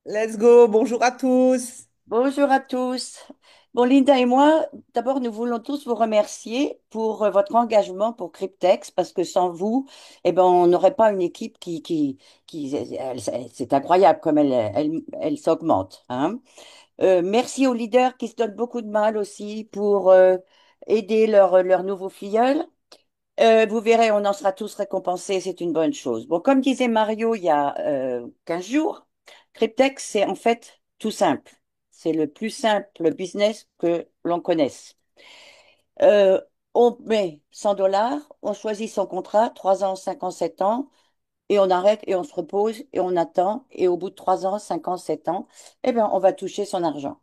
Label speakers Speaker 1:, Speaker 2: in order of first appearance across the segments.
Speaker 1: Let's go, bonjour à tous.
Speaker 2: Bonjour à tous. Bon, Linda et moi, d'abord, nous voulons tous vous remercier pour votre engagement pour Cryptex, parce que sans vous, eh ben, on n'aurait pas une équipe c'est incroyable comme elle s'augmente, hein. Merci aux leaders qui se donnent beaucoup de mal aussi pour aider leurs nouveaux filleuls. Vous verrez, on en sera tous récompensés, c'est une bonne chose. Bon, comme disait Mario il y a 15 jours, Cryptex, c'est en fait tout simple. C'est le plus simple business que l'on connaisse. Euh, on met 100 $, on choisit son contrat, 3 ans, 5 ans, 7 ans, et on arrête et on se repose et on attend. Et au bout de 3 ans, 5 ans, 7 ans, eh bien, on va toucher son argent.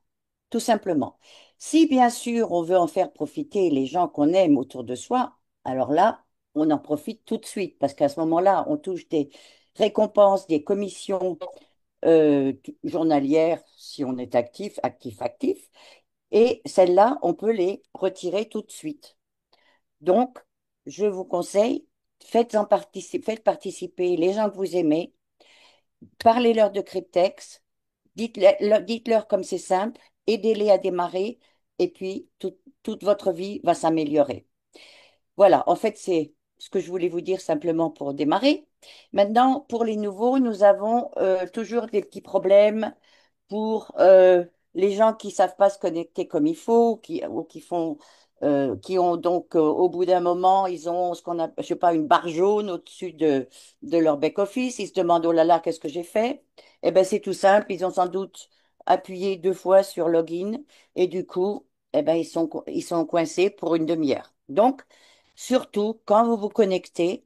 Speaker 2: Tout simplement. Si bien sûr on veut en faire profiter les gens qu'on aime autour de soi, alors là, on en profite tout de suite parce qu'à ce moment-là, on touche des récompenses, des commissions journalières si on est actif, actif, actif. Et celles-là, on peut les retirer tout de suite. Donc, je vous conseille, faites participer les gens que vous aimez, parlez-leur de Cryptex, dites-leur comme c'est simple, aidez-les à démarrer et puis toute votre vie va s'améliorer. Voilà, en fait, c'est ce que je voulais vous dire simplement pour démarrer. Maintenant, pour les nouveaux, nous avons toujours des petits problèmes pour les gens qui savent pas se connecter comme il faut, ou qui font, qui ont donc au bout d'un moment, ils ont ce qu'on a, je sais pas, une barre jaune au-dessus de leur back-office. Ils se demandent, oh là là, qu'est-ce que j'ai fait? Eh ben, c'est tout simple. Ils ont sans doute appuyé 2 fois sur login et du coup, eh ben, ils sont coincés pour une demi-heure. Donc, surtout, quand vous vous connectez,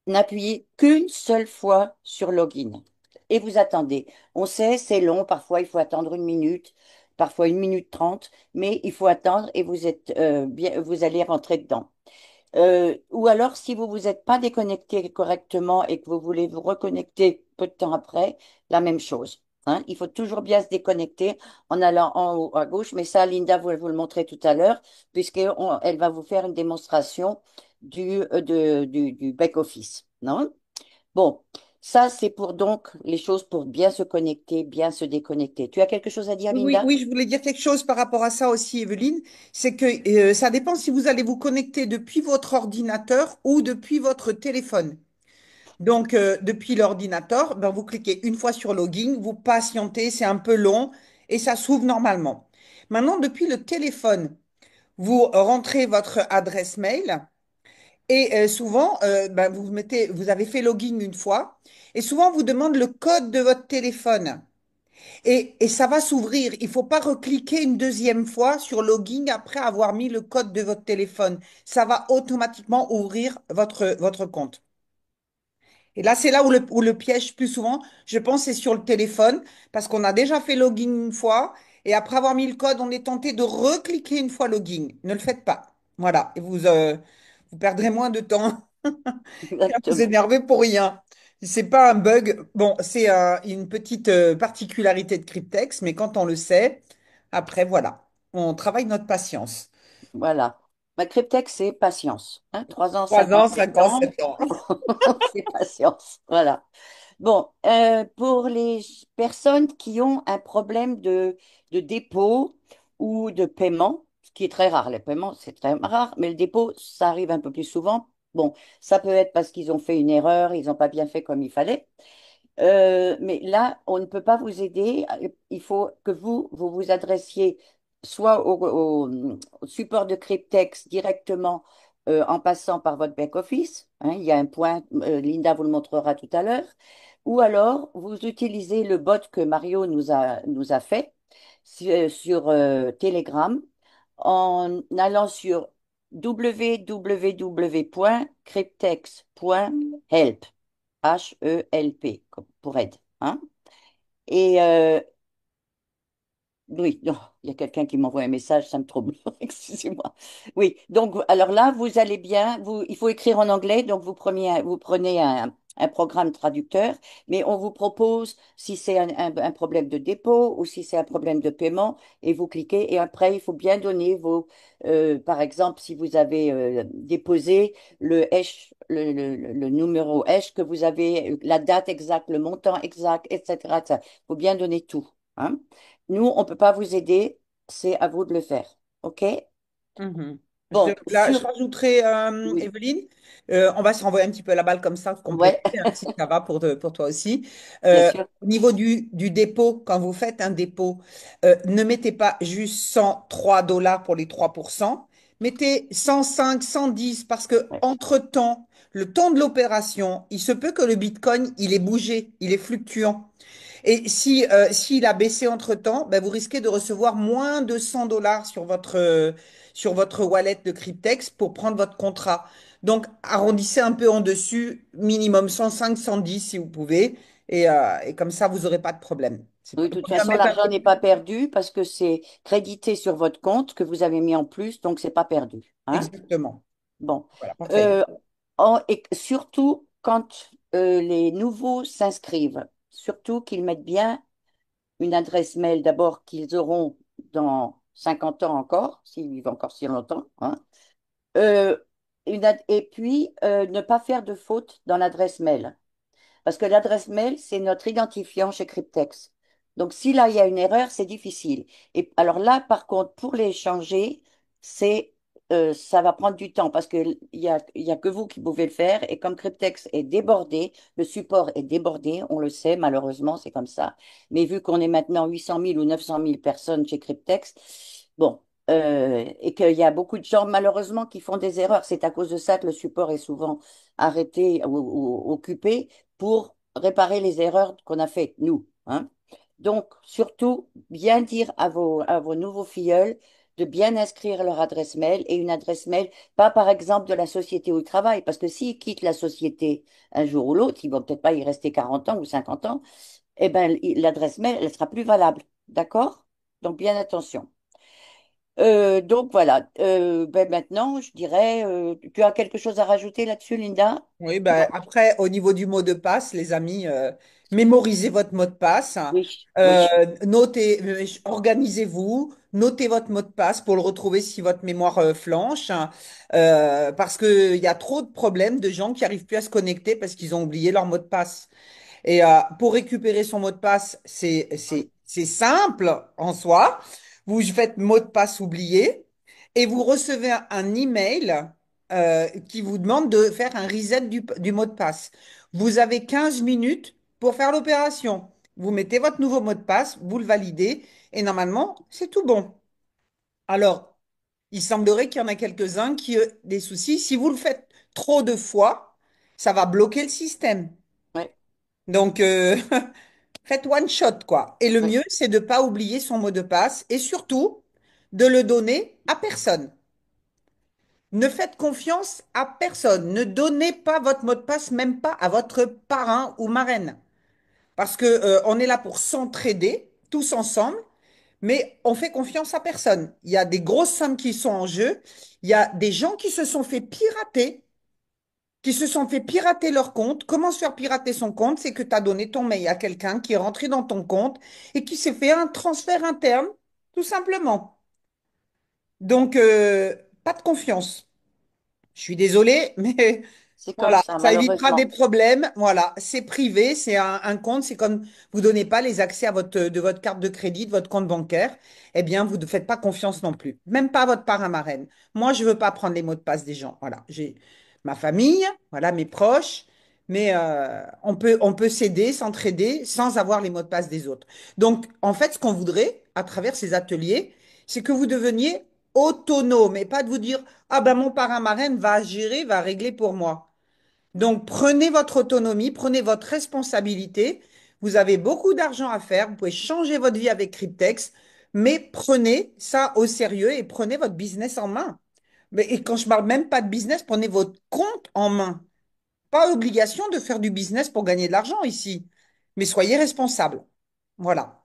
Speaker 2: n'appuyez qu'une seule fois sur login et vous attendez. On sait, c'est long, parfois il faut attendre 1 minute, parfois 1 minute 30, mais il faut attendre et vous êtes bien, vous allez rentrer dedans. Ou alors, si vous vous êtes pas déconnecté correctement et que vous voulez vous reconnecter peu de temps après, la même chose. Hein. Il faut toujours bien se déconnecter en allant en haut à gauche, mais ça, Linda va vous le montrer tout à l'heure, puisqu'elle va vous faire une démonstration du back-office. Non? Bon, ça, c'est pour donc les choses pour bien se connecter, bien se déconnecter. Tu as quelque chose à dire,
Speaker 1: Oui, oui,
Speaker 2: Linda?
Speaker 1: oui, je voulais dire quelque chose par rapport à ça aussi, Evelyne. C'est que ça dépend si vous allez vous connecter depuis votre ordinateur ou depuis votre téléphone. Donc, depuis l'ordinateur, ben, vous cliquez une fois sur login, vous patientez, c'est un peu long et ça s'ouvre normalement. Maintenant, depuis le téléphone, vous rentrez votre adresse mail et souvent, ben, vous avez fait login une fois et souvent, on vous demande le code de votre téléphone. Et ça va s'ouvrir. Il ne faut pas recliquer une deuxième fois sur login après avoir mis le code de votre téléphone. Ça va automatiquement ouvrir votre compte. Et là, c'est là où le piège, plus souvent, je pense, c'est sur le téléphone, parce qu'on a déjà fait login une fois, et après avoir mis le code, on est tenté de recliquer une fois login. Ne le faites pas. Voilà. Et vous perdrez moins de temps qu'à vous
Speaker 2: Exactement.
Speaker 1: énerver pour rien. C'est pas un bug. Bon, c'est une petite particularité de Cryptex, mais quand on le sait, après, voilà, on travaille notre patience.
Speaker 2: Voilà. Ma cryptech, c'est patience. Hein. 3 ans,
Speaker 1: 3
Speaker 2: 5 ans,
Speaker 1: ans,
Speaker 2: 7
Speaker 1: 5 ans,
Speaker 2: ans,
Speaker 1: 7 ans.
Speaker 2: c'est patience. Voilà. Bon, pour les personnes qui ont un problème de dépôt ou de paiement, ce qui est très rare, les paiements, c'est très rare, mais le dépôt, ça arrive un peu plus souvent. Bon, ça peut être parce qu'ils ont fait une erreur, ils n'ont pas bien fait comme il fallait. Mais là, on ne peut pas vous aider. Il faut que vous vous adressiez soit au support de Cryptex directement en passant par votre back-office. Hein, il y a un point, Linda vous le montrera tout à l'heure. Ou alors, vous utilisez le bot que Mario nous a fait sur Telegram en allant sur www.cryptex.help. HELP, pour aide. Hein? Et oui, non, il y a quelqu'un qui m'envoie un message, ça me trouble. Excusez-moi. Oui, donc alors là, vous allez bien. Il faut écrire en anglais, donc vous prenez un programme traducteur, mais on vous propose si c'est un problème de dépôt ou si c'est un problème de paiement, et vous cliquez, et après, il faut bien donner vos, par exemple, si vous avez déposé le hash, le numéro hash que vous avez, la date exacte, le montant exact, etc. Il faut bien donner tout, hein. Nous, on ne peut pas vous aider, c'est à vous de le faire. OK?
Speaker 1: Mhm.
Speaker 2: Bon,
Speaker 1: Là, je
Speaker 2: sur...
Speaker 1: rajouterai,
Speaker 2: Oui,
Speaker 1: Evelyne, on va se renvoyer un petit peu la balle comme ça, compléter,
Speaker 2: ouais,
Speaker 1: hein, si ça va pour toi aussi.
Speaker 2: bien sûr.
Speaker 1: Au niveau du dépôt, quand vous faites un dépôt, ne mettez pas juste 103 $ pour les 3%, mettez 105, 110, parce que
Speaker 2: Ouais.
Speaker 1: entre-temps, le temps de l'opération, il se peut que le Bitcoin, il est bougé, il est fluctuant. Et si, s'il a baissé entre-temps, ben, vous risquez de recevoir moins de 100 $ sur votre wallet de Cryptex pour prendre votre contrat. Donc, arrondissez un peu en dessus, minimum 105, 110 si vous pouvez. Et comme ça, vous n'aurez pas de problème. C'est pas,
Speaker 2: Oui, de toute
Speaker 1: vaut mieux
Speaker 2: façon,
Speaker 1: mettre un
Speaker 2: l'argent
Speaker 1: peu
Speaker 2: n'est
Speaker 1: plus.
Speaker 2: pas perdu parce que c'est crédité sur votre compte que vous avez mis en plus, donc c'est pas perdu, hein?
Speaker 1: Exactement.
Speaker 2: Bon.
Speaker 1: Voilà, parfait.
Speaker 2: Euh, et surtout, quand les nouveaux s'inscrivent, surtout qu'ils mettent bien une adresse mail d'abord qu'ils auront dans 50 ans encore, s'ils vivent encore si longtemps, hein. Euh, et puis, ne pas faire de faute dans l'adresse mail. Parce que l'adresse mail, c'est notre identifiant chez Cryptex. Donc, si là, il y a une erreur, c'est difficile. Et alors là, par contre, pour les changer, ça va prendre du temps parce il y a que vous qui pouvez le faire. Et comme Cryptex est débordé, le support est débordé, on le sait, malheureusement, c'est comme ça. Mais vu qu'on est maintenant 800 000 ou 900 000 personnes chez Cryptex, bon, et qu'il y a beaucoup de gens, malheureusement, qui font des erreurs. C'est à cause de ça que le support est souvent arrêté ou occupé pour réparer les erreurs qu'on a faites, nous, hein. Donc, surtout, bien dire à vos nouveaux filleuls de bien inscrire leur adresse mail et une adresse mail, pas par exemple de la société où ils travaillent, parce que s'ils quittent la société un jour ou l'autre, ils vont peut-être pas y rester 40 ans ou 50 ans, eh ben, l'adresse mail, elle sera plus valable. D'accord? Donc, bien attention. Donc voilà. Ben maintenant, je dirais, tu as quelque chose à rajouter là-dessus, Linda?
Speaker 1: Oui,
Speaker 2: Non.
Speaker 1: ben, après, au niveau du mot de passe, les amis, mémorisez votre mot de passe.
Speaker 2: Oui, oui,
Speaker 1: Notez, organisez-vous, notez votre mot de passe pour le retrouver si votre mémoire flanche. Parce qu'il y a trop de problèmes de gens qui n'arrivent plus à se connecter parce qu'ils ont oublié leur mot de passe. Et pour récupérer son mot de passe, c'est simple en soi. Vous faites mot de passe oublié et vous recevez un email qui vous demande de faire un reset du mot de passe. Vous avez 15 minutes pour faire l'opération. Vous mettez votre nouveau mot de passe, vous le validez et normalement, c'est tout bon. Alors, il semblerait qu'il y en a quelques-uns qui ont des soucis. Si vous le faites trop de fois, ça va bloquer le système.
Speaker 2: ouais,
Speaker 1: Donc, faites one shot, quoi. Et le
Speaker 2: ouais,
Speaker 1: mieux, c'est de ne pas oublier son mot de passe et surtout de le donner à personne. Ne faites confiance à personne. Ne donnez pas votre mot de passe, même pas à votre parrain ou marraine. Parce que, on est là pour s'entraider, tous ensemble, mais on fait confiance à personne. Il y a des grosses sommes qui sont en jeu. Il y a des gens qui se sont fait pirater leur compte. Comment se faire pirater son compte? C'est que tu as donné ton mail à quelqu'un qui est rentré dans ton compte et qui s'est fait un transfert interne, tout simplement. Donc, pas de confiance. Je suis désolée, mais
Speaker 2: c'est comme
Speaker 1: voilà,
Speaker 2: ça,
Speaker 1: ça évitera des
Speaker 2: malheureusement.
Speaker 1: problèmes. Voilà, c'est privé, c'est un compte. C'est comme vous donnez pas les accès de votre carte de crédit, de votre compte bancaire. Eh bien, vous ne faites pas confiance non plus. Même pas à votre parrain marraine. Moi, je veux pas prendre les mots de passe des gens. Voilà, j'ai ma famille, voilà, mes proches. Mais on peut s'aider, s'entraider sans avoir les mots de passe des autres. Donc, en fait, ce qu'on voudrait à travers ces ateliers, c'est que vous deveniez autonome et pas de vous dire, ah ben mon parrain marraine va gérer, va régler pour moi. Donc prenez votre autonomie, prenez votre responsabilité. Vous avez beaucoup d'argent à faire, vous pouvez changer votre vie avec Cryptex, mais prenez ça au sérieux et prenez votre business en main. Et quand je parle même pas de business, prenez votre compte en main. Pas obligation de faire du business pour gagner de l'argent ici, mais soyez responsable. Voilà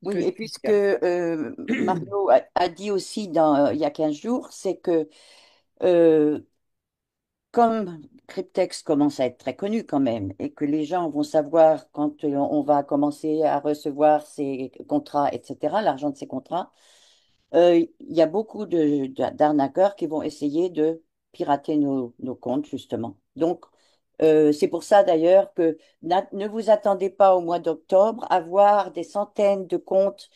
Speaker 1: ce que
Speaker 2: Oui,
Speaker 1: je
Speaker 2: et
Speaker 1: peux
Speaker 2: puisque
Speaker 1: dire.
Speaker 2: Mario a dit aussi il y a 15 jours, c'est que euh, comme Cryptex commence à être très connu quand même et que les gens vont savoir quand on va commencer à recevoir ces contrats, etc., l'argent de ces contrats, il y a beaucoup d'arnaqueurs qui vont essayer de pirater nos comptes, justement. Donc, c'est pour ça d'ailleurs que ne vous attendez pas au mois d'octobre à voir des centaines de comptes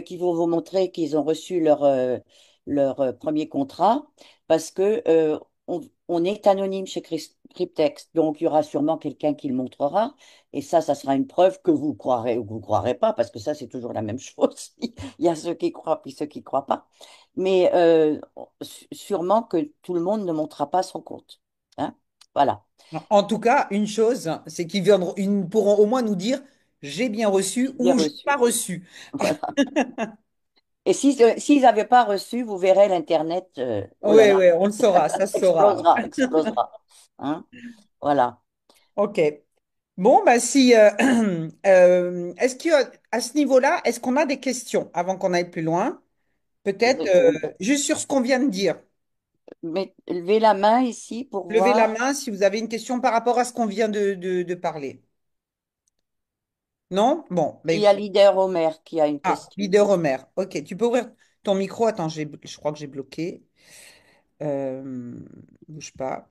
Speaker 2: qui vont vous montrer qu'ils ont reçu leur premier contrat, parce que on est anonyme chez Cryptex. Donc, il y aura sûrement quelqu'un qui le montrera. Et ça sera une preuve que vous croirez ou que vous ne croirez pas, parce que ça, c'est toujours la même chose. Il y a ceux qui croient puis ceux qui ne croient pas. Mais sûrement que tout le monde ne montrera pas son compte. Hein? Voilà.
Speaker 1: En tout cas, une chose, c'est ils pourront au moins nous dire j'ai bien reçu
Speaker 2: Bien
Speaker 1: ou j'ai pas
Speaker 2: reçu.
Speaker 1: reçu.
Speaker 2: Voilà. Et s'ils n'avaient pas reçu, vous verrez l'Internet, oh là
Speaker 1: Oui,
Speaker 2: là,
Speaker 1: oui, on le saura, ça se saura.
Speaker 2: explosera, explosera. Hein? Voilà.
Speaker 1: Ok. Bon, bah si, est-ce qu'à ce niveau-là, est-ce qu'on a des questions avant qu'on aille plus loin? Peut-être juste sur ce qu'on vient de dire.
Speaker 2: Levez la main ici pour
Speaker 1: Levez la
Speaker 2: voir.
Speaker 1: main si vous avez une question par rapport à ce qu'on vient de parler. Non? Bon, bah
Speaker 2: Il y a
Speaker 1: écoute.
Speaker 2: Leader Homer qui a une
Speaker 1: Ah,
Speaker 2: question.
Speaker 1: leader Homer. Ok, tu peux ouvrir ton micro. Attends, je crois que j'ai bloqué. Euh, bouge pas.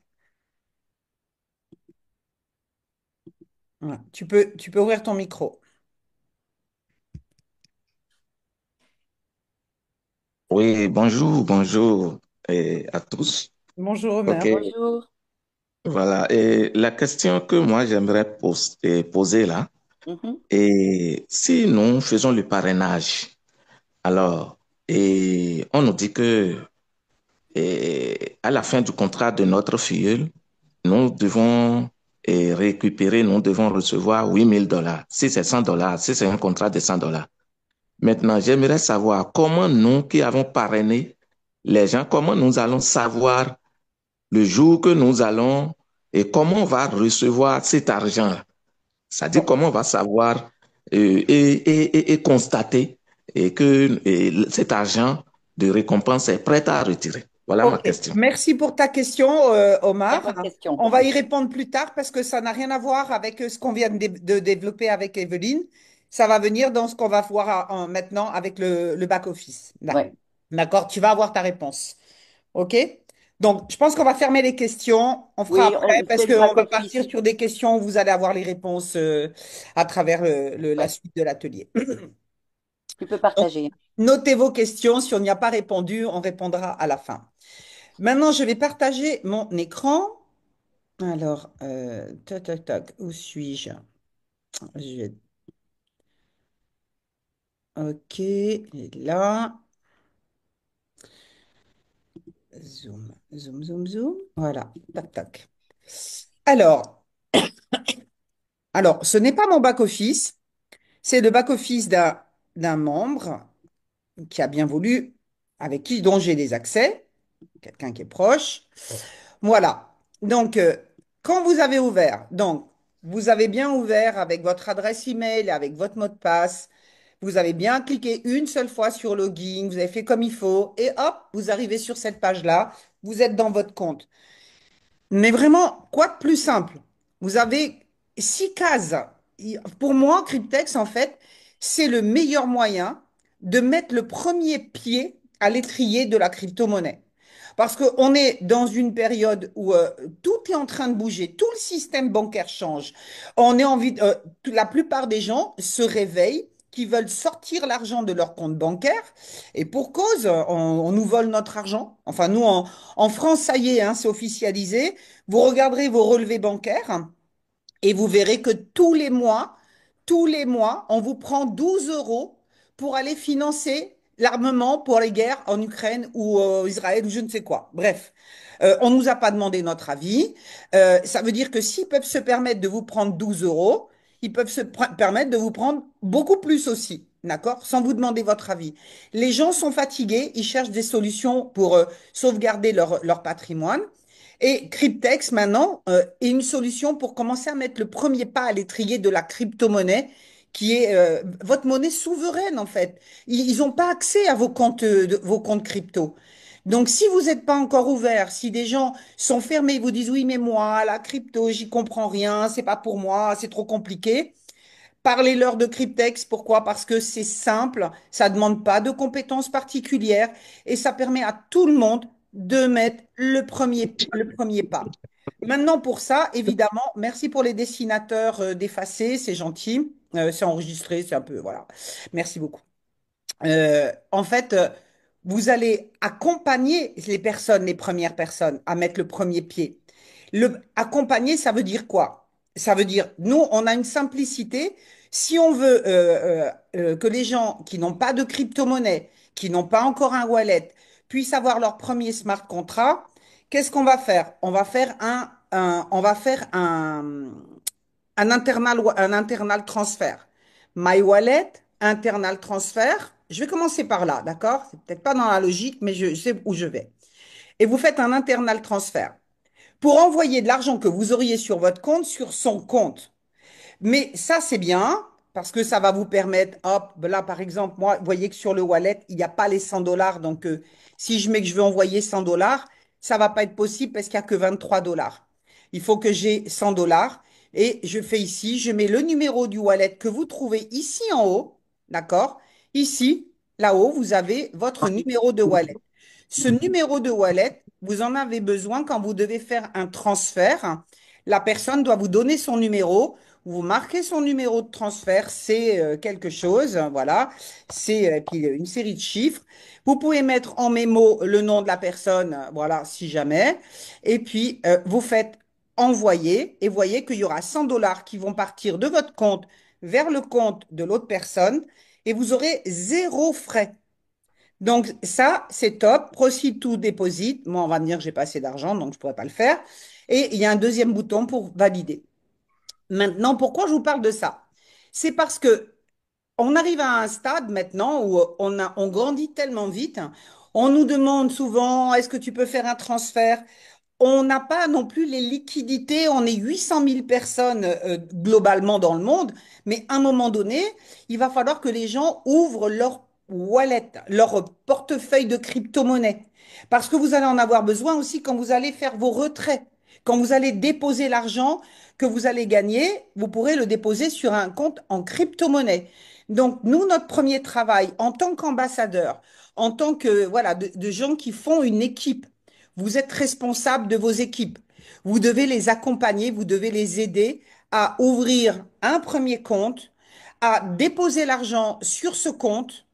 Speaker 1: Voilà. Tu peux ouvrir ton micro.
Speaker 3: Oui, bonjour, bonjour à tous.
Speaker 1: Bonjour Homer.
Speaker 3: Ok,
Speaker 2: Bonjour.
Speaker 3: voilà. Et la question que moi j'aimerais poser là,
Speaker 2: Mhm.
Speaker 3: et si nous faisons le parrainage, alors, et on nous dit que à la fin du contrat de notre filleul, nous devons récupérer, nous devons recevoir $8,000. Si c'est $100, si c'est un contrat de $100. Maintenant, j'aimerais savoir comment nous qui avons parrainé les gens, comment nous allons savoir le jour que nous allons et comment on va recevoir cet argent. C'est-à-dire
Speaker 1: Bon,
Speaker 3: comment on va savoir et constater que cet argent de récompense est prêt à retirer. Voilà ma
Speaker 1: ok.
Speaker 3: question.
Speaker 1: Merci pour ta question,
Speaker 2: Très
Speaker 1: Omar.
Speaker 2: bonne question.
Speaker 1: On va y répondre plus tard parce que ça n'a rien à voir avec ce qu'on vient de développer avec Evelyne. Ça va venir dans ce qu'on va voir maintenant avec le back-office. Là.
Speaker 2: Ouais.
Speaker 1: D'accord? Tu vas avoir ta réponse. OK? Donc, je pense qu'on va fermer les questions. On fera
Speaker 2: Oui,
Speaker 1: après
Speaker 2: on
Speaker 1: parce
Speaker 2: fait le
Speaker 1: qu'on va partir
Speaker 2: back-office.
Speaker 1: sur des questions où vous allez avoir les réponses à travers la
Speaker 2: Ouais.
Speaker 1: suite de l'atelier.
Speaker 2: Tu peux
Speaker 1: Donc,
Speaker 2: partager.
Speaker 1: notez vos questions. Si on n'y a pas répondu, on répondra à la fin. Maintenant, je vais partager mon écran. Alors, tac, tac, tac, où suis-je? Je vais- Ok, il est là. Zoom, zoom, zoom, zoom. Voilà, tac, tac. Alors, ce n'est pas mon back-office, c'est le back-office d'un membre qui a bien voulu, dont j'ai des accès, quelqu'un qui est proche. Voilà. Donc, quand vous avez ouvert, donc, vous avez bien ouvert avec votre adresse email, avec votre mot de passe. Vous avez bien cliqué une seule fois sur login, vous avez fait comme il faut, et hop, vous arrivez sur cette page-là, vous êtes dans votre compte. Mais vraiment, quoi de plus simple? Vous avez 6 cases. Pour moi, Cryptex, en fait, c'est le meilleur moyen de mettre le premier pied à l'étrier de la crypto-monnaie. Parce qu'on est dans une période où tout est en train de bouger, tout le système bancaire change. On est envie, la plupart des gens se réveillent, qui veulent sortir l'argent de leur compte bancaire, et pour cause, on nous vole notre argent. Enfin, nous, en France, ça y est, hein, c'est officialisé. Vous regarderez vos relevés bancaires et vous verrez que tous les mois, on vous prend 12 euros pour aller financer l'armement pour les guerres en Ukraine ou Israël ou je ne sais quoi. Bref, on ne nous a pas demandé notre avis. Ça veut dire que s'ils peuvent se permettre de vous prendre 12 euros, ils peuvent permettre de vous prendre beaucoup plus aussi. D'accord? Sans vous demander votre avis. Les gens sont fatigués, ils cherchent des solutions pour sauvegarder leur patrimoine. Et Cryptex, maintenant, est une solution pour commencer à mettre le premier pas à l'étrier de la crypto-monnaie, qui est votre monnaie souveraine, en fait. Ils n'ont pas accès à vos comptes crypto. Donc, si vous n'êtes pas encore ouvert, si des gens sont fermés, vous disent oui, mais moi, la crypto, j'y comprends rien, c'est pas pour moi, c'est trop compliqué. Parlez-leur de Cryptex. Pourquoi? Parce que c'est simple, ça ne demande pas de compétences particulières et ça permet à tout le monde de mettre le premier pas. Maintenant, pour ça, évidemment, merci pour les dessinateurs d'effacer, c'est gentil. C'est enregistré, c'est un peu, voilà. Merci beaucoup. En fait, vous allez accompagner les personnes, les premières personnes, à mettre le premier pied. Accompagner, ça veut dire quoi? Ça veut dire, nous, on a une simplicité. Si on veut que les gens qui n'ont pas de crypto-monnaie, qui n'ont pas encore un wallet, puissent avoir leur premier smart contract, qu'est-ce qu'on va faire? On va faire un internal transfert. My wallet, internal transfert. Je vais commencer par là, d'accord? C'est peut-être pas dans la logique, mais je sais où je vais. Et vous faites un internal transfert pour envoyer de l'argent que vous auriez sur votre compte sur son compte. Mais ça, c'est bien parce que ça va vous permettre, hop, là, par exemple, moi, vous voyez que sur le wallet, il n'y a pas les 100 dollars. Donc, si je mets que je veux envoyer 100 dollars, ça va pas être possible parce qu'il n'y a que 23 dollars. Il faut que j'ai 100 dollars et je fais ici, je mets le numéro du wallet que vous trouvez ici en haut, d'accord? Ici, là-haut, vous avez votre numéro de wallet. Ce numéro de wallet, vous en avez besoin quand vous devez faire un transfert. La personne doit vous donner son numéro. Vous marquez son numéro de transfert, c'est quelque chose, voilà, c'est puis une série de chiffres. Vous pouvez mettre en mémo le nom de la personne, voilà, si jamais. Et puis, vous faites envoyer et voyez qu'il y aura 100 dollars qui vont partir de votre compte vers le compte de l'autre personne et vous aurez zéro frais. Donc, ça, c'est top. Proceed to deposit. Moi, on va me dire que j'ai pas assez d'argent, donc je pourrais pas le faire. Et il y a un deuxième bouton pour valider. Maintenant, pourquoi je vous parle de ça? C'est parce que on arrive à un stade maintenant où on grandit tellement vite. On nous demande souvent, est-ce que tu peux faire un transfert? On n'a pas non plus les liquidités. On est 800 000 personnes globalement dans le monde. Mais à un moment donné, il va falloir que les gens ouvrent leur wallet, leur portefeuille de crypto-monnaie. Parce que vous allez en avoir besoin aussi quand vous allez faire vos retraits. Quand vous allez déposer l'argent que vous allez gagner, vous pourrez le déposer sur un compte en crypto-monnaie. Donc, nous, notre premier travail en tant qu'ambassadeur, en tant que, voilà, de gens qui font une équipe, vous êtes responsable de vos équipes. Vous devez les accompagner, vous devez les aider à ouvrir un premier compte, à déposer l'argent sur ce compte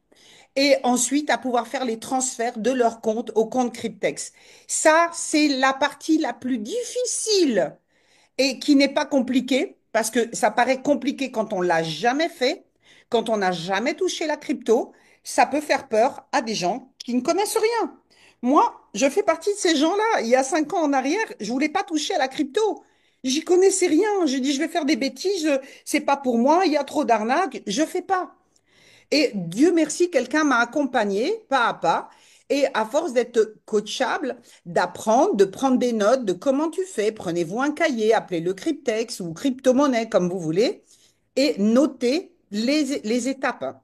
Speaker 1: et ensuite à pouvoir faire les transferts de leur compte au compte Cryptex. Ça, c'est la partie la plus difficile et qui n'est pas compliquée parce que ça paraît compliqué quand on l'a jamais fait, quand on n'a jamais touché la crypto. Ça peut faire peur à des gens qui ne connaissent rien. Moi, je fais partie de ces gens-là. Il y a 5 ans en arrière, je voulais pas toucher à la crypto. J'y connaissais rien. Je dis, je vais faire des bêtises. C'est pas pour moi. Il y a trop d'arnaques. Je fais pas. Et Dieu merci, quelqu'un m'a accompagné pas à pas. Et à force d'être coachable, d'apprendre, de prendre des notes de comment tu fais, prenez-vous un cahier, appelez-le Cryptex ou crypto-monnaie comme vous voulez, et notez les étapes.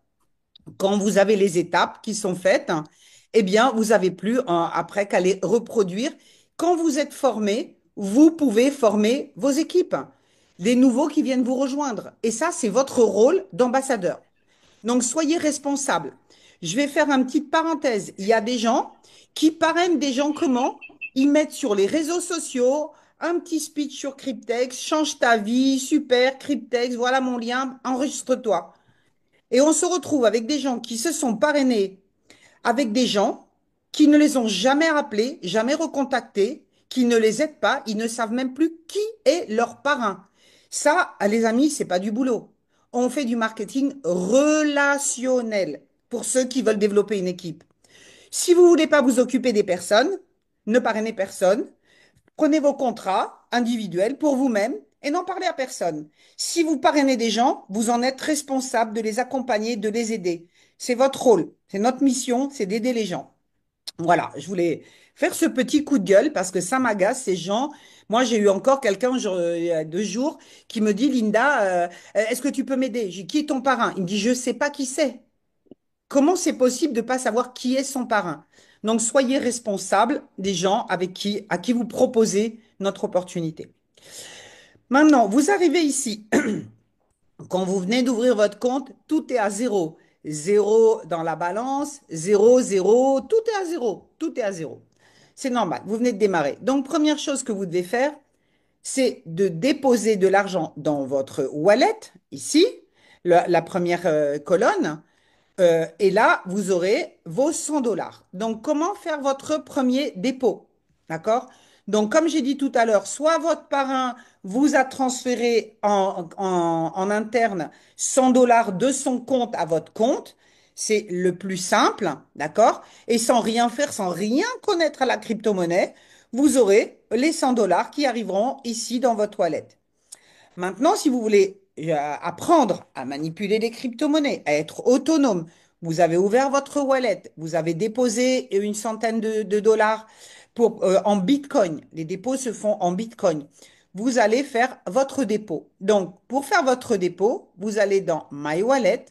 Speaker 1: Quand vous avez les étapes qui sont faites, eh bien, vous n'avez plus après qu'à les reproduire. Quand vous êtes formé, vous pouvez former vos équipes, les nouveaux qui viennent vous rejoindre. Et ça, c'est votre rôle d'ambassadeur. Donc, soyez responsable. Je vais faire une petite parenthèse. Il y a des gens qui parrainent des gens comment? Ils mettent sur les réseaux sociaux un petit speech sur Cryptex, change ta vie, super, Cryptex, voilà mon lien, enregistre-toi. Et on se retrouve avec des gens qui se sont parrainés, avec des gens qui ne les ont jamais rappelés, jamais recontactés, qui ne les aident pas, ils ne savent même plus qui est leur parrain. Ça, les amis, c'est pas du boulot. On fait du marketing relationnel pour ceux qui veulent développer une équipe. Si vous voulez pas vous occuper des personnes, ne parrainez personne, prenez vos contrats individuels pour vous-même et n'en parlez à personne. Si vous parrainez des gens, vous en êtes responsable de les accompagner, de les aider. C'est votre rôle, c'est notre mission, c'est d'aider les gens. Voilà, je voulais faire ce petit coup de gueule parce que ça m'agace, ces gens. Moi, j'ai eu encore quelqu'un il y a 2 jours qui me dit, Linda, est-ce que tu peux m'aider? J'ai dit, qui est ton parrain? Il me dit, je ne sais pas qui c'est. Comment c'est possible de ne pas savoir qui est son parrain? Donc, soyez responsable des gens à qui vous proposez notre opportunité. Maintenant, vous arrivez ici. Quand vous venez d'ouvrir votre compte, tout est à zéro. Zéro dans la balance, zéro, zéro, tout est à zéro. Tout est à zéro. C'est normal, vous venez de démarrer. Donc, première chose que vous devez faire, c'est de déposer de l'argent dans votre wallet, ici, la première colonne. Et là, vous aurez vos 100 dollars. Donc, comment faire votre premier dépôt? D'accord? Donc, comme j'ai dit tout à l'heure, soit votre parrain vous a transféré en interne 100 dollars de son compte à votre compte. C'est le plus simple, d'accord? Et sans rien faire, sans rien connaître à la crypto-monnaie, vous aurez les 100 dollars qui arriveront ici dans votre wallet. Maintenant, si vous voulez apprendre à manipuler les crypto-monnaies, à être autonome, vous avez ouvert votre wallet, vous avez déposé une centaine de dollars en Bitcoin. Les dépôts se font en Bitcoin. Vous allez faire votre dépôt. Donc, pour faire votre dépôt, vous allez dans My Wallet,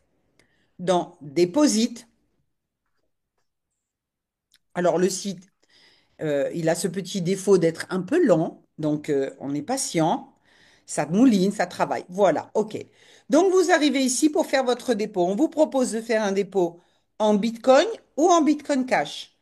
Speaker 1: dans Deposit. Alors, le site, il a ce petit défaut d'être un peu lent, donc on est patient. Ça mouline, ça travaille. Voilà, OK. Donc, vous arrivez ici pour faire votre dépôt. On vous propose de faire un dépôt en Bitcoin ou en Bitcoin Cash.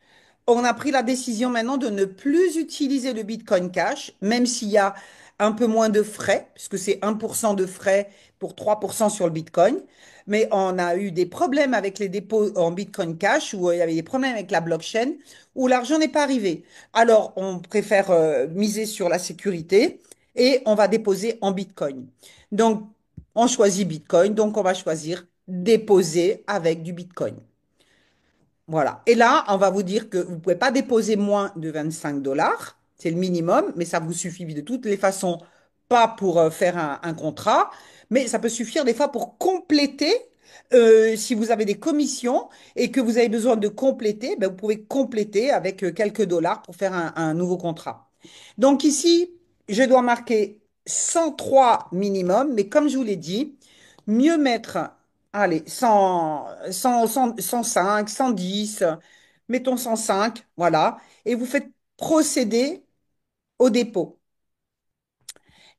Speaker 1: On a pris la décision maintenant de ne plus utiliser le Bitcoin Cash, même s'il y a un peu moins de frais, puisque c'est 1% de frais pour 3% sur le Bitcoin. Mais on a eu des problèmes avec les dépôts en Bitcoin Cash, où il y avait des problèmes avec la blockchain, où l'argent n'est pas arrivé. Alors, on préfère miser sur la sécurité et on va déposer en Bitcoin. Donc, on choisit Bitcoin, donc on va choisir déposer avec du Bitcoin. Voilà. Et là, on va vous dire que vous ne pouvez pas déposer moins de 25 dollars. C'est le minimum, mais ça vous suffit de toutes les façons, pas pour faire un contrat, mais ça peut suffire des fois pour compléter. Si vous avez des commissions et que vous avez besoin de compléter, ben, vous pouvez compléter avec quelques dollars pour faire un nouveau contrat. Donc ici, je dois marquer 103 minimum, mais comme je vous l'ai dit, mieux mettre, allez, 105, 110, mettons 105, voilà, et vous faites procéder au dépôt.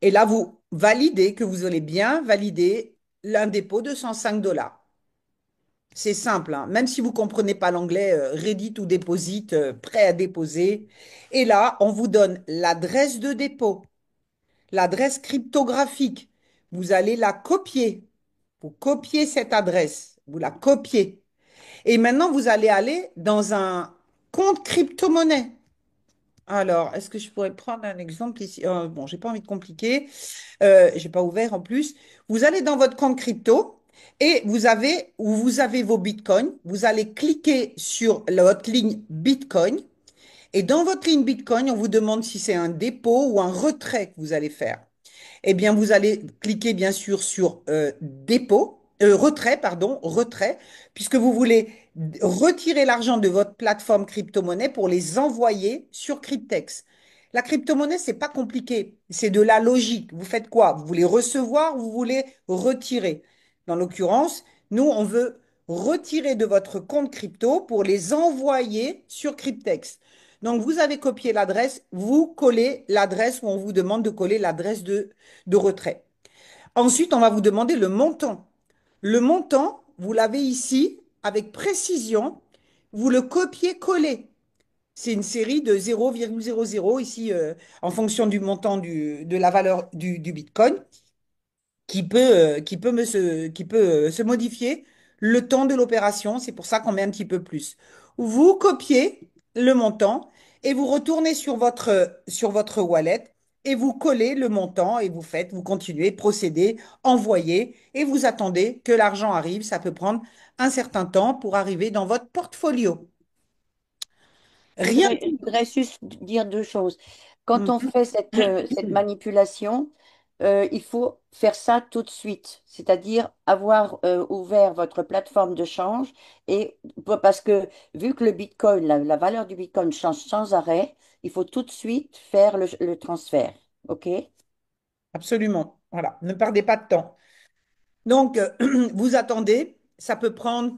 Speaker 1: Et là, vous validez que vous allez bien valider un dépôt de 105 dollars. C'est simple, hein. Même si vous ne comprenez pas l'anglais, Ready to Deposit, prêt à déposer. Et là, on vous donne l'adresse de dépôt, l'adresse cryptographique. Vous allez la copier. Vous copiez cette adresse. Vous la copiez. Et maintenant, vous allez aller dans un compte crypto-monnaie. Alors, est-ce que je pourrais prendre un exemple ici? Bon, j'ai pas envie de compliquer. J'ai pas ouvert en plus. Vous allez dans votre compte crypto et vous avez vos bitcoins. Vous allez cliquer sur votre ligne Bitcoin. Et dans votre ligne Bitcoin, on vous demande si c'est un dépôt ou un retrait que vous allez faire. Eh bien, vous allez cliquer bien sûr sur retrait, pardon, retrait, puisque vous voulez retirer l'argent de votre plateforme crypto-monnaie pour les envoyer sur Cryptex. La crypto-monnaie, c'est pas compliqué, c'est de la logique. Vous faites quoi? Vous voulez recevoir ou vous voulez retirer? Dans l'occurrence, nous, on veut retirer de votre compte crypto pour les envoyer sur Cryptex. Donc, vous avez copié l'adresse, vous collez l'adresse où on vous demande de coller l'adresse de retrait. Ensuite, on va vous demander le montant. Le montant, vous l'avez ici avec précision. Vous le copiez-collez. C'est une série de 0,00 ici en fonction du montant de la valeur du Bitcoin qui peut se modifier le temps de l'opération. C'est pour ça qu'on met un petit peu plus. Vous copiez le montant et vous retournez sur votre wallet et vous collez le montant et vous continuez, procédez, envoyez et vous attendez que l'argent arrive. Ça peut prendre un certain temps pour arriver dans votre portfolio. Rien
Speaker 2: Je voudrais juste dire deux choses. Quand on
Speaker 1: de...
Speaker 2: fait cette manipulation, il faut faire ça tout de suite, c'est-à-dire avoir ouvert votre plateforme de change et parce que vu que le Bitcoin, la valeur du Bitcoin change sans arrêt, il faut tout de suite faire le transfert. OK?
Speaker 1: Absolument. Voilà. Ne perdez pas de temps. Donc, vous attendez. Ça peut prendre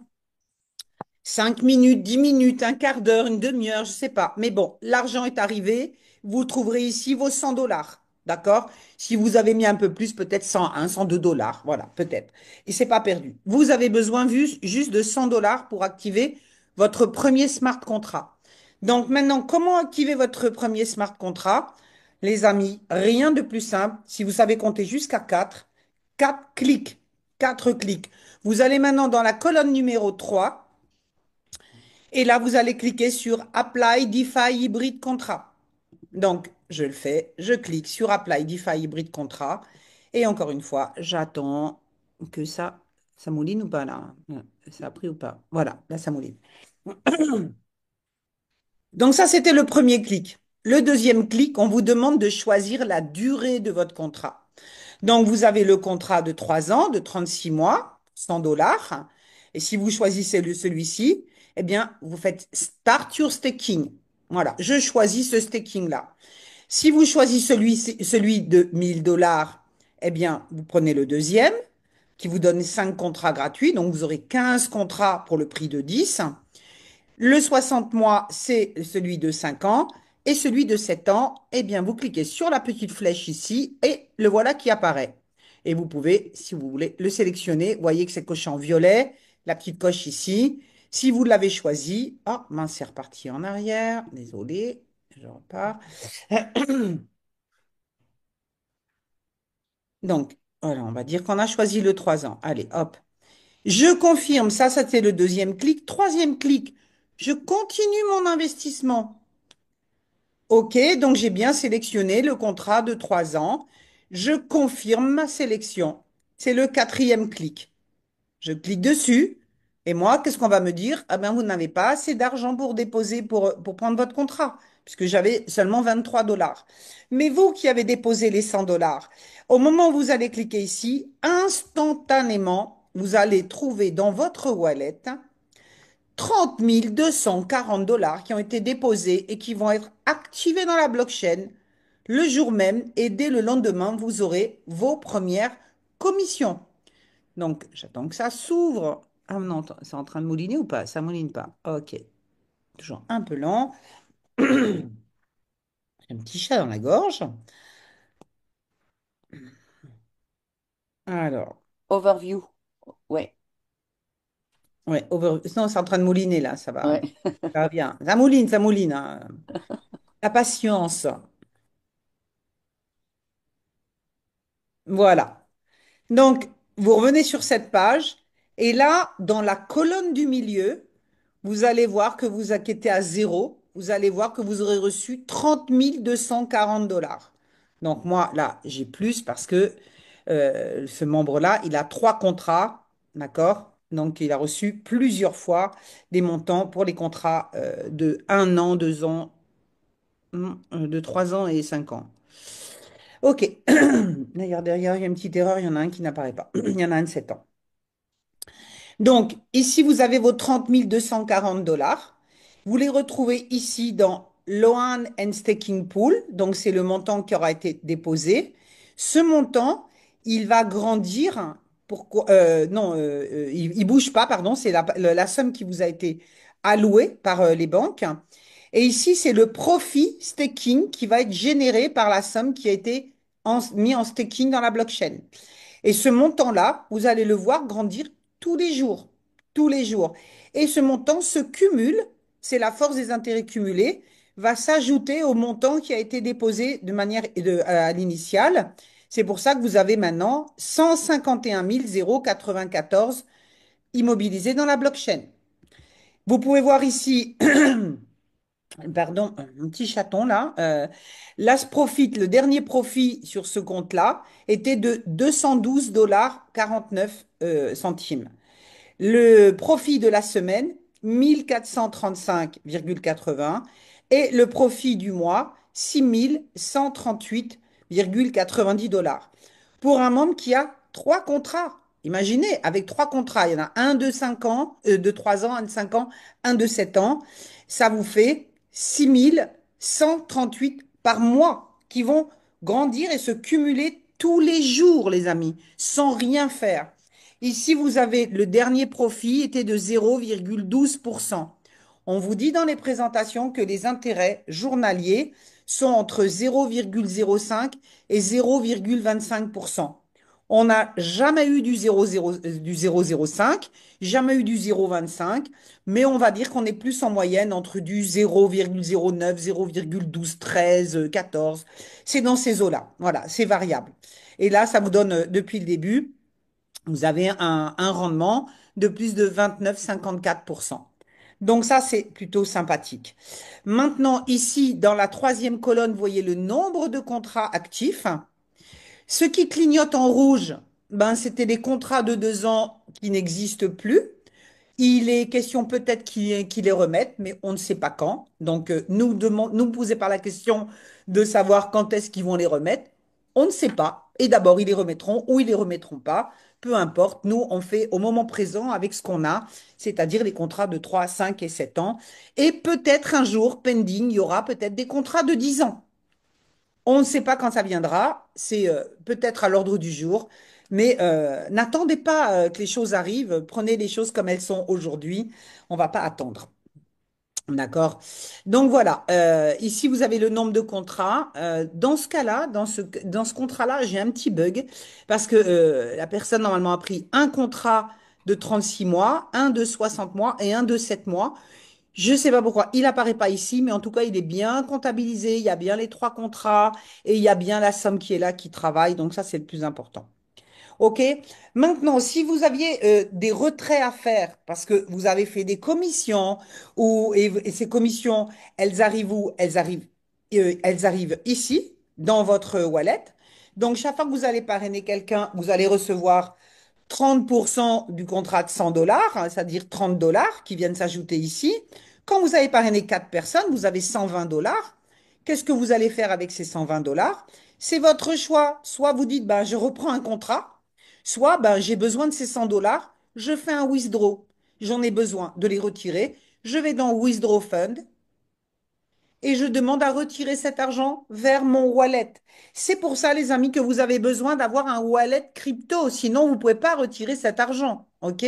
Speaker 1: 5 minutes, 10 minutes, un quart d'heure, une demi-heure, je ne sais pas. Mais bon, l'argent est arrivé. Vous trouverez ici vos 100 dollars. D'accord? Si vous avez mis un peu plus, peut-être 101, 102 dollars. Voilà, peut-être. Et c'est pas perdu. Vous avez besoin juste de 100 dollars pour activer votre premier smart contract. Donc maintenant, comment activer votre premier smart contract? Les amis, rien de plus simple. Si vous savez compter jusqu'à 4, 4 clics. 4 clics. Vous allez maintenant dans la colonne numéro 3. Et là, vous allez cliquer sur Apply DeFi Hybrid Contract. Donc, je le fais, je clique sur Apply DeFi Hybrid Contract. Et encore une fois, j'attends que ça mouline ou pas là? Ça a pris ou pas? Voilà, là, ça mouline. Donc, ça, c'était le premier clic. Le deuxième clic, on vous demande de choisir la durée de votre contrat. Donc, vous avez le contrat de 3 ans, de 36 mois, 100 dollars. Et si vous choisissez celui-ci, eh bien, vous faites Start your staking. Voilà, je choisis ce staking-là. Si vous choisissez celui de 1000 dollars, eh bien, vous prenez le deuxième, qui vous donne 5 contrats gratuits. Donc, vous aurez 15 contrats pour le prix de 10. Le 60 mois, c'est celui de 5 ans. Et celui de 7 ans, eh bien, vous cliquez sur la petite flèche ici et le voilà qui apparaît. Et vous pouvez, si vous voulez, le sélectionner. Vous voyez que c'est coché en violet, la petite coche ici. Si vous l'avez choisi, ah, mince, c'est reparti en arrière. Désolé, je repars. Donc, voilà, on va dire qu'on a choisi le 3 ans. Allez, hop. Je confirme, ça, c'était le deuxième clic. Troisième clic, je continue mon investissement. OK, donc j'ai bien sélectionné le contrat de 3 ans. Je confirme ma sélection. C'est le quatrième clic. Je clique dessus et moi, qu'est-ce qu'on va me dire? Ah ben, vous n'avez pas assez d'argent pour déposer pour prendre votre contrat, puisque j'avais seulement 23 dollars. Mais vous qui avez déposé les 100 dollars, au moment où vous allez cliquer ici, instantanément, vous allez trouver dans votre wallet 30 240 dollars qui ont été déposés et qui vont être activés dans la blockchain le jour même et dès le lendemain, vous aurez vos premières commissions. Donc, j'attends que ça s'ouvre. Ah non, c'est en train de mouliner ou pas? Ça mouline pas. Ok. Toujours un peu lent. J'ai un petit chat dans la gorge. Alors,
Speaker 2: Overview. Ouais,
Speaker 1: ouais, non, c'est en train de mouliner là, ça va.
Speaker 2: ouais.
Speaker 1: Ça va bien. Ça mouline, hein. La patience. Voilà. Donc, vous revenez sur cette page et là, dans la colonne du milieu, vous allez voir que vous acquittez à zéro. Vous allez voir que vous aurez reçu 30 240 dollars. Donc, moi, là, j'ai plus parce que ce membre-là, il a 3 contrats, d'accord? Donc, il a reçu plusieurs fois des montants pour les contrats de 1 an, 2 ans, de 3 ans et 5 ans. OK. D'ailleurs, derrière, il y a une petite erreur, il y en a un qui n'apparaît pas. Il y en a un de 7 ans. Donc, ici, vous avez vos 30 240 dollars. Vous les retrouvez ici dans Loan and Staking Pool. Donc, c'est le montant qui aura été déposé. Ce montant, il va grandir. Pourquoi? Non, il ne bouge pas, pardon. C'est la somme qui vous a été allouée par les banques. Et ici, c'est le profit staking qui va être généré par la somme qui a été mis en staking dans la blockchain. Et ce montant-là, vous allez le voir grandir tous les jours, tous les jours. Et ce montant se cumule, c'est la force des intérêts cumulés, va s'ajouter au montant qui a été déposé de manière à l'initiale. C'est pour ça que vous avez maintenant 151 094 immobilisés dans la blockchain. Vous pouvez voir ici, pardon, un petit chaton là, last profit, le dernier profit sur ce compte-là était de 212 dollars 49 centimes. Le profit de la semaine, 1435,80 et le profit du mois, 6138,90 dollars. Pour un membre qui a 3 contrats. Imaginez, avec 3 contrats, il y en a un de 5 ans, de 3 ans, un de 5 ans, un de 7 ans. Ça vous fait 6138 par mois qui vont grandir et se cumuler tous les jours, les amis, sans rien faire. Ici, vous avez le dernier profit était de 0,12%. On vous dit dans les présentations que les intérêts journaliers sont entre 0,05 et 0,25%. On n'a jamais eu du 0,05, jamais eu du 0,25, mais on va dire qu'on est plus en moyenne entre du 0,09, 0,12, 13, 14. C'est dans ces eaux-là. Voilà, c'est variable. Et là, ça vous donne, depuis le début, vous avez un rendement de plus de 29,54%. Donc ça, c'est plutôt sympathique. Maintenant, ici, dans la troisième colonne, vous voyez le nombre de contrats actifs. Ce qui clignote en rouge, ben, c'était les contrats de 2 ans qui n'existent plus. Il est question peut-être qu'ils les remettent, mais on ne sait pas quand. Donc, nous posez par la question de savoir quand est-ce qu'ils vont les remettre. On ne sait pas. Et d'abord, ils les remettront ou ils les remettront pas. Peu importe. Nous, on fait au moment présent avec ce qu'on a, c'est-à-dire les contrats de 3, 5 et 7 ans. Et peut-être un jour, pending, il y aura peut-être des contrats de 10 ans. On ne sait pas quand ça viendra, c'est peut-être à l'ordre du jour, mais n'attendez pas que les choses arrivent, prenez les choses comme elles sont aujourd'hui, on ne va pas attendre. D'accord? Donc voilà, ici vous avez le nombre de contrats. Dans ce cas-là, dans ce contrat-là, j'ai un petit bug parce que la personne normalement a pris un contrat de 36 mois, un de 60 mois et un de 7 mois. Je ne sais pas pourquoi, il apparaît pas ici, mais en tout cas, il est bien comptabilisé. Il y a bien les 3 contrats et il y a bien la somme qui est là, qui travaille. Donc ça, c'est le plus important. OK? Maintenant, si vous aviez des retraits à faire parce que vous avez fait des commissions et ces commissions, elles arrivent où? Elles arrivent ici, dans votre wallet. Donc, chaque fois que vous allez parrainer quelqu'un, vous allez recevoir 30% du contrat de 100 dollars, hein, c'est-à-dire 30 dollars qui viennent s'ajouter ici. Quand vous avez parrainé 4 personnes, vous avez 120 dollars. Qu'est-ce que vous allez faire avec ces 120 dollars? C'est votre choix. Soit vous dites, ben, je reprends un contrat, soit ben, j'ai besoin de ces 100 dollars, je fais un withdraw. J'en ai besoin de les retirer. Je vais dans Withdraw Fund et je demande à retirer cet argent vers mon wallet. C'est pour ça, les amis, que vous avez besoin d'avoir un wallet crypto. Sinon, vous ne pouvez pas retirer cet argent. OK?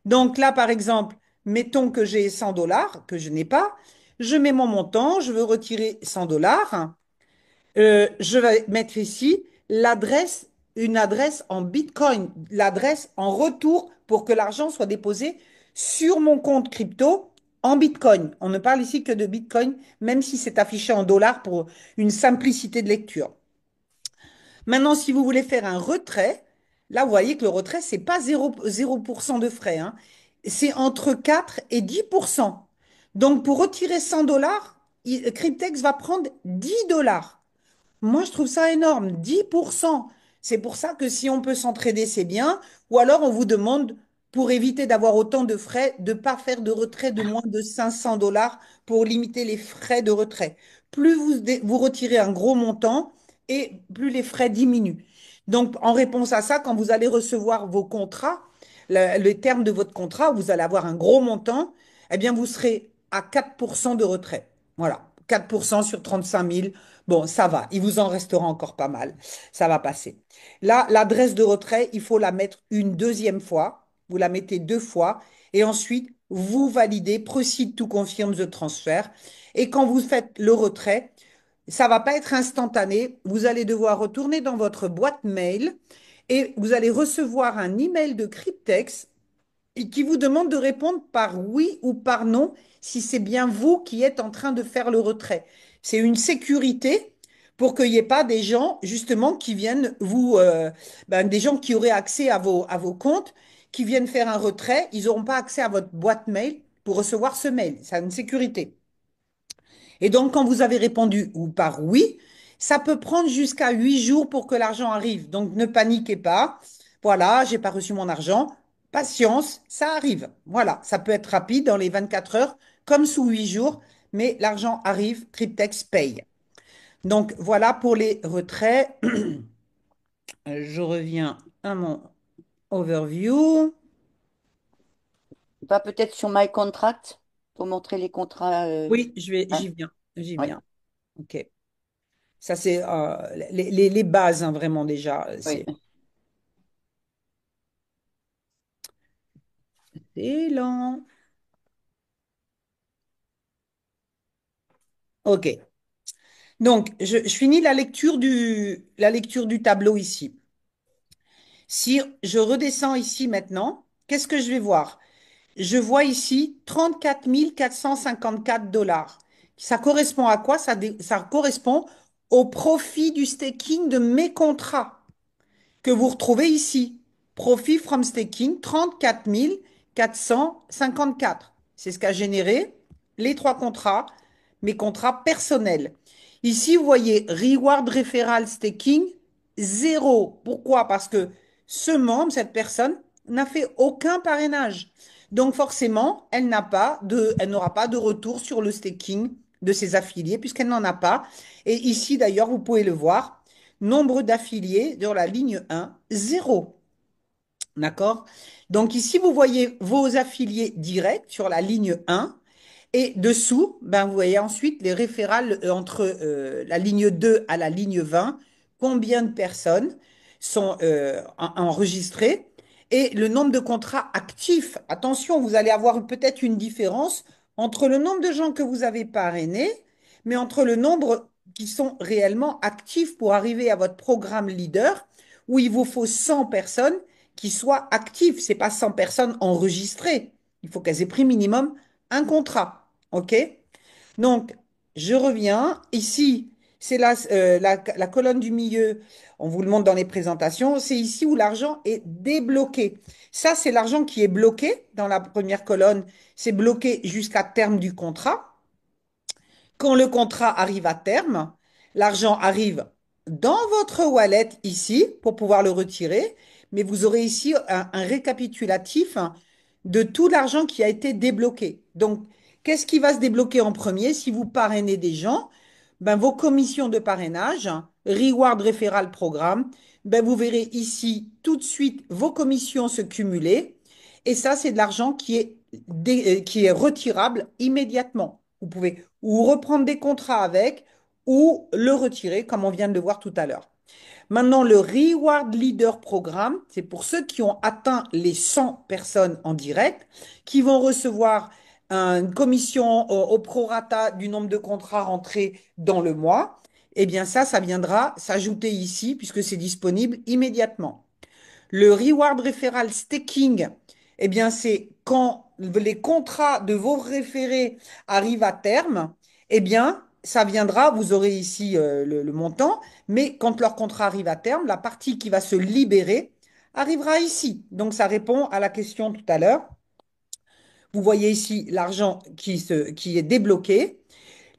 Speaker 1: Donc là, par exemple, mettons que j'ai 100 dollars, que je n'ai pas. Je mets mon montant, je veux retirer 100 dollars. Je vais mettre ici l'adresse, une adresse en Bitcoin, l'adresse en retour pour que l'argent soit déposé sur mon compte crypto en Bitcoin. On ne parle ici que de Bitcoin, même si c'est affiché en dollars pour une simplicité de lecture. Maintenant, si vous voulez faire un retrait, là, vous voyez que le retrait, c'est pas 0% de frais, hein. C'est entre 4 et 10%. Donc, pour retirer 100 dollars, Cryptex va prendre 10 dollars. Moi, je trouve ça énorme, 10%. C'est pour ça que si on peut s'entraider, c'est bien. Ou alors, on vous demande, pour éviter d'avoir autant de frais, de ne pas faire de retrait de moins de 500 dollars pour limiter les frais de retrait. Plus vous retirez un gros montant et plus les frais diminuent. Donc, en réponse à ça, quand vous allez recevoir vos contrats, le terme de votre contrat, vous allez avoir un gros montant, eh bien, vous serez à 4% de retrait. Voilà, 4% sur 35 000. Bon, ça va, il vous en restera encore pas mal. Ça va passer. Là, l'adresse de retrait, il faut la mettre une deuxième fois. Vous la mettez 2 fois et ensuite, vous validez Proceed to confirm the transfer. Et quand vous faites le retrait, ça va pas être instantané. Vous allez devoir retourner dans votre boîte mail et vous allez recevoir un email de Cryptex et qui vous demande de répondre par oui ou par non si c'est bien vous qui êtes en train de faire le retrait. C'est une sécurité pour qu'il n'y ait pas des gens, justement, qui viennent des gens qui auraient accès à vos comptes, qui viennent faire un retrait, ils n'auront pas accès à votre boîte mail pour recevoir ce mail. C'est une sécurité. Et donc, quand vous avez répondu ou par oui, ça peut prendre jusqu'à 8 jours pour que l'argent arrive. Donc, ne paniquez pas. Voilà, j'ai pas reçu mon argent. Patience, ça arrive. Voilà, ça peut être rapide dans les 24 heures, comme sous 8 jours, mais l'argent arrive, Triptex paye. Donc, voilà pour les retraits. Je reviens à mon overview.
Speaker 2: Pas peut-être sur My Contract pour montrer les contrats.
Speaker 1: Oui,
Speaker 2: Hein?
Speaker 1: j'y viens, j'y
Speaker 2: Oui,
Speaker 1: viens. OK. Ça, c'est les bases, hein, vraiment déjà.
Speaker 2: oui.
Speaker 1: Excellent. OK. Donc, je finis la lecture du tableau ici. Si je redescends ici maintenant, qu'est-ce que je vais voir? Je vois ici 34 454 $. Ça correspond à quoi? Ça correspond au profit du staking de mes contrats que vous retrouvez ici. Profit from staking, 34 454. C'est ce qu'a généré les trois contrats, mes contrats personnels. Ici, vous voyez reward referral staking, zéro. Pourquoi? Parce que ce membre, cette personne, n'a fait aucun parrainage. Donc forcément, elle n'aura pas de retour sur le staking de ses affiliés puisqu'elle n'en a pas. Et ici, d'ailleurs, vous pouvez le voir, nombre d'affiliés sur la ligne 1, zéro. D'accord? Donc ici, vous voyez vos affiliés directs sur la ligne 1. Et dessous, ben, vous voyez ensuite les référals entre la ligne 2 à la ligne 20, combien de personnes sont enregistrées et le nombre de contrats actifs. Attention, vous allez avoir peut-être une différence entre le nombre de gens que vous avez parrainés, mais entre le nombre qui sont réellement actifs pour arriver à votre programme leader, où il vous faut 100 personnes qui soient actives. C'est pas 100 personnes enregistrées. Il faut qu'elles aient pris minimum un contrat. OK? Donc, je reviens. Ici, c'est la colonne du milieu. On vous le montre dans les présentations. C'est ici où l'argent est débloqué. Ça, c'est l'argent qui est bloqué dans la première colonne. C'est bloqué jusqu'à terme du contrat. Quand le contrat arrive à terme, l'argent arrive dans votre wallet ici pour pouvoir le retirer, mais vous aurez ici un récapitulatif de tout l'argent qui a été débloqué. Donc, qu'est-ce qui va se débloquer en premier si vous parrainez des gens? Ben, vos commissions de parrainage, Reward Referral Programme, ben, vous verrez ici tout de suite vos commissions se cumuler. Et ça, c'est de l'argent qui est retirable immédiatement. Vous pouvez ou reprendre des contrats avec ou le retirer, comme on vient de le voir tout à l'heure. Maintenant, le Reward Leader Programme, c'est pour ceux qui ont atteint les 100 personnes en direct, qui vont recevoir une commission au prorata du nombre de contrats rentrés dans le mois. Eh bien, ça viendra s'ajouter ici puisque c'est disponible immédiatement. Le reward referral staking, eh bien, c'est quand les contrats de vos référés arrivent à terme, eh bien, ça viendra, vous aurez ici le montant, mais quand leur contrat arrive à terme, la partie qui va se libérer arrivera ici. Donc, ça répond à la question tout à l'heure. Vous voyez ici l'argent qui est débloqué.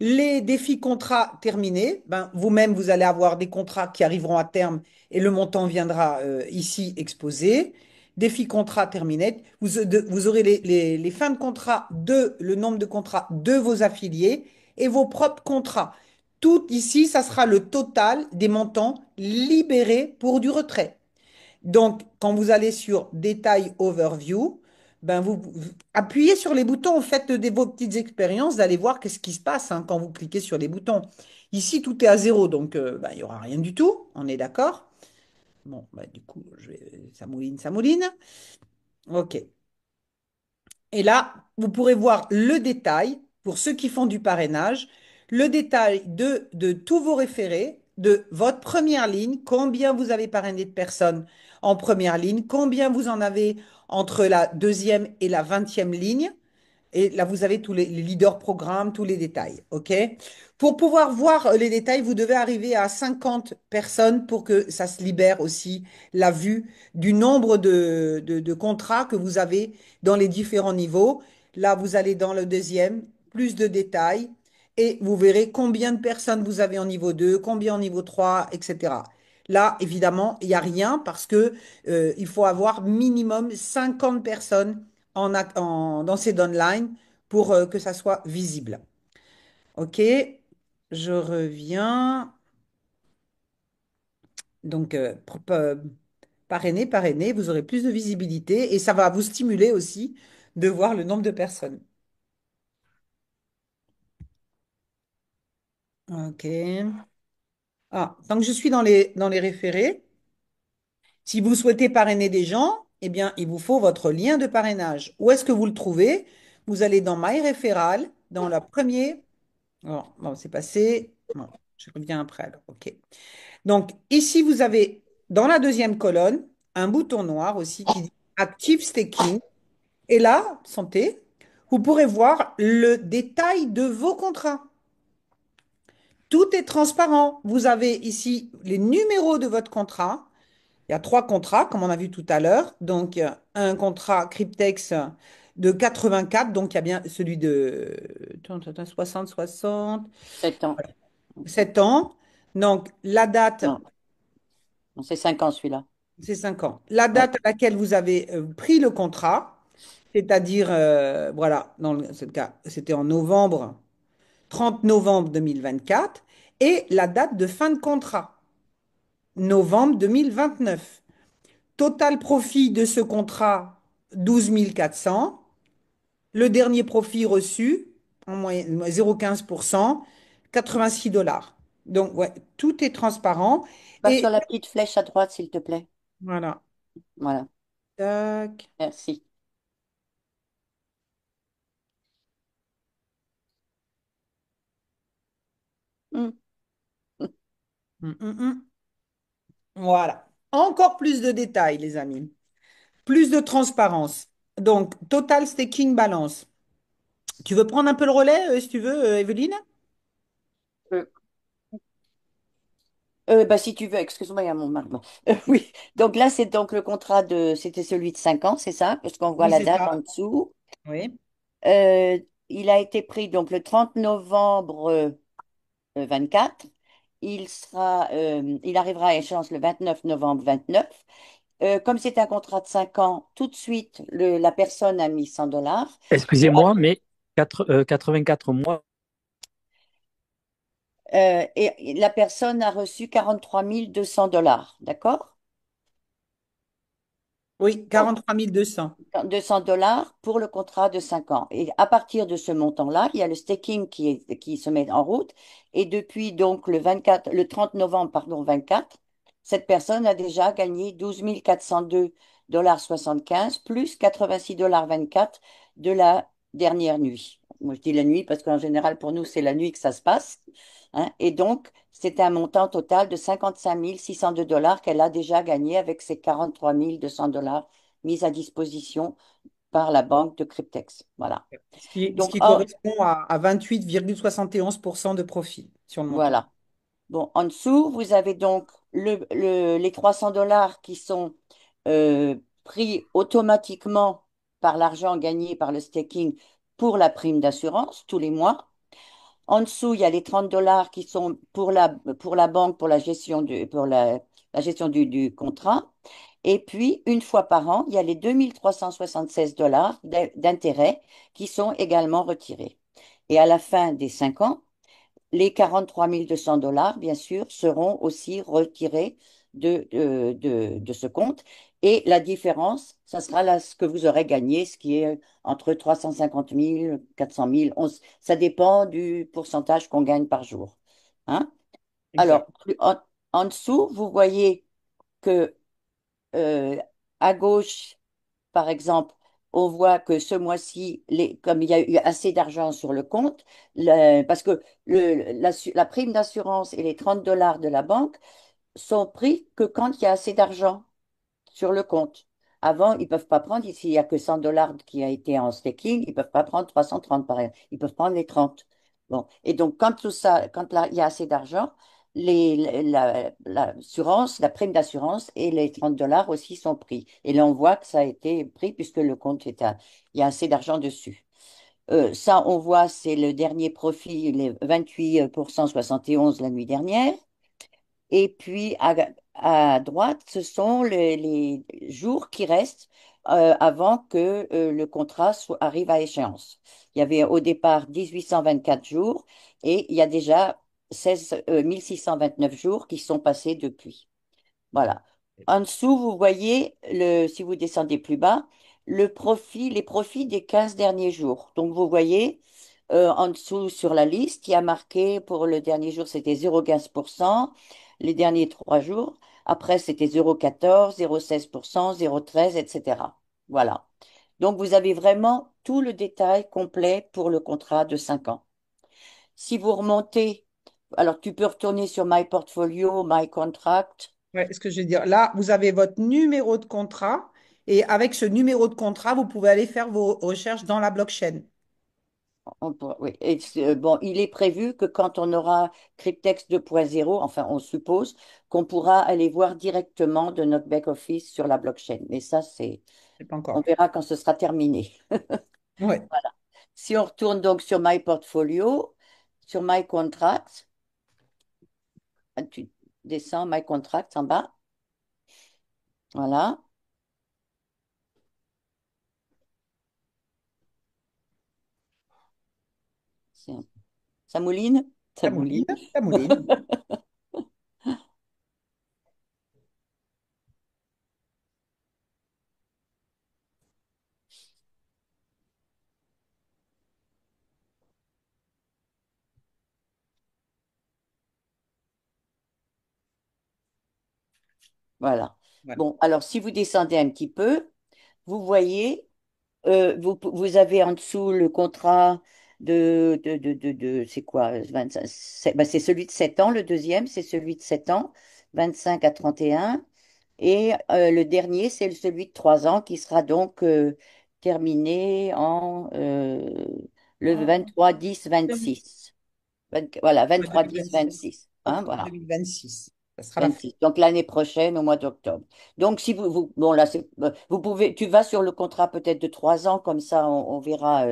Speaker 1: Les défis contrats terminés, ben, vous-même, vous allez avoir des contrats qui arriveront à terme et le montant viendra ici exposé. Défis contrats terminés, vous aurez les fins de contrat de le nombre de contrats de vos affiliés et vos propres contrats. Tout ici, ça sera le total des montants libérés pour du retrait. Donc, quand vous allez sur Détail Overview, ben vous appuyez sur les boutons, faites vos petites expériences, d'aller voir qu'est-ce qui se passe quand vous cliquez sur les boutons. Ici, tout est à zéro, donc ben, il n'y aura rien du tout, on est d'accord? Bon, ben, du coup, ça mouline, ça mouline. OK. Et là, vous pourrez voir le détail, pour ceux qui font du parrainage, le détail de tous vos référés, de votre première ligne, combien vous avez parrainé de personnes en première ligne, combien vous en avez entre la deuxième et la 20e ligne. Et là, vous avez tous les leaders programmes, tous les détails. OK? Pour pouvoir voir les détails, vous devez arriver à 50 personnes pour que ça se libère aussi la vue du nombre de contrats que vous avez dans les différents niveaux. Là, vous allez dans le deuxième, plus de détails, et vous verrez combien de personnes vous avez en niveau 2, combien en niveau 3, etc. Là, évidemment, il n'y a rien parce que il faut avoir minimum 50 personnes dans ces downlines pour que ça soit visible. OK, je reviens. Donc, parrainer, vous aurez plus de visibilité et ça va vous stimuler aussi de voir le nombre de personnes. OK. Ah, donc je suis dans les référés. Si vous souhaitez parrainer des gens, eh bien, il vous faut votre lien de parrainage. Où est-ce que vous le trouvez? Vous allez dans My Referral, dans la première. Bon, c'est passé. Bon, je reviens après alors. OK. Donc, ici, vous avez dans la deuxième colonne un bouton noir aussi qui dit Active Staking. Et là, santé, vous pourrez voir le détail de vos contrats. Tout est transparent. Vous avez ici les numéros de votre contrat. Il y a trois contrats, comme on a vu tout à l'heure. Donc, un contrat Cryptex de 84. Donc, il y a bien celui de 60,
Speaker 2: 7 ans.
Speaker 1: 7 ans. Donc, la date,
Speaker 2: Non, non, c'est 5 ans celui-là.
Speaker 1: c'est 5 ans. La
Speaker 2: Ouais.
Speaker 1: date à laquelle vous avez pris le contrat, c'est-à-dire, voilà, ce cas, c'était en novembre, 30 novembre 2024, et la date de fin de contrat, novembre 2029. Total profit de ce contrat, 12 400. Le dernier profit reçu, en moyenne 0,15%, 86 dollars. Donc, ouais, tout est transparent.
Speaker 2: Va
Speaker 1: Et
Speaker 2: sur la petite flèche à droite, s'il te plaît.
Speaker 1: voilà.
Speaker 2: Voilà.
Speaker 1: Tac.
Speaker 2: Merci. Hmm.
Speaker 1: Hum, hum, hum. Voilà. Encore plus de détails, les amis. Plus de transparence. Donc, total staking balance. Tu veux prendre un peu le relais, si tu veux, Evelyne?
Speaker 2: Euh, bah, si tu veux, excuse-moi, il y a mon mari. Bon. Oui, donc là, c'est donc le contrat c'était celui de 5 ans, c'est ça? Parce qu'on voit
Speaker 1: Oui,
Speaker 2: la
Speaker 1: c'est
Speaker 2: date en
Speaker 1: ça.
Speaker 2: dessous.
Speaker 1: Oui.
Speaker 2: Euh, il a été pris donc le 30 novembre 24. Il arrivera à échéance le 29 novembre 29. Comme c'est un contrat de 5 ans, tout de suite, la personne a mis 100 dollars.
Speaker 4: Excusez-moi, mais 84 mois.
Speaker 2: Et la personne a reçu 43 200 dollars. D'accord?
Speaker 1: Oui, 43 200.
Speaker 2: 200 dollars pour le contrat de 5 ans. Et à partir de ce montant-là, il y a le staking qui se met en route. Et depuis donc le 30 novembre, pardon, 24, cette personne a déjà gagné 12 402 75 plus 86 24 de la dernière nuit. Moi, je dis la nuit parce qu'en général, pour nous, c'est la nuit que ça se passe. Hein. Et donc, c'est un montant total de 55 602 dollars qu'elle a déjà gagné avec ses 43 200 dollars mise à disposition par la banque de Cryptex. Voilà.
Speaker 1: Ce
Speaker 2: Donc,
Speaker 1: qui correspond à 28,71% de profit sur le montant.
Speaker 2: voilà. Bon, en dessous, vous avez donc les 300 dollars qui sont pris automatiquement par l'argent gagné par le staking pour la prime d'assurance tous les mois. En dessous, il y a les 30 dollars qui sont pour la banque, pour la gestion la gestion du contrat. Et puis, une fois par an, il y a les 2376 dollars d'intérêt qui sont également retirés. Et à la fin des 5 ans, les 43 200 dollars, bien sûr, seront aussi retirés de ce compte. Et la différence, ça sera là ce que vous aurez gagné, ce qui est entre 350 000, 400 000. Ça dépend du pourcentage qu'on gagne par jour. Hein?
Speaker 1: Exact.
Speaker 2: Alors, en dessous, vous voyez que euh, à gauche, par exemple, on voit que ce mois-ci, comme il y a eu assez d'argent sur le compte, parce que la prime d'assurance et les 30 dollars de la banque sont pris que quand il y a assez d'argent sur le compte. Avant, ils ne peuvent pas prendre, s'il n'y a que 100 dollars qui a été en staking, ils ne peuvent pas prendre 330 par exemple. Ils peuvent prendre les 30. Bon. Et donc, quand tout ça, quand là, il y a assez d'argent, l'assurance, la prime d'assurance et les 30 dollars aussi sont pris. Et là, on voit que ça a été pris puisque le compte il y a assez d'argent dessus. Ça, on voit, c'est le dernier profit, les 28,71 la nuit dernière. Et puis à droite, ce sont les jours qui restent avant que le contrat arrive à échéance. Il y avait au départ 1824 jours et il y a déjà 16 jours qui sont passés depuis. Voilà. En dessous, vous voyez, si vous descendez plus bas, les profits des 15 derniers jours. Donc, vous voyez, en dessous sur la liste, il y a marqué pour le dernier jour, c'était 0,15%, les derniers 3 jours. Après, c'était 0,14, 0,16%, 0,13, etc. Voilà. Donc, vous avez vraiment tout le détail complet pour le contrat de 5 ans. Si vous remontez, alors tu peux retourner sur My Portfolio, My Contract.
Speaker 1: Ouais, ce que je veux dire, là, vous avez votre numéro de contrat et avec ce numéro de contrat, vous pouvez aller faire vos recherches dans la blockchain.
Speaker 2: Oui. Et bon, il est prévu que quand on aura Cryptex 2.0, enfin, on suppose qu'on pourra aller voir directement de notre back-office sur la blockchain. Mais ça,
Speaker 1: C'est pas
Speaker 2: on
Speaker 1: encore.
Speaker 2: verra quand ce sera terminé.
Speaker 1: Ouais,
Speaker 2: Si on retourne donc sur My Portfolio, sur My Contract, tu descends My Contract en bas. Voilà. C'est un- Ça mouline? Ça
Speaker 1: ça mouline,
Speaker 2: mouline.
Speaker 1: ça mouline.
Speaker 2: Voilà.
Speaker 1: Voilà.
Speaker 2: Bon, alors si vous descendez un petit peu, vous voyez, vous avez en dessous le contrat c'est quoi? 25, c'est celui de 7 ans, le deuxième, c'est celui de 7 ans, 25 à 31. Et le dernier, c'est celui de 3 ans qui sera donc terminé en le
Speaker 1: En
Speaker 2: 23-10-26. Voilà,
Speaker 1: 2026.
Speaker 2: 23-10-26. Hein,
Speaker 1: Octobre
Speaker 2: voilà.
Speaker 1: 2026. Ça sera la fin.
Speaker 2: 26. Donc l'année prochaine, au mois d'octobre. Donc si bon là, vous pouvez, tu vas sur le contrat peut-être de 3 ans, comme ça on verra.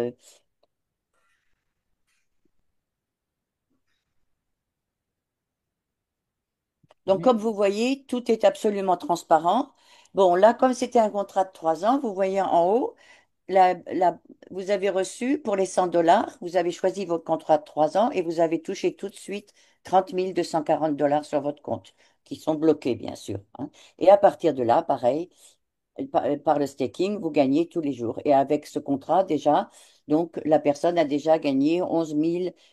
Speaker 2: Donc comme vous voyez, tout est absolument transparent. Bon là, comme c'était un contrat de 3 ans, vous voyez en haut, la, la- vous avez reçu pour les 100 dollars, vous avez choisi votre contrat de 3 ans et vous avez touché tout de suite 30 240 $ sur votre compte, qui sont bloqués bien sûr, hein. Et à partir de là, pareil. Par le staking, vous gagnez tous les jours. Et avec ce contrat, déjà, donc la personne a déjà gagné 11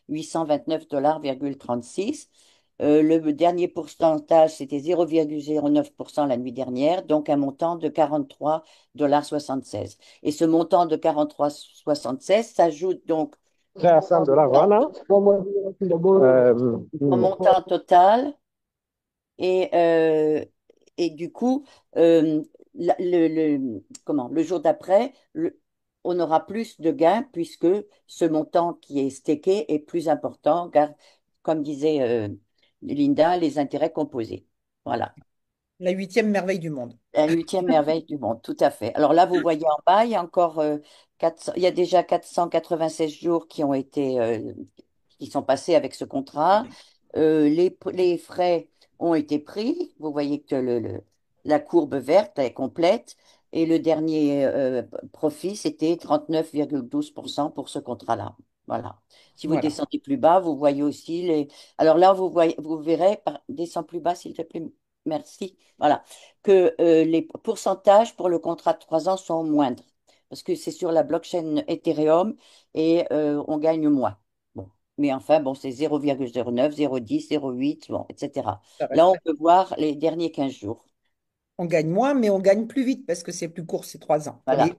Speaker 2: 829,36 $. Le dernier pourcentage, c'était 0,09% la nuit dernière, donc un montant de 43,76 $. Et ce montant de 43,76 s'ajoute donc
Speaker 5: à 100 dollars, voilà.
Speaker 2: au montant total. Et, euh, et du coup, le jour d'après, on aura plus de gains puisque ce montant qui est stacké est plus important, car, comme disait Linda, les intérêts composés. Voilà.
Speaker 1: La huitième merveille du monde.
Speaker 2: La huitième merveille du monde, tout à fait. Alors là, vous voyez en bas, il y a encore 400, il y a déjà 496 jours qui sont passés avec ce contrat. Les frais ont été pris. Vous voyez que la courbe verte est complète. Et le dernier profit, c'était 39,12% pour ce contrat-là. Voilà. Si vous
Speaker 1: Voilà.
Speaker 2: descendez plus bas, vous voyez aussi les. Alors là, vous verrez, descends plus bas, s'il te plaît. Merci. Voilà que les pourcentages pour le contrat de 3 ans sont moindres parce que c'est sur la blockchain Ethereum et on gagne moins. Bon. Mais enfin, bon, c'est 0,09, 0,10, 0,8, bon, etc.
Speaker 1: Ça
Speaker 2: Là,
Speaker 1: reste
Speaker 2: on peut voir les derniers 15 jours.
Speaker 1: On gagne moins, mais on gagne plus vite parce que c'est plus court, c'est 3 ans.
Speaker 2: Voilà,
Speaker 1: Pour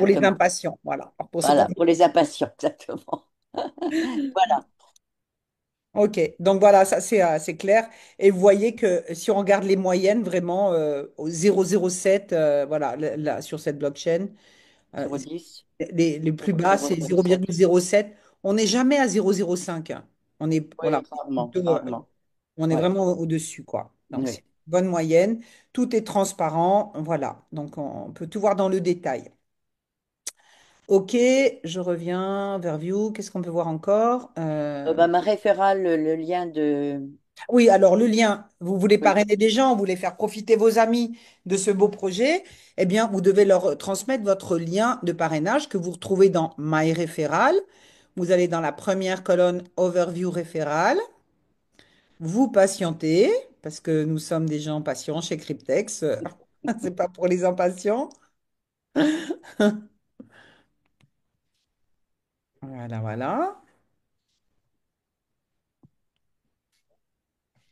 Speaker 1: les
Speaker 2: exactement.
Speaker 1: impatients, voilà. Alors, pour ceux qui
Speaker 2: Voilà, pour les impatients, exactement. Voilà,
Speaker 1: Ok, donc voilà, ça c'est clair. Et vous voyez que si on regarde les moyennes, vraiment, au 0,07, voilà, sur cette blockchain, euh,
Speaker 2: 0,10,
Speaker 1: les plus bas, c'est
Speaker 2: 0,07.
Speaker 1: 0,07. On n'est jamais à 0,05, hein. On est, voilà,
Speaker 2: Oui, rarement,
Speaker 1: plutôt,
Speaker 2: rarement.
Speaker 1: on est
Speaker 2: Ouais,
Speaker 1: vraiment au-dessus, quoi. Donc, c'est
Speaker 2: oui.
Speaker 1: une bonne moyenne. Tout est transparent, voilà. Donc, on peut tout voir dans le détail. Ok, je reviens vers View. Qu'est-ce qu'on peut voir encore?
Speaker 2: Bah, ma référale, le lien de.
Speaker 1: Oui, alors le lien, vous voulez
Speaker 2: Oui,
Speaker 1: parrainer des gens, vous voulez faire profiter vos amis de ce beau projet, eh bien, vous devez leur transmettre votre lien de parrainage que vous retrouvez dans My Referral. Vous allez dans la première colonne Overview Référal. Vous patientez, parce que nous sommes des gens patients chez Cryptex. C'est pas pour les impatients. Voilà, voilà.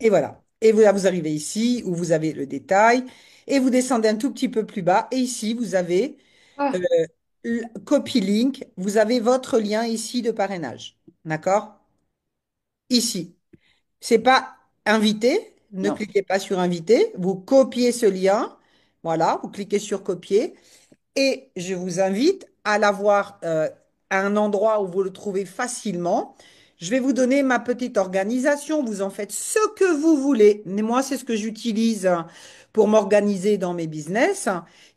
Speaker 1: Et voilà. Et vous arrivez ici où vous avez le détail et vous descendez un tout petit peu plus bas. Et ici, vous avez euh,
Speaker 2: Ah,
Speaker 1: copy link. Vous avez votre lien ici de parrainage. D'accord? Ici. C'est pas invité. Ne
Speaker 2: non.
Speaker 1: cliquez pas sur invité. Vous copiez ce lien. Voilà, vous cliquez sur copier. Et je vous invite à l'avoir à un endroit où vous le trouvez facilement. Je vais vous donner ma petite organisation. Vous en faites ce que vous voulez. Mais moi, c'est ce que j'utilise pour m'organiser dans mes business,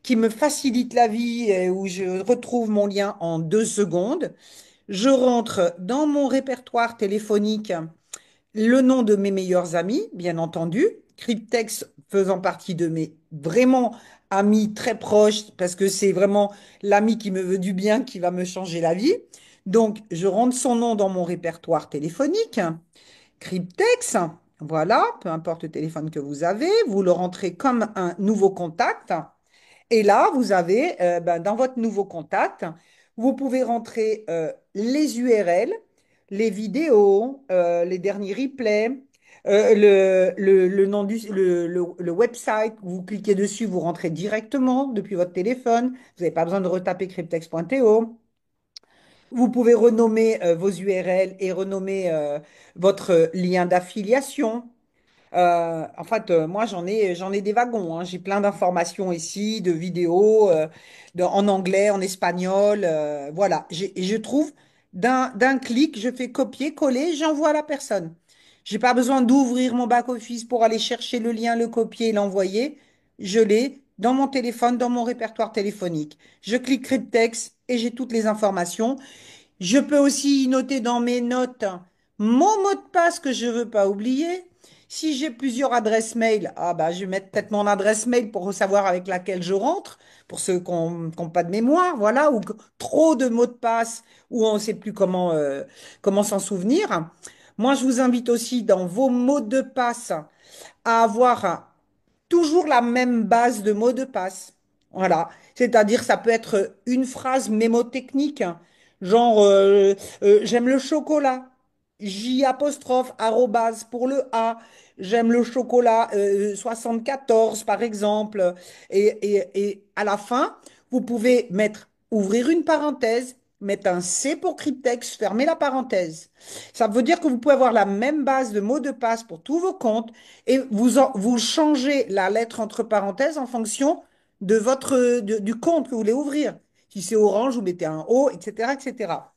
Speaker 1: qui me facilite la vie et où je retrouve mon lien en 2 secondes. Je rentre dans mon répertoire téléphonique le nom de mes meilleurs amis, bien entendu. Cryptex faisant partie de mes vraiment amis très proches, parce que c'est vraiment l'ami qui me veut du bien, qui va me changer la vie. Donc, je rentre son nom dans mon répertoire téléphonique. Cryptex, voilà, peu importe le téléphone que vous avez, vous le rentrez comme un nouveau contact. Et là, vous avez, dans votre nouveau contact, vous pouvez rentrer les URL, les vidéos, les derniers replays, le nom le website. Vous cliquez dessus, vous rentrez directement depuis votre téléphone. Vous n'avez pas besoin de retaper cryptex.to. Vous pouvez renommer vos URL et renommer votre lien d'affiliation. En fait, moi, j'en ai des wagons, hein. J'ai plein d'informations ici, de vidéos, en anglais, en espagnol. Voilà. Et je trouve, d'un clic, je fais copier, coller, j'envoie à la personne. J'ai pas besoin d'ouvrir mon back-office pour aller chercher le lien, le copier et l'envoyer. Je l'ai dans mon téléphone, dans mon répertoire téléphonique. Je clique Cryptex et j'ai toutes les informations. Je peux aussi noter dans mes notes mon mot de passe que je ne veux pas oublier. Si j'ai plusieurs adresses mail, ah bah, je vais mettre peut-être mon adresse mail pour savoir avec laquelle je rentre, pour ceux qui n'ont pas de mémoire, voilà, ou trop de mots de passe, ou on ne sait plus comment s'en souvenir. Moi, je vous invite aussi dans vos mots de passe à avoir toujours la même base de mots de passe. Voilà. C'est-à-dire, ça peut être une phrase mémotechnique, hein, genre j'aime le chocolat, J apostrophe, arrobase pour le A, j'aime le chocolat 74 par exemple. Et à la fin, vous pouvez ouvrir une parenthèse, mettre un C pour cryptex, fermer la parenthèse. Ça veut dire que vous pouvez avoir la même base de mots de passe pour tous vos comptes et vous changez la lettre entre parenthèses en fonction du compte que vous voulez ouvrir. Si c'est orange, vous mettez un O, etc., etc.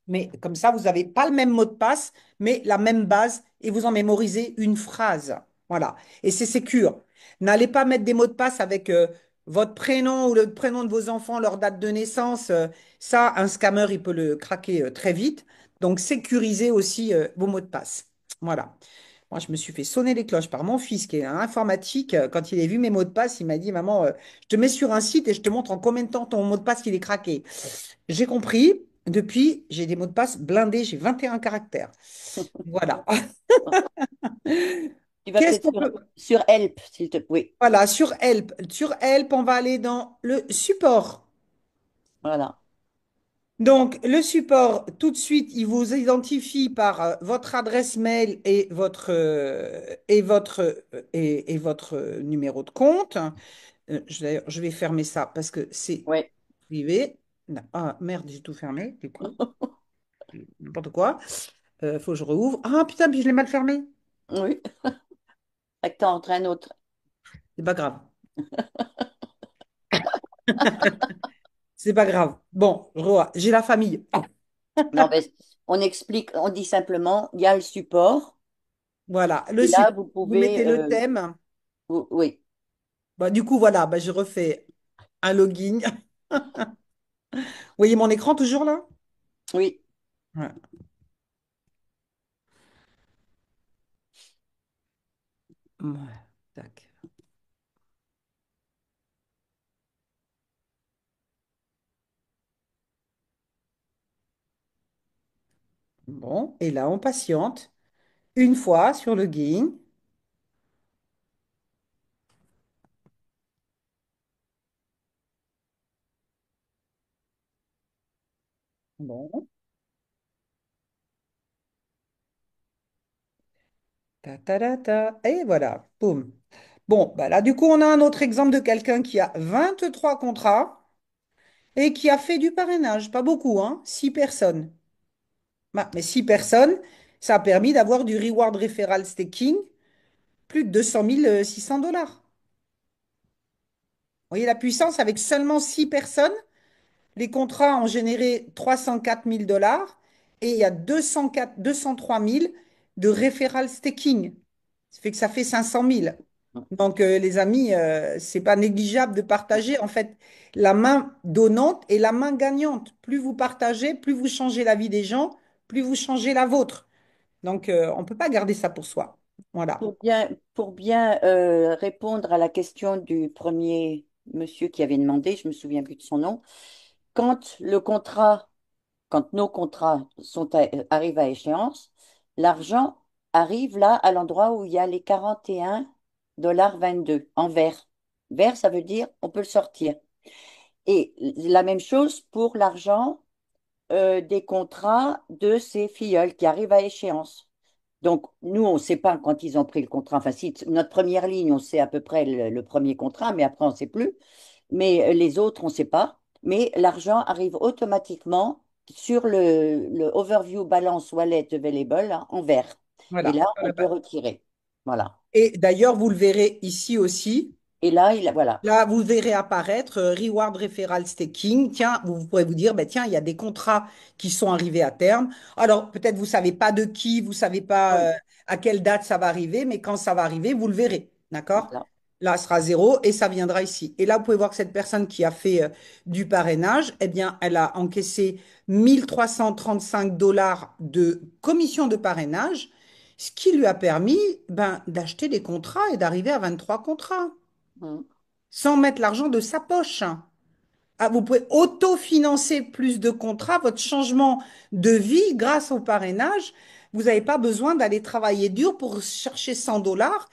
Speaker 1: Mais comme ça, vous n'avez pas le même mot de passe, mais la même base et vous en mémorisez une phrase. Voilà. Et c'est sécure. N'allez pas mettre des mots de passe avec votre prénom ou le prénom de vos enfants, leur date de naissance. Ça, un scammer, il peut le craquer très vite. Donc, sécurisez aussi vos mots de passe. Voilà. Moi, je me suis fait sonner les cloches par mon fils qui est un informatique. Quand il a vu mes mots de passe, il m'a dit, Maman, je te mets sur un site et je te montre en combien de temps ton mot de passe il est craqué. J'ai compris. Depuis, j'ai des mots de passe blindés. J'ai 21 caractères. Voilà.
Speaker 2: Tu vas
Speaker 1: Qu'est-ce
Speaker 2: peut-être
Speaker 1: qu'on peut...
Speaker 2: sur Help, s'il te plaît.
Speaker 1: Voilà, sur Help. Sur Help, on va aller dans le support.
Speaker 2: Voilà.
Speaker 1: Donc, le support, tout de suite, il vous identifie par votre adresse mail et votre numéro de compte. D'ailleurs, je vais fermer ça parce que c'est
Speaker 2: Oui.
Speaker 1: privé. Non, ah, merde, j'ai tout fermé, du coup. N'importe quoi. Faut que je rouvre. Ah, putain, puis je l'ai mal fermé.
Speaker 2: Oui. Fait que t'en un autre.
Speaker 1: C'est pas grave. C'est pas grave. Bon, j'ai la famille.
Speaker 2: Non, ben, on explique, on dit simplement, il y a le support.
Speaker 1: Voilà, le
Speaker 2: Et là,
Speaker 1: support.
Speaker 2: vous
Speaker 1: Vous
Speaker 2: pouvez,
Speaker 1: mettez le thème.
Speaker 2: oui,
Speaker 1: Bah, du coup, voilà, bah, je refais un login. Vous voyez mon écran toujours là?
Speaker 2: oui.
Speaker 1: Ouais. Ouais, tac. Bon, et là, on patiente une fois sur le login. Bon, Ta, ta, ta, ta. Et voilà, boum. Bon, bah là, du coup, on a un autre exemple de quelqu'un qui a 23 contrats et qui a fait du parrainage. Pas beaucoup, hein? 6 personnes. Bah, mais 6 personnes, ça a permis d'avoir du reward referral staking, plus de 200 600 $. Vous voyez la puissance avec seulement 6 personnes? Les contrats ont généré 304 000 $ et il y a 203 000 de referral staking. Ça fait que ça fait 500 000. Donc, les amis, c'est pas négligeable de partager. En fait, la main donnante et la main gagnante. Plus vous partagez, plus vous changez la vie des gens, plus vous changez la vôtre. Donc, on ne peut pas garder ça pour soi. Voilà.
Speaker 2: Pour bien répondre à la question du premier monsieur qui avait demandé, je me souviens plus de son nom, quand le contrat, quand nos contrats arrivent à échéance, l'argent arrive là à l'endroit où il y a les 41,22 en vert. Vert, ça veut dire on peut le sortir. Et la même chose pour l'argent des contrats de ces filleuls qui arrivent à échéance. Donc, nous, on ne sait pas quand ils ont pris le contrat. Enfin, si, notre première ligne, on sait à peu près le premier contrat, mais après, on ne sait plus. Mais les autres, on ne sait pas. Mais l'argent arrive automatiquement sur le Overview Balance Wallet Available hein, en vert. Et
Speaker 1: Voilà.
Speaker 2: là, on peut retirer. Voilà.
Speaker 1: Et d'ailleurs, vous le verrez ici aussi.
Speaker 2: Et là, voilà.
Speaker 1: Là, vous verrez apparaître Reward Referral Staking. Tiens, vous pourrez vous dire, ben, tiens, il y a des contrats qui sont arrivés à terme. Alors, peut-être vous savez pas de qui, vous savez pas
Speaker 2: Oui,
Speaker 1: à quelle date ça va arriver, mais quand ça va arriver, vous le verrez. D'accord?
Speaker 2: voilà.
Speaker 1: Là, ce sera zéro et ça viendra ici. Et là, vous pouvez voir que cette personne qui a fait du parrainage, eh bien, elle a encaissé 1 335 $ de commission de parrainage, ce qui lui a permis ben, d'acheter des contrats et d'arriver à 23 contrats
Speaker 2: Mm.
Speaker 1: sans mettre l'argent de sa poche. Ah, vous pouvez autofinancer plus de contrats, votre changement de vie grâce au parrainage. Vous n'avez pas besoin d'aller travailler dur pour chercher 100 $.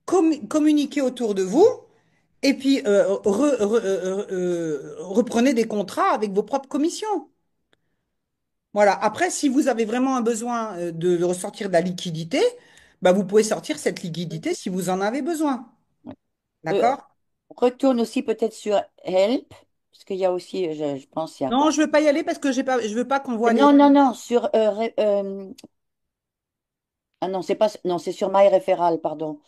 Speaker 1: Communiquez autour de vous et puis reprenez des contrats avec vos propres commissions. Voilà. Après, si vous avez vraiment un besoin de ressortir de la liquidité, bah, vous pouvez sortir cette liquidité si vous en avez besoin.
Speaker 2: Euh,
Speaker 1: D'accord?
Speaker 2: Retourne aussi peut-être sur Help, parce qu'il y a aussi, je pense, il y a.
Speaker 1: Non, je ne veux pas y aller parce que j'ai pas, je veux pas qu'on voit les.
Speaker 2: Non, non, non, sur ah non, c'est pas non, c'est sur MyReferral, pardon.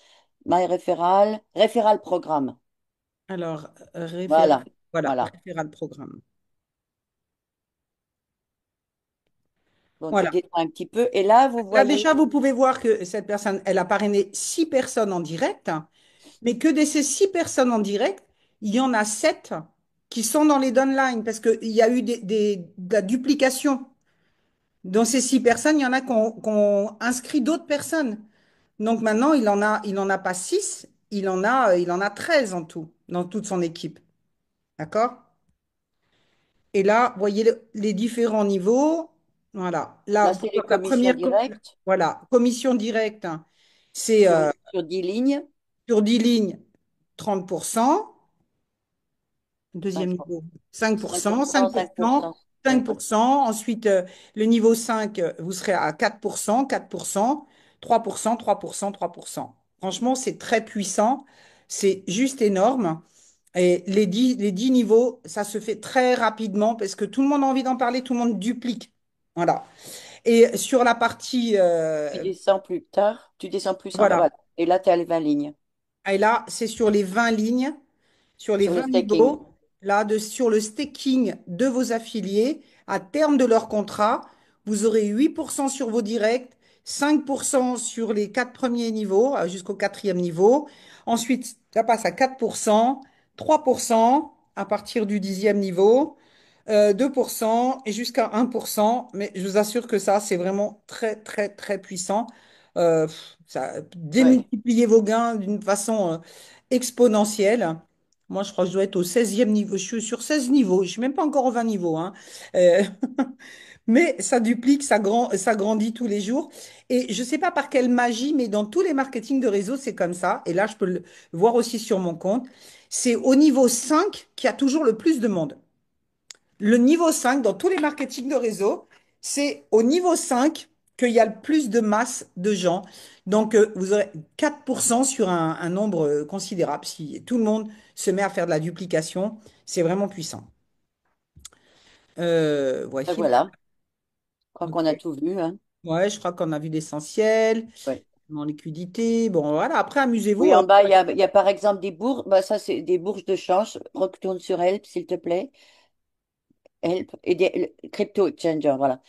Speaker 2: MyReferral, Referral Programme.
Speaker 1: Alors,
Speaker 2: Voilà,
Speaker 1: voilà,
Speaker 2: voilà.
Speaker 1: référal programme.
Speaker 2: Bon, tu
Speaker 1: Voilà.
Speaker 2: descends un petit peu. Et là, vous
Speaker 1: Là,
Speaker 2: voyez,
Speaker 1: déjà, vous pouvez voir que cette personne, elle a parrainé 6 personnes en direct, mais que de ces 6 personnes en direct, il y en a 7 qui sont dans les downlines parce qu'il y a eu de la duplication. Dans ces 6 personnes, il y en a qui ont inscrit d'autres personnes. Donc maintenant, il en a pas 6, il en a 13 en tout, dans toute son équipe. D'accord? Et là, vous voyez les différents niveaux. Voilà. Là,
Speaker 2: là,
Speaker 1: on peut
Speaker 2: c'est les
Speaker 1: voir que la
Speaker 2: commissions
Speaker 1: première
Speaker 2: directes
Speaker 1: voilà, commission directe, hein, c'est
Speaker 2: sur 10 lignes.
Speaker 1: sur 10 lignes, 30%. Deuxième
Speaker 2: 5%,
Speaker 1: niveau, 5%, 5%,
Speaker 2: 5%. Oui,
Speaker 1: 5%. Ensuite, le niveau 5, vous serez à 4%, 4%, 3%, 3%, 3%. Franchement, c'est très puissant. C'est juste énorme. Et les dix niveaux, ça se fait très rapidement parce que tout le monde a envie d'en parler, tout le monde duplique. Voilà. Et sur la partie,
Speaker 2: tu descends plus tard, tu descends plus en bas.
Speaker 1: voilà.
Speaker 2: Voilà. Et là, tu es à les 20 lignes
Speaker 1: Et là, c'est sur les 20 lignes, sur les
Speaker 2: sur le
Speaker 1: 20
Speaker 2: staking.
Speaker 1: niveaux, là, sur le staking de vos affiliés, à terme de leur contrat, vous aurez 8% sur vos directs, 5% sur les 4 premiers niveaux, jusqu'au quatrième niveau. Ensuite, ça passe à 4%, 3% à partir du 10e niveau, 2% et jusqu'à 1%. Mais je vous assure que ça, c'est vraiment très, très, très puissant. Ça,
Speaker 2: Ouais.
Speaker 1: démultipliez vos gains d'une façon exponentielle. Moi, je crois que je dois être au 16e niveau. Je suis sur 16 niveaux. Je ne suis même pas encore au 20 niveaux, hein. Euh, mais ça duplique, ça grandit tous les jours. Et je ne sais pas par quelle magie, mais dans tous les marketing de réseau, c'est comme ça. Et là, je peux le voir aussi sur mon compte. C'est au niveau 5 qu'il y a toujours le plus de monde. Le niveau 5 dans tous les marketing de réseau, c'est au niveau 5 qu'il y a le plus de masse de gens. Donc, vous aurez 4% sur un nombre considérable. Si tout le monde se met à faire de la duplication, c'est vraiment puissant.
Speaker 2: Ben
Speaker 1: Voici.
Speaker 2: voilà, je crois qu'on a
Speaker 1: Ok.
Speaker 2: tout vu, hein.
Speaker 1: Ouais, je crois qu'on a vu l'essentiel.
Speaker 2: Ouais.
Speaker 1: En liquidité. Bon, voilà. Après, amusez-vous.
Speaker 2: Oui, en bas, il y a par exemple des bourses. Ben, ça, c'est des bourses de change. Retourne sur Help, s'il te plaît. Help et le crypto exchanger, voilà.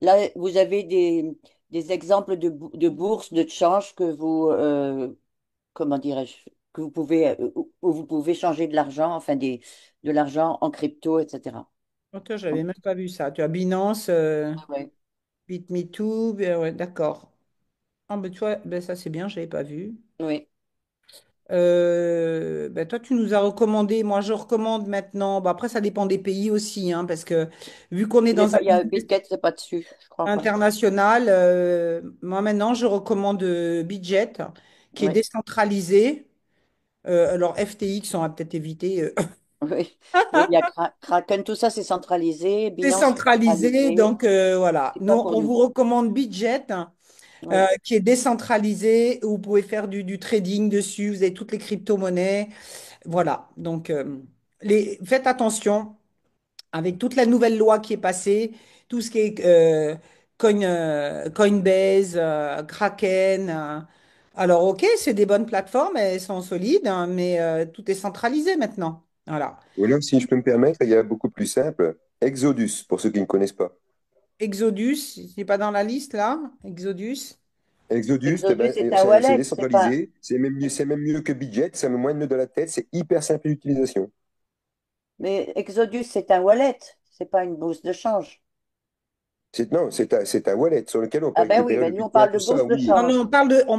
Speaker 2: Là, vous avez des exemples de bourses de change que vous, comment dirais-je, que vous pouvez, où vous pouvez changer de l'argent, enfin de l'argent en crypto, etc.
Speaker 1: Attends, j'avais même pas vu ça. Tu as Binance,
Speaker 2: Ouais.
Speaker 1: BitMeToo. Ouais, d'accord. Ah, ben, tu vois, ben, ça, c'est bien, je l'avais pas vu.
Speaker 2: Oui.
Speaker 1: Ben, toi, tu nous as recommandé. Moi, je recommande maintenant. Bah, après, ça dépend des pays aussi, hein, parce que vu qu'on est dans un
Speaker 2: Il y a
Speaker 1: business
Speaker 2: Bitget, c'est pas dessus, je crois pas.
Speaker 1: international, moi, maintenant, je recommande Budget, qui est
Speaker 2: Oui.
Speaker 1: décentralisé. Alors, FTX, on va peut-être éviter.
Speaker 2: Oui. Oui, il y a Kraken, tout ça, c'est centralisé. Binance, c'est
Speaker 1: Décentralisé,
Speaker 2: centralisé.
Speaker 1: donc voilà.
Speaker 2: C'est
Speaker 1: Nous,
Speaker 2: pas pour
Speaker 1: on
Speaker 2: nous.
Speaker 1: vous recommande Budget,
Speaker 2: Oui.
Speaker 1: qui est décentralisé, où vous pouvez faire du trading dessus, vous avez toutes les crypto-monnaies. Voilà, donc faites attention avec toute la nouvelle loi qui est passée, tout ce qui est Coinbase, Kraken. Alors, ok, c'est des bonnes plateformes, elles sont solides, hein, mais tout est centralisé maintenant. Voilà.
Speaker 6: Ou alors, si je peux me permettre, il y a beaucoup plus simple, Exodus, pour ceux qui ne connaissent pas.
Speaker 1: Exodus, il n'est pas dans la liste là? Exodus?
Speaker 6: Exodus, eh
Speaker 2: Exodus,
Speaker 6: ben,
Speaker 2: c'est un
Speaker 6: c'est
Speaker 2: wallet, c'est pas.
Speaker 6: décentralisé, c'est même mieux que Budget, ça met moins de nœuds dans la tête, c'est hyper simple d'utilisation.
Speaker 2: Mais Exodus, c'est un wallet, c'est pas une bourse de change.
Speaker 6: Non, c'est un wallet sur lequel on peut
Speaker 2: Ah ben oui,
Speaker 6: récupérer
Speaker 2: ben
Speaker 6: le
Speaker 2: nous on
Speaker 6: Bitcoin,
Speaker 2: parle
Speaker 6: tout
Speaker 2: de
Speaker 6: ça,
Speaker 2: bourse de
Speaker 6: oui.
Speaker 1: Non, non,
Speaker 2: change.
Speaker 1: on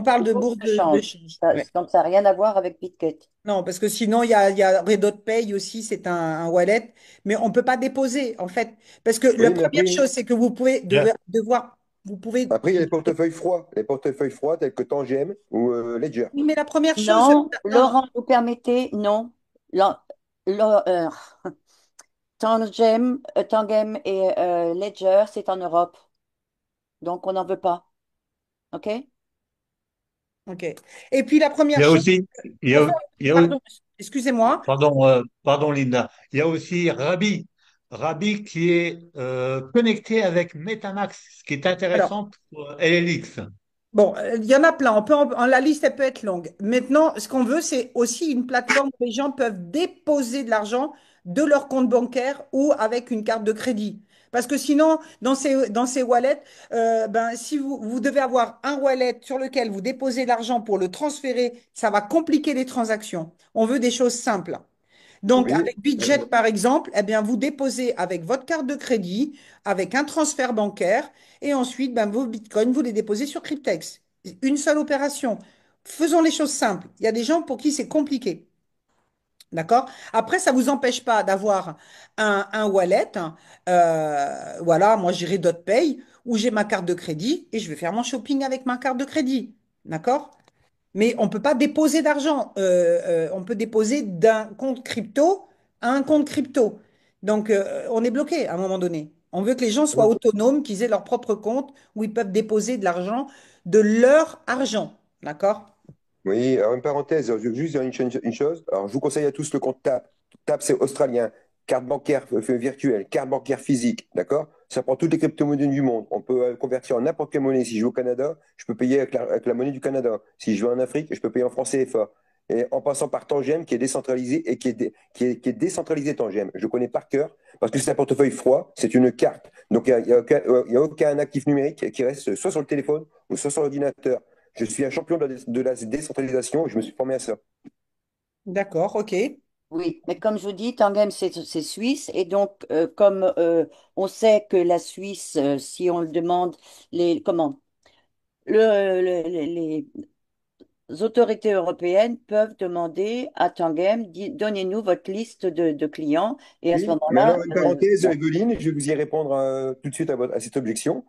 Speaker 1: parle
Speaker 2: De
Speaker 1: de
Speaker 2: bourse
Speaker 1: bourse
Speaker 2: de
Speaker 1: de
Speaker 2: change.
Speaker 1: change.
Speaker 2: Ça,
Speaker 1: Ouais.
Speaker 2: donc ça n'a rien à voir avec Bitget.
Speaker 1: Non, parce que sinon, il y a Redot aussi, c'est un wallet, mais on ne peut pas déposer, en fait. Parce que la
Speaker 6: Oui, mais
Speaker 1: première
Speaker 6: après,
Speaker 1: chose, c'est que vous pouvez
Speaker 5: Yeah.
Speaker 1: devoir, vous pouvez.
Speaker 6: après, il y a les portefeuilles froids tels que Tangem ou Ledger.
Speaker 1: Oui, mais la première chose,
Speaker 2: Non,
Speaker 1: non, non.
Speaker 2: Laurent, vous permettez, non. La- la- Tangem et Ledger, c'est en Europe, donc on n'en veut pas. OK?
Speaker 1: OK. Et puis la
Speaker 5: Il
Speaker 1: première
Speaker 5: y a
Speaker 1: chose,
Speaker 5: aussi, il y
Speaker 1: pour
Speaker 5: a,
Speaker 1: faire,
Speaker 5: il y a,
Speaker 1: pardon, excusez-moi.
Speaker 5: pardon Linda, il y a aussi Rabi qui est connecté avec MetaMask, ce qui est
Speaker 1: Alors,
Speaker 5: intéressant pour LLX.
Speaker 1: bon, il y en a plein. La liste, elle peut être longue. Maintenant, ce qu'on veut, c'est aussi une plateforme où les gens peuvent déposer de l'argent de leur compte bancaire ou avec une carte de crédit. Parce que sinon, dans ces wallets, ben, si vous devez avoir un wallet sur lequel vous déposez l'argent pour le transférer, ça va compliquer les transactions. On veut des choses simples. Donc,
Speaker 6: Oui,
Speaker 1: avec Budget, par exemple, eh bien, vous déposez avec votre carte de crédit, avec un transfert bancaire, et ensuite, ben, vos bitcoins, vous les déposez sur Cryptex. Une seule opération. Faisons les choses simples. Il y a des gens pour qui c'est compliqué. D'accord? Après, ça ne vous empêche pas d'avoir un wallet. Voilà, moi, j'irai DotPay, où j'ai ma carte de crédit et je vais faire mon shopping avec ma carte de crédit. D'accord? Mais on ne peut pas déposer d'argent. On peut déposer d'un compte crypto à un compte crypto. Donc, on est bloqué à un moment donné. On veut que les gens soient autonomes, qu'ils aient leur propre compte où ils peuvent déposer de l'argent, de leur argent. D'accord?
Speaker 6: oui, alors une parenthèse, je veux juste dire une chose. Alors, je vous conseille à tous le compte TAP. TAP, c'est australien. Carte bancaire virtuelle, carte bancaire physique, d'accord? Ça prend toutes les crypto-monnaies du monde. On peut convertir en n'importe quelle monnaie. Si je vais au Canada, je peux payer avec la monnaie du Canada. Si je vais en Afrique, je peux payer en francs CFA. Et en passant par Tangem, qui est décentralisé et qui est décentralisé Tangem. Je le connais par cœur parce que c'est un portefeuille froid, c'est une carte. Donc, il y a aucun actif numérique qui reste soit sur le téléphone ou soit sur l'ordinateur. Je suis un champion de la décentralisation et je me suis formé à ça.
Speaker 1: D'accord, OK.
Speaker 2: Oui, mais comme je vous dis, Tangem, c'est suisse. Et donc, comme on sait que la Suisse, si on le demande, comment, les autorités européennes peuvent demander à Tangem, donnez-nous votre liste de clients. Et à ce
Speaker 6: Oui, mais
Speaker 2: moment-là,
Speaker 6: alors, une parenthèse,
Speaker 2: bon,
Speaker 6: Evelyne, je vais vous y répondre tout de suite à cette objection.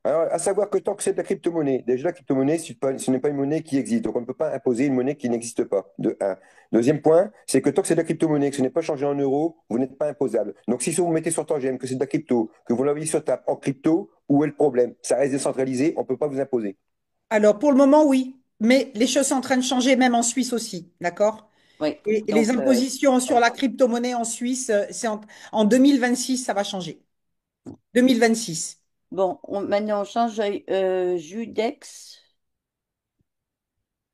Speaker 6: Alors, à savoir que tant que c'est de la crypto-monnaie, déjà la crypto-monnaie, ce n'est pas une monnaie qui existe. Donc, on ne peut pas imposer une monnaie qui n'existe pas. De un. Deuxième point, c'est que tant que c'est de la crypto-monnaie, que ce n'est pas changé en euros, vous n'êtes pas imposable. Donc, si vous mettez sur Tangem que c'est de la crypto, que vous l'envoyez sur table en crypto, où est le problème? Ça reste décentralisé, on ne peut pas vous imposer.
Speaker 1: Alors, pour le moment, oui. Mais les choses sont en train de changer, même en Suisse aussi. D'accord?
Speaker 2: Oui,
Speaker 1: Et les
Speaker 2: donc,
Speaker 1: impositions sur
Speaker 2: ouais.
Speaker 1: la crypto-monnaie en Suisse, en 2026, ça va changer. 2026.
Speaker 2: Bon, maintenant on change Judex.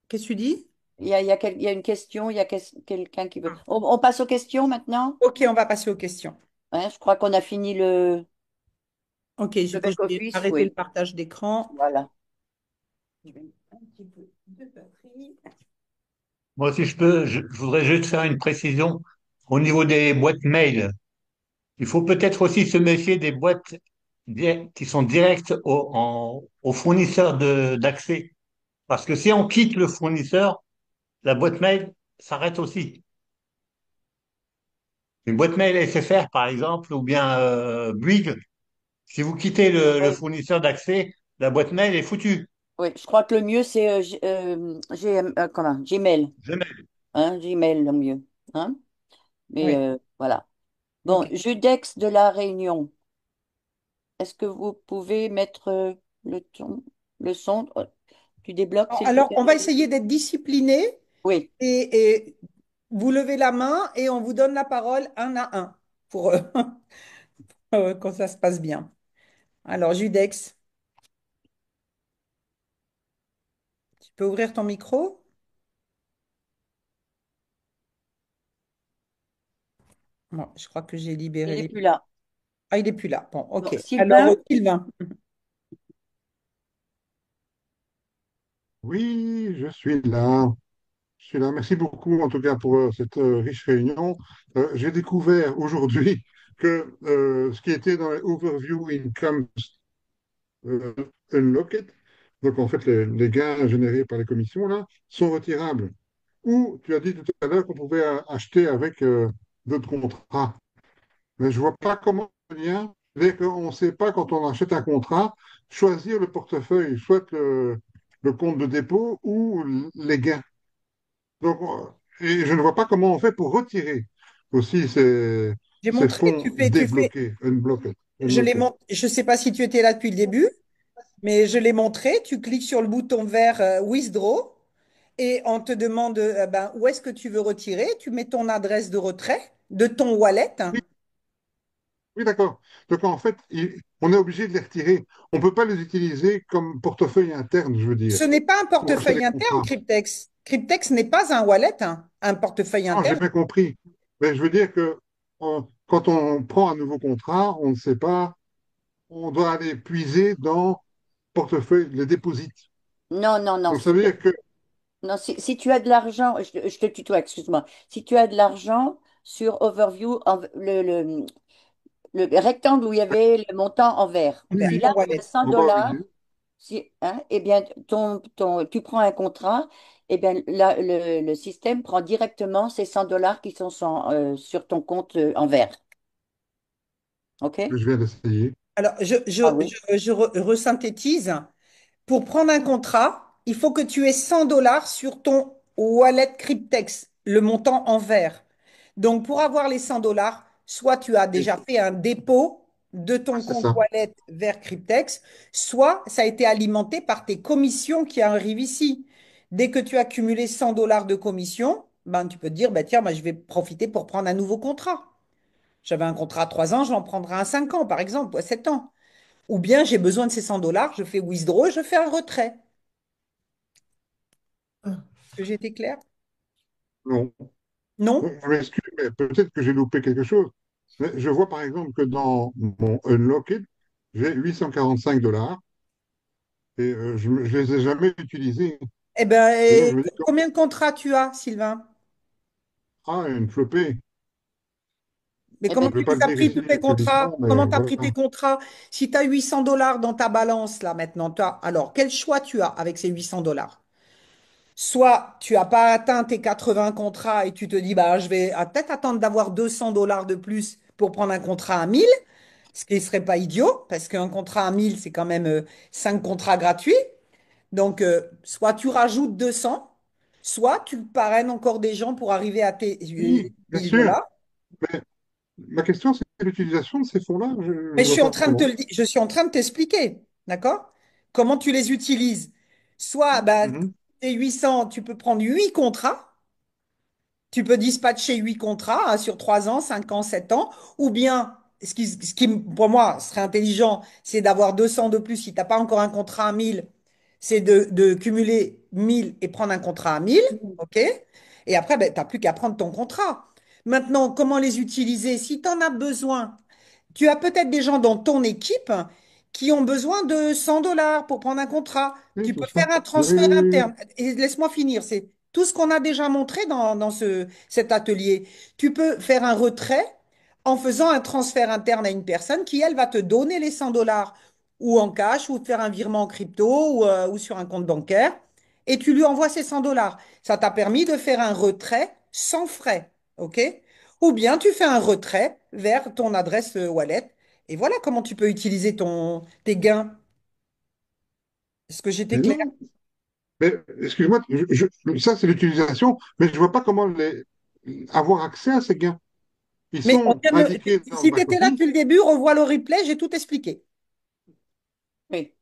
Speaker 1: Qu'est-ce que tu dis?
Speaker 2: Il y a une question, il y a quelqu'un qui veut. On passe aux questions maintenant?
Speaker 1: Ok, on va passer aux questions.
Speaker 2: Hein, je crois qu'on a fini
Speaker 1: Ok,
Speaker 2: le
Speaker 1: je vais
Speaker 2: back-office.
Speaker 1: arrêter le
Speaker 2: Oui,
Speaker 1: partage d'écran.
Speaker 2: voilà.
Speaker 1: Je vais mettre un petit peu de batterie.
Speaker 5: Moi, si je peux, je voudrais juste faire une précision au niveau des boîtes mail. Il faut peut-être aussi se méfier des boîtes qui sont directes au fournisseur d'accès. Parce que si on quitte le fournisseur, la boîte mail s'arrête aussi. Une boîte mail SFR, par exemple, ou bien Bouygues, si vous quittez le
Speaker 2: Oui,
Speaker 5: fournisseur d'accès, la boîte mail est foutue.
Speaker 2: oui, je crois que le mieux c'est comment? Gmail.
Speaker 5: Jamais.
Speaker 2: Hein, Gmail le mieux. Hein? Mais
Speaker 1: Oui,
Speaker 2: voilà. Bon,
Speaker 1: ok.
Speaker 2: Judex de la Réunion. Est-ce que vous pouvez mettre le ton, le son? Tu débloques,
Speaker 1: Bon,
Speaker 2: s'il te
Speaker 1: alors,
Speaker 2: plaît?
Speaker 1: on va essayer d'être discipliné
Speaker 2: Oui.
Speaker 1: et vous levez la main et on vous donne la parole un à un pour que ça se passe bien. Alors, Judex, tu peux ouvrir ton micro? Bon, je crois que j'ai
Speaker 2: Il
Speaker 1: libéré
Speaker 2: n'est
Speaker 1: les...
Speaker 2: plus là.
Speaker 1: Ah, il n'est plus là. Bon,
Speaker 2: Bon,
Speaker 1: ok. Alors,
Speaker 2: Sylvain,
Speaker 1: Sylvain.
Speaker 7: Oui, je suis là. Je suis là. Merci beaucoup, en tout cas, pour cette riche réunion. J'ai découvert aujourd'hui que ce qui était dans les Overview Income euh, Unlocked, donc en fait les gains générés par les commissions, là, sont retirables. Ou tu as dit tout à l'heure qu'on pouvait acheter avec d'autres contrats. Mais je ne vois pas comment le lien, dès qu'on ne sait pas quand on achète un contrat, choisir le portefeuille, soit le compte de dépôt ou les gains. Donc, et je ne vois pas comment on fait pour retirer aussi
Speaker 1: J'ai
Speaker 7: ces
Speaker 1: montré,
Speaker 7: fonds
Speaker 1: tu fais,
Speaker 7: débloqués, unblocked,
Speaker 1: je l'ai
Speaker 7: unlocked.
Speaker 1: montré, je ne sais pas si tu étais là depuis le début, mais je l'ai montré. Tu cliques sur le bouton vert Withdraw et on te demande ben, où est-ce que tu veux retirer. Tu mets ton adresse de retrait de ton wallet.
Speaker 7: Oui, oui, d'accord. Donc, en fait, on est obligé de les retirer. On ne peut pas les utiliser comme portefeuille interne, je veux dire,
Speaker 1: Ce n'est pas un
Speaker 7: pour acheter des
Speaker 1: portefeuille interne,
Speaker 7: contrats.
Speaker 1: Cryptex. Cryptex n'est pas un wallet, hein, un portefeuille
Speaker 7: Non, j'ai
Speaker 1: interne.
Speaker 7: bien compris. Mais je veux dire que quand on prend un nouveau contrat, on ne sait pas, on doit aller puiser dans portefeuille, les déposits.
Speaker 2: non, non, non.
Speaker 7: Donc, ça veut dire que,
Speaker 2: Non, si tu as de l'argent, je te tutoie, excuse-moi. Si tu as de l'argent sur Overview, le rectangle où il y avait le montant en vert,
Speaker 1: Vert,
Speaker 2: si
Speaker 7: oui,
Speaker 2: là
Speaker 1: ton
Speaker 2: tu as
Speaker 1: wallet.
Speaker 2: 100
Speaker 7: on va
Speaker 2: dollars,
Speaker 7: valider.
Speaker 2: eh bien, tu prends un contrat, eh bien, là, le système prend directement ces 100 dollars qui sont sur ton compte en vert. OK?
Speaker 7: Je viens d'essayer.
Speaker 1: Alors,
Speaker 2: Ah oui.
Speaker 1: resynthétise. Pour prendre un contrat, il faut que tu aies 100 dollars sur ton wallet Cryptex, le montant en vert. Donc, pour avoir les 100 dollars, soit tu as
Speaker 7: Oui,
Speaker 1: déjà fait un dépôt de
Speaker 7: ouais,
Speaker 1: ton
Speaker 7: c'est
Speaker 1: compte
Speaker 7: ça.
Speaker 1: wallet vers Cryptex, soit ça a été alimenté par tes commissions qui arrivent ici. Dès que tu as cumulé 100 dollars de commission, ben, tu peux te dire, ben, tiens, moi, je vais profiter pour prendre un nouveau contrat. J'avais un contrat à 3 ans, je l'en prendrai un 5 ans, par exemple, ou à 7 ans. Ou bien j'ai besoin de ces 100 dollars, je fais withdraw, je fais un retrait. Est-ce que j'ai été claire?
Speaker 7: Non.
Speaker 1: Non?
Speaker 7: Je m'excuse, mais peut-être que j'ai loupé quelque chose. Mais je vois par exemple que dans mon Unlocked, j'ai 845 dollars et je ne les ai jamais utilisés.
Speaker 1: Eh ben,
Speaker 7: Et donc je me dis,
Speaker 1: combien de contrats tu as, Sylvain?
Speaker 7: ah, une flopée.
Speaker 1: Mais
Speaker 2: Eh
Speaker 1: comment
Speaker 2: ben,
Speaker 7: Je ne vais
Speaker 1: tu
Speaker 7: pas
Speaker 1: les
Speaker 7: le
Speaker 1: as
Speaker 7: dire
Speaker 1: pris,
Speaker 7: ici
Speaker 1: tous tes contrats?
Speaker 7: publiquement, mais
Speaker 1: Comment tu as pris tes
Speaker 7: voilà.
Speaker 1: contrats? Si tu as 800 dollars dans ta balance, là, maintenant, alors, quel choix tu as avec ces 800 dollars? Soit tu n'as pas atteint tes 80 contrats et tu te dis, bah, je vais peut-être attendre d'avoir 200 dollars de plus pour prendre un contrat à 1000. ce qui ne serait pas idiot, parce qu'un contrat à 1000, c'est quand même 5 contrats gratuits. Donc, soit tu rajoutes 200, soit tu parraines encore des gens pour arriver à tes
Speaker 7: Oui, bien
Speaker 1: 1000
Speaker 7: sûr.
Speaker 1: dollars.
Speaker 7: Mais ma question, c'est l'utilisation de ces fonds-là. Je
Speaker 1: Mais
Speaker 7: ne
Speaker 1: je
Speaker 7: vois
Speaker 1: suis en
Speaker 7: pas
Speaker 1: train de te
Speaker 7: comment.
Speaker 1: le je suis en train de t'expliquer, d'accord? Comment tu les utilises. Soit, bah,
Speaker 7: Mhm.
Speaker 1: tes 800, tu peux prendre 8 contrats. Tu peux dispatcher 8 contrats hein, sur 3 ans, 5 ans, 7 ans, ou bien, ce qui pour moi serait intelligent, c'est d'avoir 200 de plus. Si tu n'as pas encore un contrat à 1000, c'est de cumuler 1000 et prendre un contrat à 1000, OK? Et après, ben, tu n'as plus qu'à prendre ton contrat. Maintenant, comment les utiliser? Si tu en as besoin, tu as peut-être des gens dans ton équipe qui ont besoin de 100 dollars pour prendre un contrat.
Speaker 7: Oui,
Speaker 1: Tu
Speaker 7: c'est
Speaker 1: peux
Speaker 7: ça.
Speaker 1: faire un
Speaker 7: Oui,
Speaker 1: transfert
Speaker 7: oui, oui.
Speaker 1: interne. Et laisse-moi finir. C'est tout ce qu'on a déjà montré dans cet atelier. Tu peux faire un retrait en faisant un transfert interne à une personne qui, elle, va te donner les 100 dollars ou en cash ou te faire un virement en crypto ou sur un compte bancaire. Et tu lui envoies ces 100 dollars. Ça t'a permis de faire un retrait sans frais. OK? Ou bien tu fais un retrait vers ton adresse wallet. Et voilà comment tu peux utiliser tes gains. Est-ce que j'étais
Speaker 7: Mais
Speaker 1: clair?
Speaker 7: non, mais excuse-moi, ça c'est l'utilisation, mais je ne vois pas comment avoir accès à ces gains. Ils
Speaker 1: Mais
Speaker 7: sont indiqués dans le
Speaker 1: si tu étais là depuis
Speaker 7: back-office.
Speaker 1: le début, revois le replay, j'ai tout expliqué.
Speaker 2: Oui.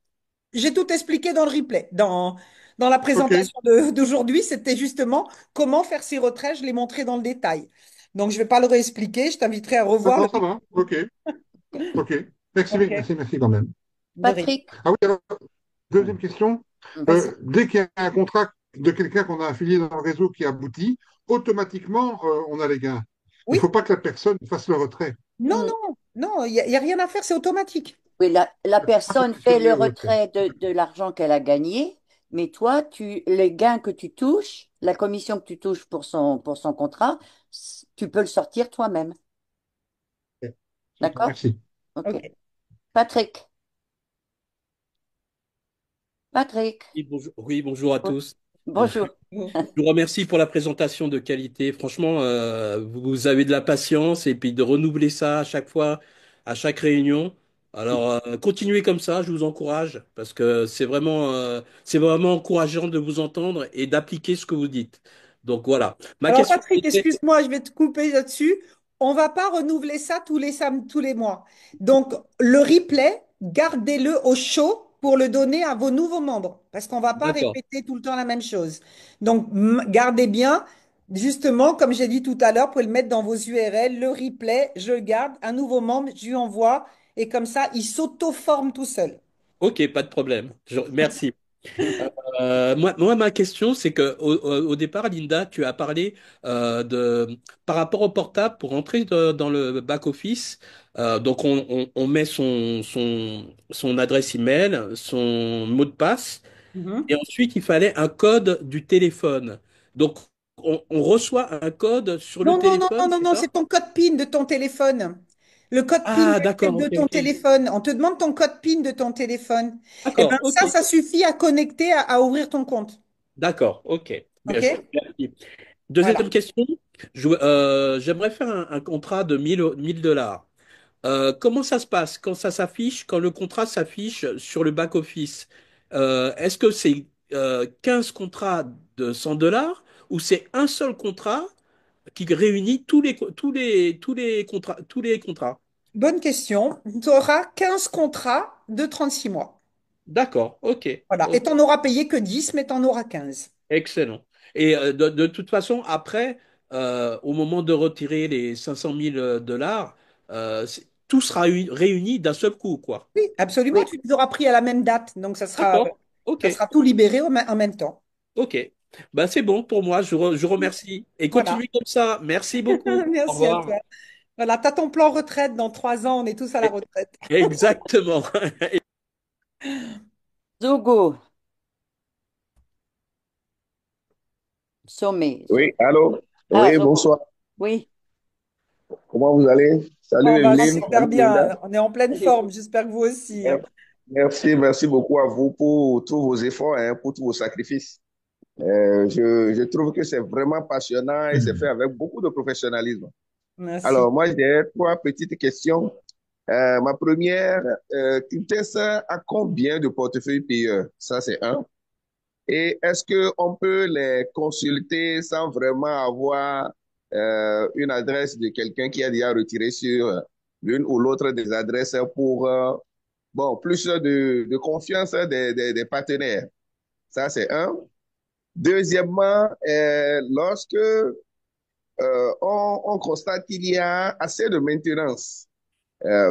Speaker 1: J'ai tout expliqué dans le replay. Dans la
Speaker 7: OK,
Speaker 1: présentation d'aujourd'hui, c'était justement comment faire ces retraits. Je l'ai montré dans le détail. Donc, je ne vais pas le réexpliquer. Je t'inviterai à revoir le
Speaker 7: maintenant ça va. OK, OK. Merci,
Speaker 1: replay.
Speaker 7: merci, merci quand même.
Speaker 1: De rien.
Speaker 2: Patrick,
Speaker 7: Ah oui, alors, deuxième question.
Speaker 1: Vas-y.
Speaker 7: Dès qu'il y a un contrat de quelqu'un qu'on a affilié dans le réseau qui aboutit, automatiquement, on a les gains. Il ne
Speaker 1: Oui?
Speaker 7: faut pas que la personne fasse le retrait.
Speaker 1: Non,
Speaker 2: mm,
Speaker 1: non, non, il y a rien à faire, c'est automatique.
Speaker 2: oui, la
Speaker 7: Ah, faut
Speaker 2: personne fait
Speaker 7: confirmer
Speaker 2: le
Speaker 7: le retrait.
Speaker 2: retrait de l'argent qu'elle a gagné, mais toi, les gains que tu touches, la commission que tu touches pour son contrat, tu peux le sortir toi-même.
Speaker 7: Ok, super,
Speaker 2: D'accord?
Speaker 7: merci.
Speaker 2: OK.
Speaker 1: OK.
Speaker 2: Patrick, Patrick,
Speaker 8: Oui, bonjour à
Speaker 2: oui,
Speaker 8: tous. Euh,
Speaker 2: bonjour.
Speaker 8: Je vous remercie pour la présentation de qualité. Franchement, vous avez de la patience et puis de renouveler ça à chaque fois, à chaque réunion. Alors, continuez comme ça, je vous encourage parce que c'est vraiment encourageant de vous entendre et d'appliquer ce que vous dites. Donc voilà. Ma
Speaker 1: Alors,
Speaker 8: question
Speaker 1: Patrick,
Speaker 8: était,
Speaker 1: excuse-moi, je vais te couper là-dessus. On va pas renouveler ça tous les mois. Donc, le replay, gardez-le au chaud pour le donner à vos nouveaux membres, parce qu'on va pas
Speaker 8: d'accord.
Speaker 1: répéter tout le temps la même chose. Donc, gardez bien, justement, comme j'ai dit tout à l'heure, vous pouvez le mettre dans vos URL, le replay, je le garde, un nouveau membre, je lui envoie, et comme ça, il s'auto-forme tout seul.
Speaker 8: Ok, pas de problème. Merci. Ma question, c'est que au départ, Linda, tu as parlé par rapport au portable pour entrer dans le back-office. Donc, on met son adresse email, son mot de passe,
Speaker 1: Mhm.
Speaker 8: et ensuite, il fallait un code du téléphone. Donc, on reçoit un code sur le
Speaker 1: Non, non, non, non,
Speaker 8: téléphone,
Speaker 1: non,
Speaker 8: c'est
Speaker 1: non,
Speaker 8: ça?
Speaker 1: c'est ton code PIN de ton téléphone. Le code PIN
Speaker 8: Ah, d'accord,
Speaker 1: de
Speaker 8: ok,
Speaker 1: ton
Speaker 8: ok.
Speaker 1: téléphone. On te demande ton code PIN de ton téléphone. Eh bien,
Speaker 8: D'accord, ok.
Speaker 1: ça suffit à connecter, à ouvrir ton compte.
Speaker 8: D'accord, ok. Bien,
Speaker 1: OK?
Speaker 8: merci.
Speaker 1: Voilà.
Speaker 8: Deuxième question, j'aimerais faire un contrat de 1000 $. Comment ça se passe quand ça s'affiche, quand le contrat s'affiche sur le back-office? Est-ce que c'est 15 contrats de 100 $ ou c'est un seul contrat qui réunit tous les contrats?
Speaker 1: Bonne question. Tu auras 15 contrats de 36 mois.
Speaker 8: D'accord, ok,
Speaker 1: Voilà. Et
Speaker 8: ok,
Speaker 1: tu n'en auras payé que 10, mais tu en auras 15.
Speaker 8: excellent. Et de toute façon, après, au moment de retirer les 500 000 $, tout sera réuni d'un seul coup, quoi.
Speaker 1: Oui, absolument.
Speaker 2: Oui,
Speaker 1: Tu les auras pris à la même date. Donc,
Speaker 8: D'accord, ok.
Speaker 1: ça sera tout libéré en même temps.
Speaker 8: Ok, bah, c'est bon pour moi, je remercie. Et
Speaker 1: Voilà.
Speaker 8: continuez comme ça. Merci beaucoup. Au
Speaker 1: Merci à
Speaker 8: revoir.
Speaker 1: toi. Voilà. Tu as ton plan retraite. Dans 3 ans, on est tous à la
Speaker 8: Et-
Speaker 1: retraite.
Speaker 8: Exactement.
Speaker 2: Zogo, Sommet.
Speaker 9: Oui, allô?
Speaker 2: Ah,
Speaker 9: Oui,
Speaker 2: Zogo,
Speaker 9: bonsoir.
Speaker 2: oui.
Speaker 9: Comment vous allez?
Speaker 1: On
Speaker 9: Salut
Speaker 1: va
Speaker 9: Evelyne,
Speaker 1: super
Speaker 9: salut Linda.
Speaker 1: bien. On est en pleine
Speaker 2: Salut.
Speaker 1: forme. J'espère que vous aussi.
Speaker 9: Mer- Merci, merci beaucoup à vous pour tous vos efforts, hein, pour tous vos sacrifices. Je trouve que c'est vraiment passionnant et c'est fait avec beaucoup de professionnalisme.
Speaker 1: Merci.
Speaker 9: Alors, moi, j'ai trois petites questions. Ma première, Cryptex a combien de portefeuilles payeurs? Ça, c'est un. Et est-ce qu'on peut les consulter sans vraiment avoir une adresse de quelqu'un qui a déjà retiré sur l'une ou l'autre des adresses pour bon, plus de confiance des partenaires? Ça, c'est un. Deuxièmement, lorsque on constate qu'il y a assez de maintenance,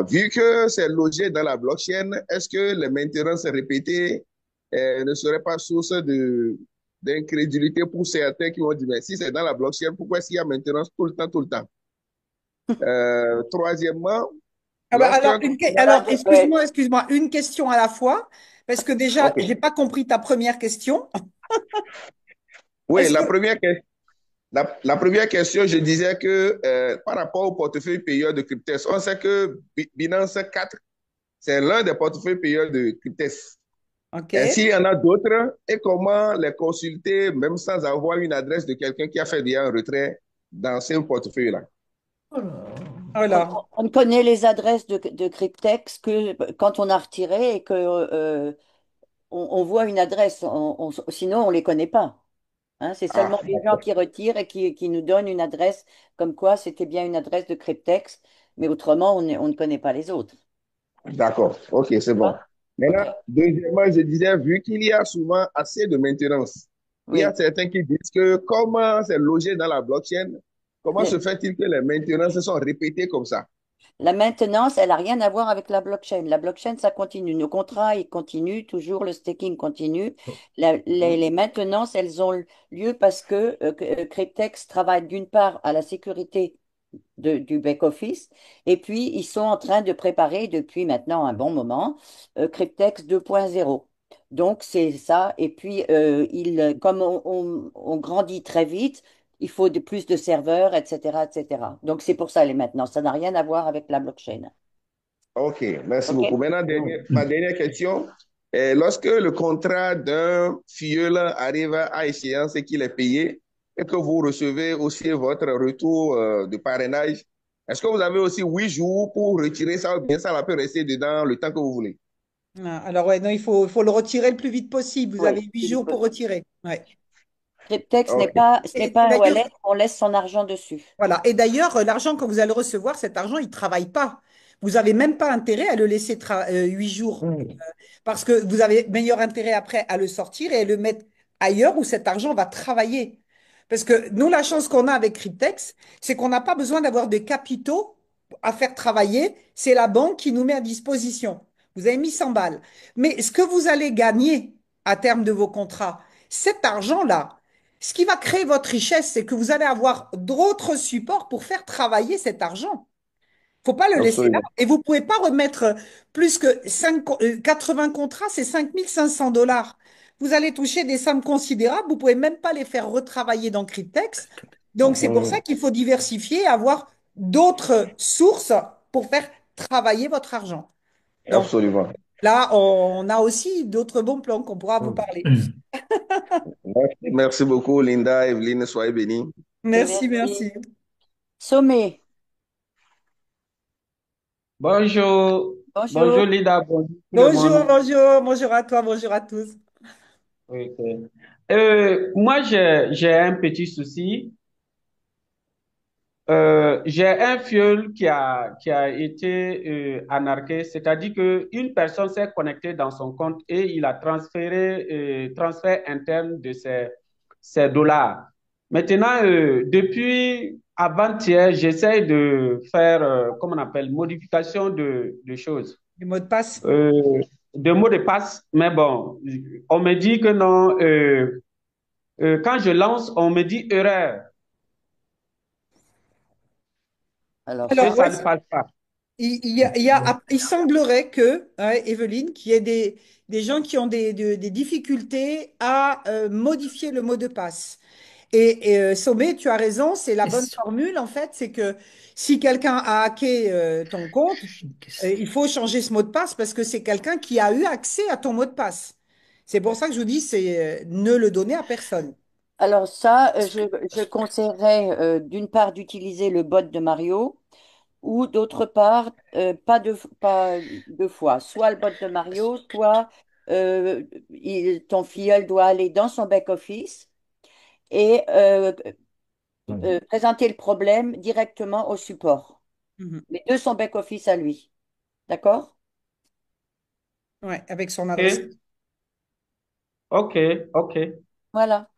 Speaker 9: vu que c'est logé dans la blockchain, est-ce que les maintenances répétées ne seraient pas source d'incrédulité pour certains qui vont dire, mais si c'est dans la blockchain, pourquoi est-ce qu'il y a maintenance tout le temps, tout le temps? Troisièmement,
Speaker 1: Ah bah
Speaker 9: lorsque...
Speaker 1: alors,
Speaker 2: Voilà, ouais.
Speaker 1: excuse-moi, une question à la fois, parce que déjà,
Speaker 9: OK.
Speaker 1: j'ai pas compris ta première question.
Speaker 9: Oui,
Speaker 1: Est-ce que,
Speaker 9: la première question, je disais que par rapport au portefeuille payeur de Cryptex, on sait que Binance 4, c'est l'un des portefeuilles payeurs de Cryptex.
Speaker 1: ok.
Speaker 9: S'il y en a d'autres, et comment les consulter, même sans avoir une adresse de quelqu'un qui a fait déjà un retrait dans ce portefeuille-là?
Speaker 1: Voilà.
Speaker 2: On ne connaît les adresses de Cryptex que quand on a retiré et que on voit une adresse. Sinon, on ne les connaît pas. Hein. C'est
Speaker 9: Ah,
Speaker 2: seulement les gens qui retirent et qui nous donnent une adresse comme quoi c'était bien une adresse de Cryptex, mais autrement, on ne connaît pas les autres.
Speaker 9: d'accord. OK, c'est bon.
Speaker 2: Ah,
Speaker 9: Maintenant,
Speaker 2: ok.
Speaker 9: deuxièmement, je disais, vu qu'il y a souvent assez de maintenance, il y a
Speaker 2: Oui.
Speaker 9: certains qui disent que comment c'est logé dans la blockchain, comment se fait-il que les maintenances sont répétées comme ça?
Speaker 2: La maintenance, elle n'a rien à voir avec la blockchain. La blockchain, ça continue. Nos contrats, ils continuent toujours. Le staking continue. Les maintenances, elles ont lieu parce que Cryptex travaille d'une part à la sécurité du back-office et puis ils sont en train de préparer depuis maintenant un bon moment Cryptex 2.0. Donc, c'est ça. Et puis, comme on grandit très vite, il faut plus de serveurs, etc., etc. Donc, c'est pour ça les maintenances. Ça n'a rien à voir avec la blockchain.
Speaker 9: OK, merci
Speaker 2: OK?
Speaker 9: beaucoup. Maintenant, ma dernière question. Lorsque le contrat d'un filleul arrive à échéance et qu'il est payé, et que vous recevez aussi votre retour de parrainage, est-ce que vous avez aussi 8 jours pour retirer ça ou bien ça va peut rester dedans le temps que vous voulez?
Speaker 1: Ah, alors, ouais, non, il faut le retirer le plus vite possible. Vous
Speaker 2: Oui,
Speaker 1: avez 8 jours pour retirer. Ouais.
Speaker 2: Cryptex n'est
Speaker 9: OK,
Speaker 2: pas, ce n'est
Speaker 1: Et
Speaker 2: pas un
Speaker 1: d'ailleurs,
Speaker 2: wallet, on laisse son argent dessus.
Speaker 1: voilà. Et d'ailleurs, l'argent que vous allez recevoir, cet argent, il ne travaille pas. Vous n'avez même pas intérêt à le laisser 8 jours. Parce que vous avez meilleur intérêt après à le sortir et à le mettre ailleurs où cet argent va travailler. Parce que nous, la chance qu'on a avec Cryptex, c'est qu'on n'a pas besoin d'avoir des capitaux à faire travailler. C'est la banque qui nous met à disposition. Vous avez mis 100 balles. Mais ce que vous allez gagner à terme de vos contrats, cet argent-là, ce qui va créer votre richesse, c'est que vous allez avoir d'autres supports pour faire travailler cet argent. Faut pas le laisser là.
Speaker 9: absolument.
Speaker 1: Et vous pouvez pas remettre plus que 80 contrats, c'est 5 500 $. Vous allez toucher des sommes considérables. Vous pouvez même pas les faire retravailler dans Cryptex. Donc, c'est pour ça
Speaker 9: Mhm,
Speaker 1: qu'il faut diversifier, avoir d'autres sources pour faire travailler votre argent. Donc,
Speaker 9: absolument.
Speaker 1: là, on a aussi d'autres bons plans qu'on pourra vous parler.
Speaker 9: Merci beaucoup, Linda, Evelyne, soyez bénis.
Speaker 2: Et
Speaker 1: Merci,
Speaker 2: merci.
Speaker 1: merci.
Speaker 2: Sommet,
Speaker 10: Bonjour, bonjour
Speaker 2: bonjour.
Speaker 10: Lida, bonjour tout le
Speaker 1: Bonjour,
Speaker 10: monde.
Speaker 1: bonjour, bonjour à toi, bonjour à tous.
Speaker 10: Ok. Moi, j'ai un petit souci. J'ai un fiole qui a été anarqué, c'est-à-dire qu'une personne s'est connectée dans son compte et il a transféré transfert interne de ses dollars. Maintenant, depuis avant-hier, j'essaie de faire, comment on appelle, modification de choses.
Speaker 1: Du mot de passe.
Speaker 10: euh, de mots de passe, mais bon, on me dit que non. Quand je lance, on me dit erreur
Speaker 2: Alors
Speaker 10: et
Speaker 2: ça,
Speaker 1: Alors, ouais,
Speaker 10: ça ne passe pas.
Speaker 1: il semblerait que, ouais, Evelyne, qu'il y ait des gens qui ont des difficultés à modifier le mot de passe. Et Sommet, tu as raison, c'est la bonne formule, en fait, c'est que si quelqu'un a hacké ton compte, il faut changer ce mot de passe parce que c'est quelqu'un qui a eu accès à ton mot de passe. C'est pour ça que je vous dis, c'est ne le donner à personne.
Speaker 2: alors ça, je conseillerais d'une part d'utiliser le bot de Mario. ou d'autre part, pas deux fois. Soit le bot de Mario, soit ton filleul doit aller dans son back-office et présenter le problème directement au support.
Speaker 1: Mhm.
Speaker 2: Les deux sont back-office à lui. D'accord?
Speaker 1: Ouais, avec son adresse.
Speaker 10: Ok, ok.
Speaker 2: Voilà.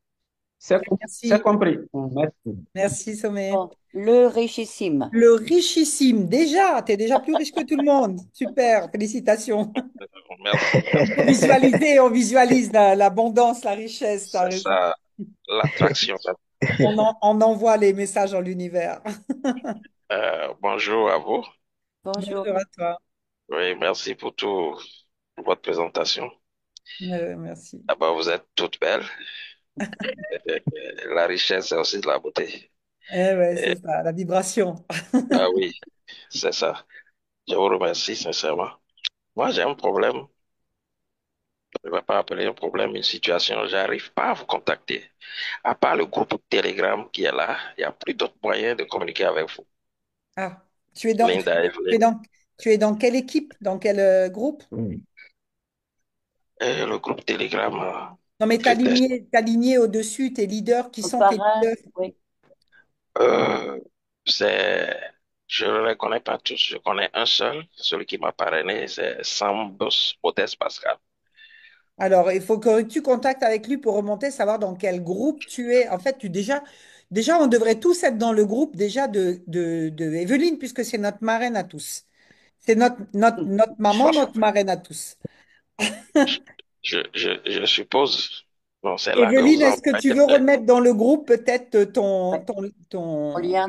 Speaker 10: C'est
Speaker 1: Merci.
Speaker 10: compris. Merci.
Speaker 1: Merci, Sommet.
Speaker 2: Bon, le richissime.
Speaker 1: Le richissime, déjà, tu es déjà plus riche que tout le monde. Super, félicitations.
Speaker 11: Merci, merci.
Speaker 1: On visualise l'abondance, la richesse, tu as
Speaker 11: C'est
Speaker 1: raison.
Speaker 11: ça, l'attraction.
Speaker 1: On envoie les messages dans l'univers.
Speaker 11: Bonjour à vous.
Speaker 2: Bonjour.
Speaker 1: Bonjour à toi.
Speaker 11: Oui, merci pour votre présentation.
Speaker 1: Merci.
Speaker 11: Ah bah, vous êtes toutes belles. La richesse, c'est aussi de la beauté.
Speaker 1: Eh ouais,
Speaker 11: Et-
Speaker 1: c'est ça, la vibration.
Speaker 11: ah oui, c'est ça. Je vous remercie sincèrement. Moi, j'ai un problème. Je ne vais pas appeler un problème, une situation. J'arrive pas à vous contacter. À part le groupe Telegram qui est là, il n'y a plus d'autres moyens de communiquer avec vous.
Speaker 1: Ah, tu es dans, tu
Speaker 11: Linda,
Speaker 1: es
Speaker 11: Evelyn.
Speaker 1: dans, tu es dans quelle équipe? Dans quel groupe?
Speaker 11: Et le groupe Telegram,
Speaker 1: Non, mais
Speaker 11: Cryptes.
Speaker 1: t'as aligné au-dessus tes leaders. Qui
Speaker 2: Son
Speaker 1: sont tes
Speaker 2: parrain,
Speaker 1: leaders?
Speaker 2: oui.
Speaker 11: Euh, c'est, je ne les connais pas tous. Je connais un seul, celui qui m'a parrainé, c'est Sambos Modeste Pascal.
Speaker 1: Alors, il faut que tu contactes avec lui pour remonter, savoir dans quel groupe tu es. En fait, déjà, on devrait tous être dans le groupe déjà de Evelyne, puisque c'est notre marraine à tous. C'est notre maman, notre marraine à tous.
Speaker 11: Je suppose, bon, c'est là que
Speaker 1: Evelyne,
Speaker 11: vous
Speaker 1: est-ce que
Speaker 11: envoyez
Speaker 1: tu
Speaker 11: des
Speaker 1: veux
Speaker 11: textes.
Speaker 1: remettre dans le groupe peut-être
Speaker 2: Ouais. En lien,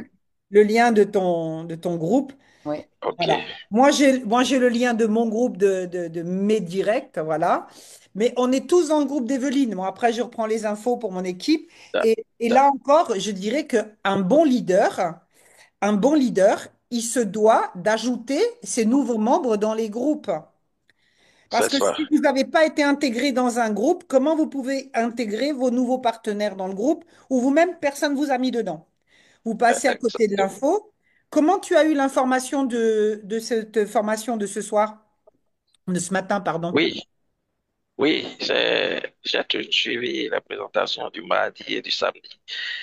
Speaker 1: le lien de ton groupe?
Speaker 2: oui.
Speaker 11: Ok,
Speaker 1: Voilà. Moi, j'ai le lien de mon groupe de mes directs, voilà. Mais on est tous dans le groupe d'Evelyne. Moi, après, je reprends les infos pour mon équipe.
Speaker 11: d'ac-
Speaker 1: Et
Speaker 11: d'ac-
Speaker 1: là encore, je dirais qu'un bon leader, il se doit d'ajouter ses nouveaux membres dans les groupes. Parce
Speaker 11: c'est
Speaker 1: que
Speaker 11: ça.
Speaker 1: si vous n'avez pas été intégré dans un groupe, comment vous pouvez intégrer vos nouveaux partenaires dans le groupe ou vous-même, personne ne vous a mis dedans? Vous passez à côté de
Speaker 11: Exactement.
Speaker 1: l'info. Comment tu as eu l'information de cette formation de ce soir, de ce matin, pardon?
Speaker 11: Oui, oui, j'ai tout suivi la présentation du mardi et du samedi.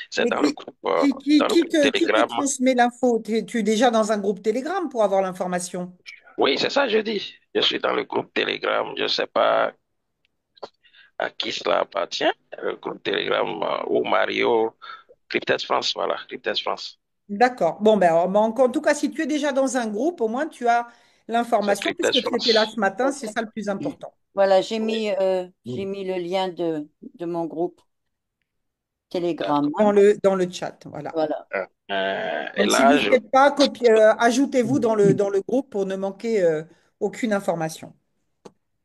Speaker 11: C'est
Speaker 1: Mais
Speaker 11: dans le
Speaker 1: qui,
Speaker 11: groupe,
Speaker 1: qui, qui,
Speaker 11: dans le
Speaker 1: qui
Speaker 11: groupe
Speaker 1: te, qui te
Speaker 11: Telegram.
Speaker 1: transmet l'info? Tu es déjà dans un groupe Telegram pour avoir l'information.
Speaker 11: Oui, c'est ça, je dis. Je suis dans le groupe Telegram. Je ne sais pas à qui cela appartient. Le groupe Telegram ou Mario, Cryptes France, voilà, Cryptes France.
Speaker 1: D'accord. Bon, ben, en tout cas, si tu es déjà dans un groupe, au moins tu as
Speaker 11: C'est
Speaker 1: l'information
Speaker 11: Cryptes
Speaker 1: puisque tu étais là
Speaker 11: France.
Speaker 1: ce matin, c'est ça le plus important.
Speaker 2: Voilà, j'ai mis le lien de mon groupe Telegram.
Speaker 11: D'accord.
Speaker 1: Dans le chat, voilà.
Speaker 2: Voilà.
Speaker 11: Et
Speaker 1: Donc, si vous
Speaker 11: là,
Speaker 1: ne faites pas, ajoutez-vous dans le groupe pour ne manquer aucune information.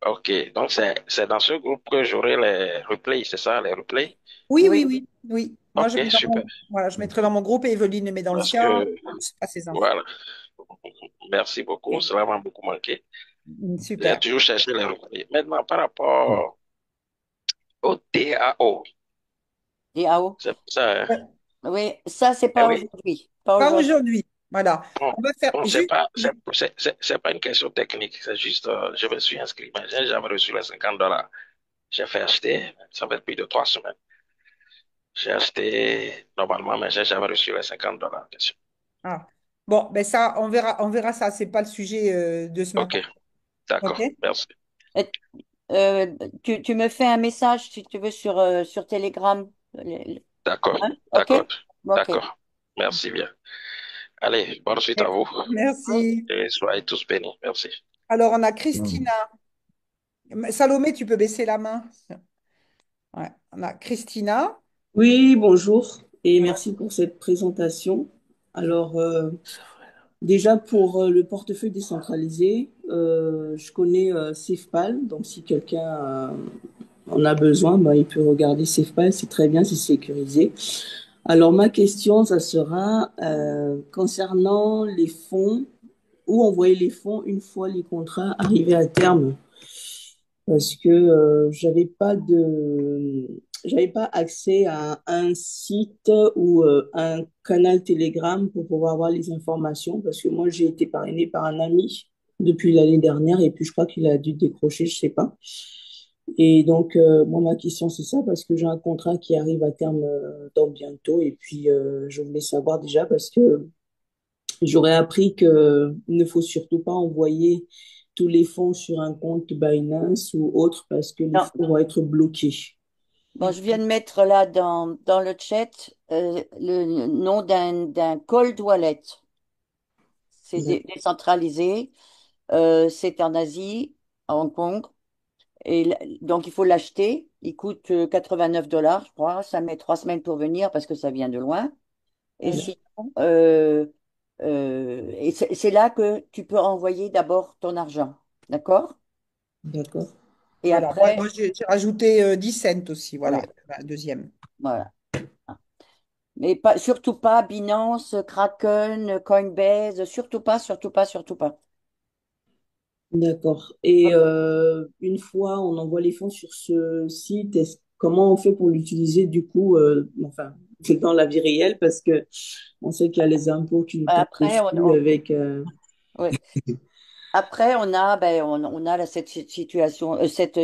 Speaker 11: ok. Donc, c'est dans ce groupe que j'aurai les replays, c'est ça, les replays?
Speaker 1: Oui, oui,
Speaker 2: Oui,
Speaker 1: oui, oui. Moi,
Speaker 11: Ok, super.
Speaker 1: voilà, je mettrai dans mon groupe et Evelyne le met dans le
Speaker 11: Parce
Speaker 1: sien.
Speaker 11: que,
Speaker 1: Je passe ses infos.
Speaker 11: voilà. Merci beaucoup.
Speaker 1: Ok.
Speaker 11: Cela m'a beaucoup manqué. J'ai
Speaker 1: Super.
Speaker 11: toujours cherché les replays. Maintenant, par rapport au DAO,
Speaker 2: DAO.
Speaker 11: c'est ça, hein?
Speaker 2: Oui, ça, c'est
Speaker 11: Eh
Speaker 2: pas
Speaker 11: oui.
Speaker 2: aujourd'hui. Pas
Speaker 1: Pas
Speaker 2: aujourd'hui.
Speaker 1: aujourd'hui. Voilà.
Speaker 11: Bon,
Speaker 1: On va faire
Speaker 11: bon,
Speaker 1: juste.
Speaker 11: c'est pas une question technique. C'est juste, je me suis inscrit, mais j'ai jamais reçu les $50. J'ai fait acheter, ça fait plus de 3 semaines. J'ai acheté normalement, mais j'ai jamais reçu les $50, bien sûr.
Speaker 1: Ah. Bon, ben ça, on verra ça. C'est pas le sujet de ce
Speaker 11: Ok,
Speaker 1: matin. OK?
Speaker 11: d'accord, merci.
Speaker 2: Et, euh, tu me fais un message si tu veux sur Telegram.
Speaker 11: D'accord,
Speaker 2: Hein? OK?
Speaker 11: d'accord,
Speaker 2: OK.
Speaker 11: d'accord. Merci bien. Allez, bonne suite à vous
Speaker 2: Oui.
Speaker 1: Merci.
Speaker 11: et soyez tous bénis. Merci.
Speaker 1: Alors, on a Christina. Salomé, tu peux baisser la main. Ouais. On a Christina.
Speaker 12: Oui, bonjour et merci pour cette présentation. Alors, déjà pour le portefeuille décentralisé, je connais SafePal, donc si quelqu'un en a besoin, ben, il peut regarder SafePal, c'est très bien, c'est sécurisé. Alors, ma question, ça sera concernant les fonds, où envoyer les fonds une fois les contrats arrivés à terme parce que j'avais pas accès à un site ou un canal Telegram pour pouvoir avoir les informations parce que moi, j'ai été parrainée par un ami depuis l'année dernière et puis je crois qu'il a dû décrocher, je sais pas. Et donc, moi, ma question, c'est ça parce que j'ai un contrat qui arrive à terme dans bientôt et puis je voulais savoir déjà parce que j'aurais appris que il ne faut surtout pas envoyer tous les fonds sur un compte Binance ou autre parce que les
Speaker 2: Non.
Speaker 12: fonds vont être bloqués.
Speaker 2: Bon, je viens de mettre là dans le chat le nom d'un cold wallet. C'est décentralisé. C'est en Asie, à Hong Kong. Donc, il faut l'acheter. Il coûte 89 $, je crois. Ça met 3 semaines pour venir parce que ça vient de loin. Et sinon, et c'est là que tu peux envoyer d'abord ton argent. D'accord?
Speaker 12: D'accord.
Speaker 2: Et
Speaker 1: Voilà, moi,
Speaker 2: après,
Speaker 1: j'ai rajouté 10 cents aussi, voilà,
Speaker 2: ouais,
Speaker 1: la deuxième.
Speaker 2: voilà. Mais pas, surtout pas Binance, Kraken, Coinbase, surtout pas, surtout pas, surtout pas.
Speaker 12: D'accord. Et une fois on envoie les fonds sur ce site, comment on fait pour l'utiliser du coup, enfin, c'est dans la vie réelle parce que on sait qu'il y a les impôts qui nous tombent
Speaker 2: Après,
Speaker 12: dessus avec.
Speaker 2: ouais. Après, on a cette situation, cette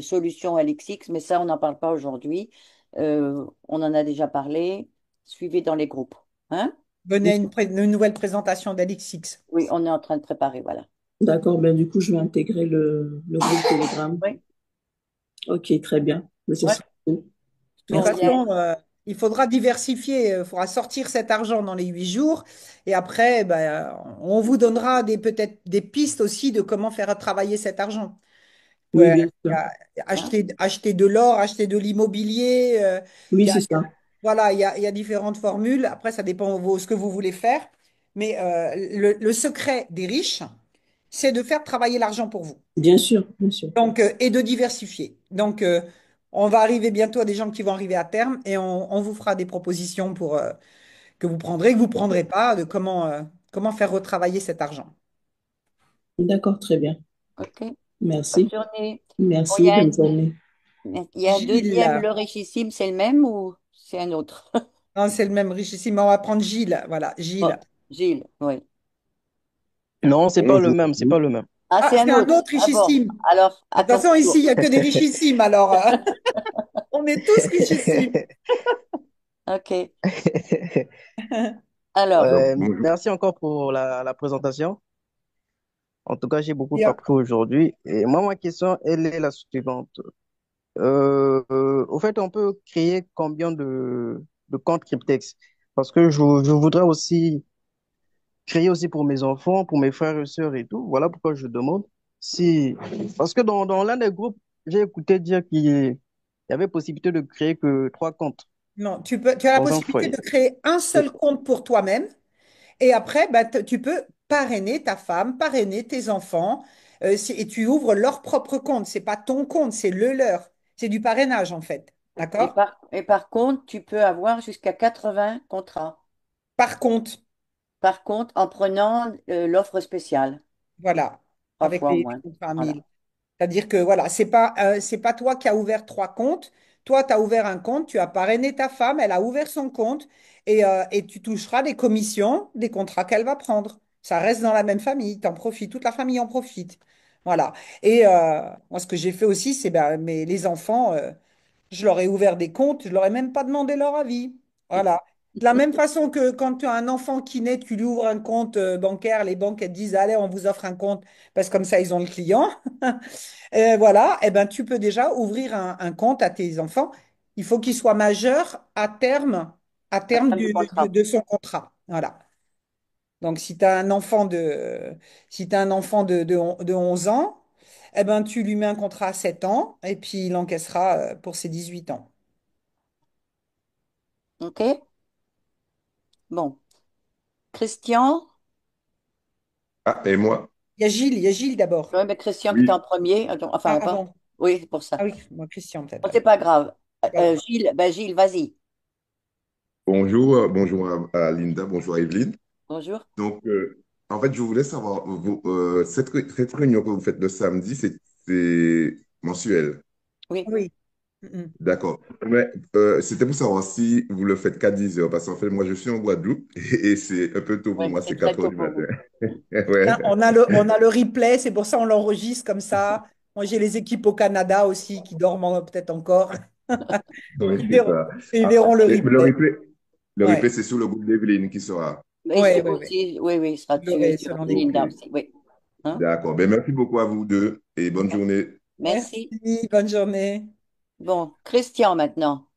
Speaker 2: solution LXX, mais ça, on n'en parle pas aujourd'hui. On en a déjà parlé. Suivez dans les groupes. Hein?
Speaker 1: Venez à une nouvelle présentation d'Alixix.
Speaker 2: Oui, on est en train de préparer, voilà.
Speaker 12: D'accord, ben du coup, je vais intégrer le groupe Telegram.
Speaker 2: Oui.
Speaker 12: Ok, très bien. Mais ce
Speaker 2: Ouais.
Speaker 12: sera tout.
Speaker 1: De toute
Speaker 2: Bon, bien.
Speaker 1: façon, il faudra diversifier, il faudra sortir cet argent dans les 8 jours et après, ben, on vous donnera peut-être des pistes aussi de comment faire travailler cet argent.
Speaker 12: Oui,
Speaker 1: Ouais,
Speaker 12: bien
Speaker 1: il y
Speaker 12: sûr.
Speaker 1: a- acheter de l'or, acheter de l'immobilier.
Speaker 12: Oui,
Speaker 1: il y a-
Speaker 12: c'est ça.
Speaker 1: voilà, il y a différentes formules. Après, ça dépend de ce que vous voulez faire. Mais le secret des riches, c'est de faire travailler l'argent pour vous.
Speaker 12: Bien sûr, bien sûr.
Speaker 1: Donc, et de diversifier. Donc, on va arriver bientôt à des gens qui vont arriver à terme et on vous fera des propositions pour, que vous prendrez pas, de comment faire retravailler cet argent.
Speaker 12: D'accord, très bien.
Speaker 2: OK. Bonne
Speaker 12: Merci.
Speaker 2: journée. Bon,
Speaker 12: Merci, bonne journée.
Speaker 2: il y a un deuxième,
Speaker 1: Gilles.
Speaker 2: le richissime, c'est le même ou c'est un autre?
Speaker 1: Non, c'est le même richissime. On va prendre Gilles. Voilà, Gilles.
Speaker 2: Bon, Gilles, oui.
Speaker 13: Non, c'est pas
Speaker 6: Bonjour.
Speaker 13: le même, c'est pas le même.
Speaker 2: Ah,
Speaker 1: Ah,
Speaker 2: c'est un
Speaker 1: c'est un
Speaker 2: autre.
Speaker 1: autre
Speaker 2: Ah bon,
Speaker 1: richissime.
Speaker 2: alors,
Speaker 1: De
Speaker 2: à
Speaker 1: toute
Speaker 2: ton
Speaker 1: façon, ici,
Speaker 2: tour.
Speaker 1: il n'y a que des richissimes. Alors, on est tous richissimes.
Speaker 2: OK. Alors,
Speaker 6: Bonjour.
Speaker 13: Merci encore pour la présentation. En tout cas, j'ai beaucoup
Speaker 1: Bien.
Speaker 13: appris aujourd'hui. Et moi, ma question, elle est la suivante. Au fait, on peut créer combien de comptes Cryptex? Parce que je voudrais aussi créer aussi pour mes enfants, pour mes frères et sœurs et tout. Voilà pourquoi je demande si, parce que dans l'un des groupes, j'ai écouté dire qu'il y avait possibilité de créer que 3 comptes
Speaker 1: Non, tu as la
Speaker 13: dans un
Speaker 1: possibilité de
Speaker 13: foyer.
Speaker 1: créer un
Speaker 13: Et-
Speaker 1: seul compte pour toi-même. Et après, bah, tu peux parrainer ta femme, parrainer tes enfants, et tu ouvres leur propre compte. C'est pas ton compte, c'est le leur. C'est du parrainage, en fait. D'accord?
Speaker 2: et par contre, tu peux avoir jusqu'à 80 contrats.
Speaker 1: Par compte,
Speaker 2: Par contre, en prenant l'offre spéciale,
Speaker 1: voilà,
Speaker 2: trois
Speaker 1: avec
Speaker 2: fois au
Speaker 1: les
Speaker 2: moins.
Speaker 1: 35
Speaker 2: Voilà.
Speaker 1: 000. C'est-à-dire que, voilà, c'est pas toi qui as ouvert 3 comptes. Toi, tu as ouvert un compte, tu as parrainé ta femme, elle a ouvert son compte, et tu toucheras les commissions des contrats qu'elle va prendre. Ça reste dans la même famille, t'en profites, toute la famille en profite. Voilà. Et moi, ce que j'ai fait aussi, c'est ben, les enfants. Je leur ai ouvert des comptes, je leur ai même pas demandé leur avis. Voilà. De la même façon que quand tu as un enfant qui naît, tu lui ouvres un compte bancaire, les banques elles te disent, allez, on vous offre un compte, parce que comme ça, ils ont le client. Voilà, et ben, tu peux déjà ouvrir un compte à tes enfants. Il faut qu'ils soient majeurs à
Speaker 2: À
Speaker 1: terme
Speaker 2: terme du contrat.
Speaker 1: de son contrat. Voilà. Donc, si tu un enfant de 11 ans, eh ben, tu lui mets un contrat à 7 ans et puis il encaissera pour ses 18 ans.
Speaker 2: OK? Bon. Christian?
Speaker 6: Ah, et moi?
Speaker 1: Il y a Gilles d'abord.
Speaker 2: Oui, mais Christian qui était en
Speaker 6: Oui.
Speaker 2: premier.
Speaker 1: Ah,
Speaker 2: Enfin, pas.
Speaker 1: pardon.
Speaker 2: Oui, c'est pour ça.
Speaker 1: Ah oui, moi, Christian peut-être
Speaker 2: Bon, c'est
Speaker 1: alors.
Speaker 2: pas grave.
Speaker 1: Voilà.
Speaker 2: Gilles, vas-y.
Speaker 6: Bonjour, bonjour à Linda, bonjour à Evelyne.
Speaker 2: Bonjour.
Speaker 6: Donc, en fait, je voulais savoir, cette réunion que vous faites le samedi, c'est mensuel.
Speaker 2: Oui.
Speaker 1: Oui. Mm.
Speaker 14: D'accord. Mais c'était pour savoir si vous le faites qu'à 10 heures, parce qu'en fait, moi, je suis en Guadeloupe et c'est un peu tôt pour
Speaker 2: Oui,
Speaker 14: moi,
Speaker 2: c'est
Speaker 14: c'est
Speaker 2: très
Speaker 14: 4 heures
Speaker 2: tôt
Speaker 14: du
Speaker 2: pour vous.
Speaker 14: matin. Ouais.
Speaker 1: On a le replay, c'est pour ça on l'enregistre comme ça. Moi, j'ai les équipes au Canada aussi qui dorment peut-être encore.
Speaker 14: Oui,
Speaker 1: Ils
Speaker 14: c'est
Speaker 1: verront,
Speaker 14: ça.
Speaker 1: ils
Speaker 14: Ah,
Speaker 1: verront le
Speaker 14: et
Speaker 1: replay.
Speaker 14: le
Speaker 1: Ouais,
Speaker 14: replay, c'est sur le groupe d'Evelyne qui sera.
Speaker 2: Mais
Speaker 1: ouais,
Speaker 2: sur
Speaker 1: ouais, ouais.
Speaker 2: aussi, oui, oui, il sera
Speaker 1: Vous
Speaker 2: dessus
Speaker 1: l'aurez
Speaker 2: sur
Speaker 1: selon les
Speaker 14: Ok.
Speaker 2: Linda
Speaker 1: groupes.
Speaker 2: aussi, oui. Hein?
Speaker 14: D'accord. Ben, merci beaucoup à vous deux et bonne journée.
Speaker 2: Merci.
Speaker 1: Merci, bonne journée.
Speaker 2: Bon, Christian maintenant.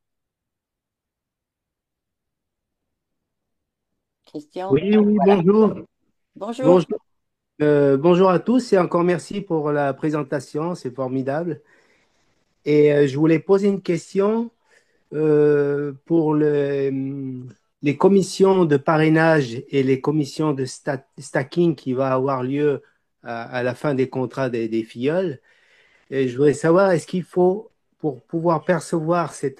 Speaker 2: Christian,
Speaker 15: Oui, oui,
Speaker 2: voilà.
Speaker 15: bonjour.
Speaker 2: Bonjour.
Speaker 15: Bonjour, bonjour à tous et encore merci pour la présentation, c'est formidable. Et je voulais poser une question pour les commissions de parrainage et les commissions de stacking qui va avoir lieu à la fin des contrats des filleuls. Et je voudrais savoir, est-ce qu'il faut, pour pouvoir percevoir ces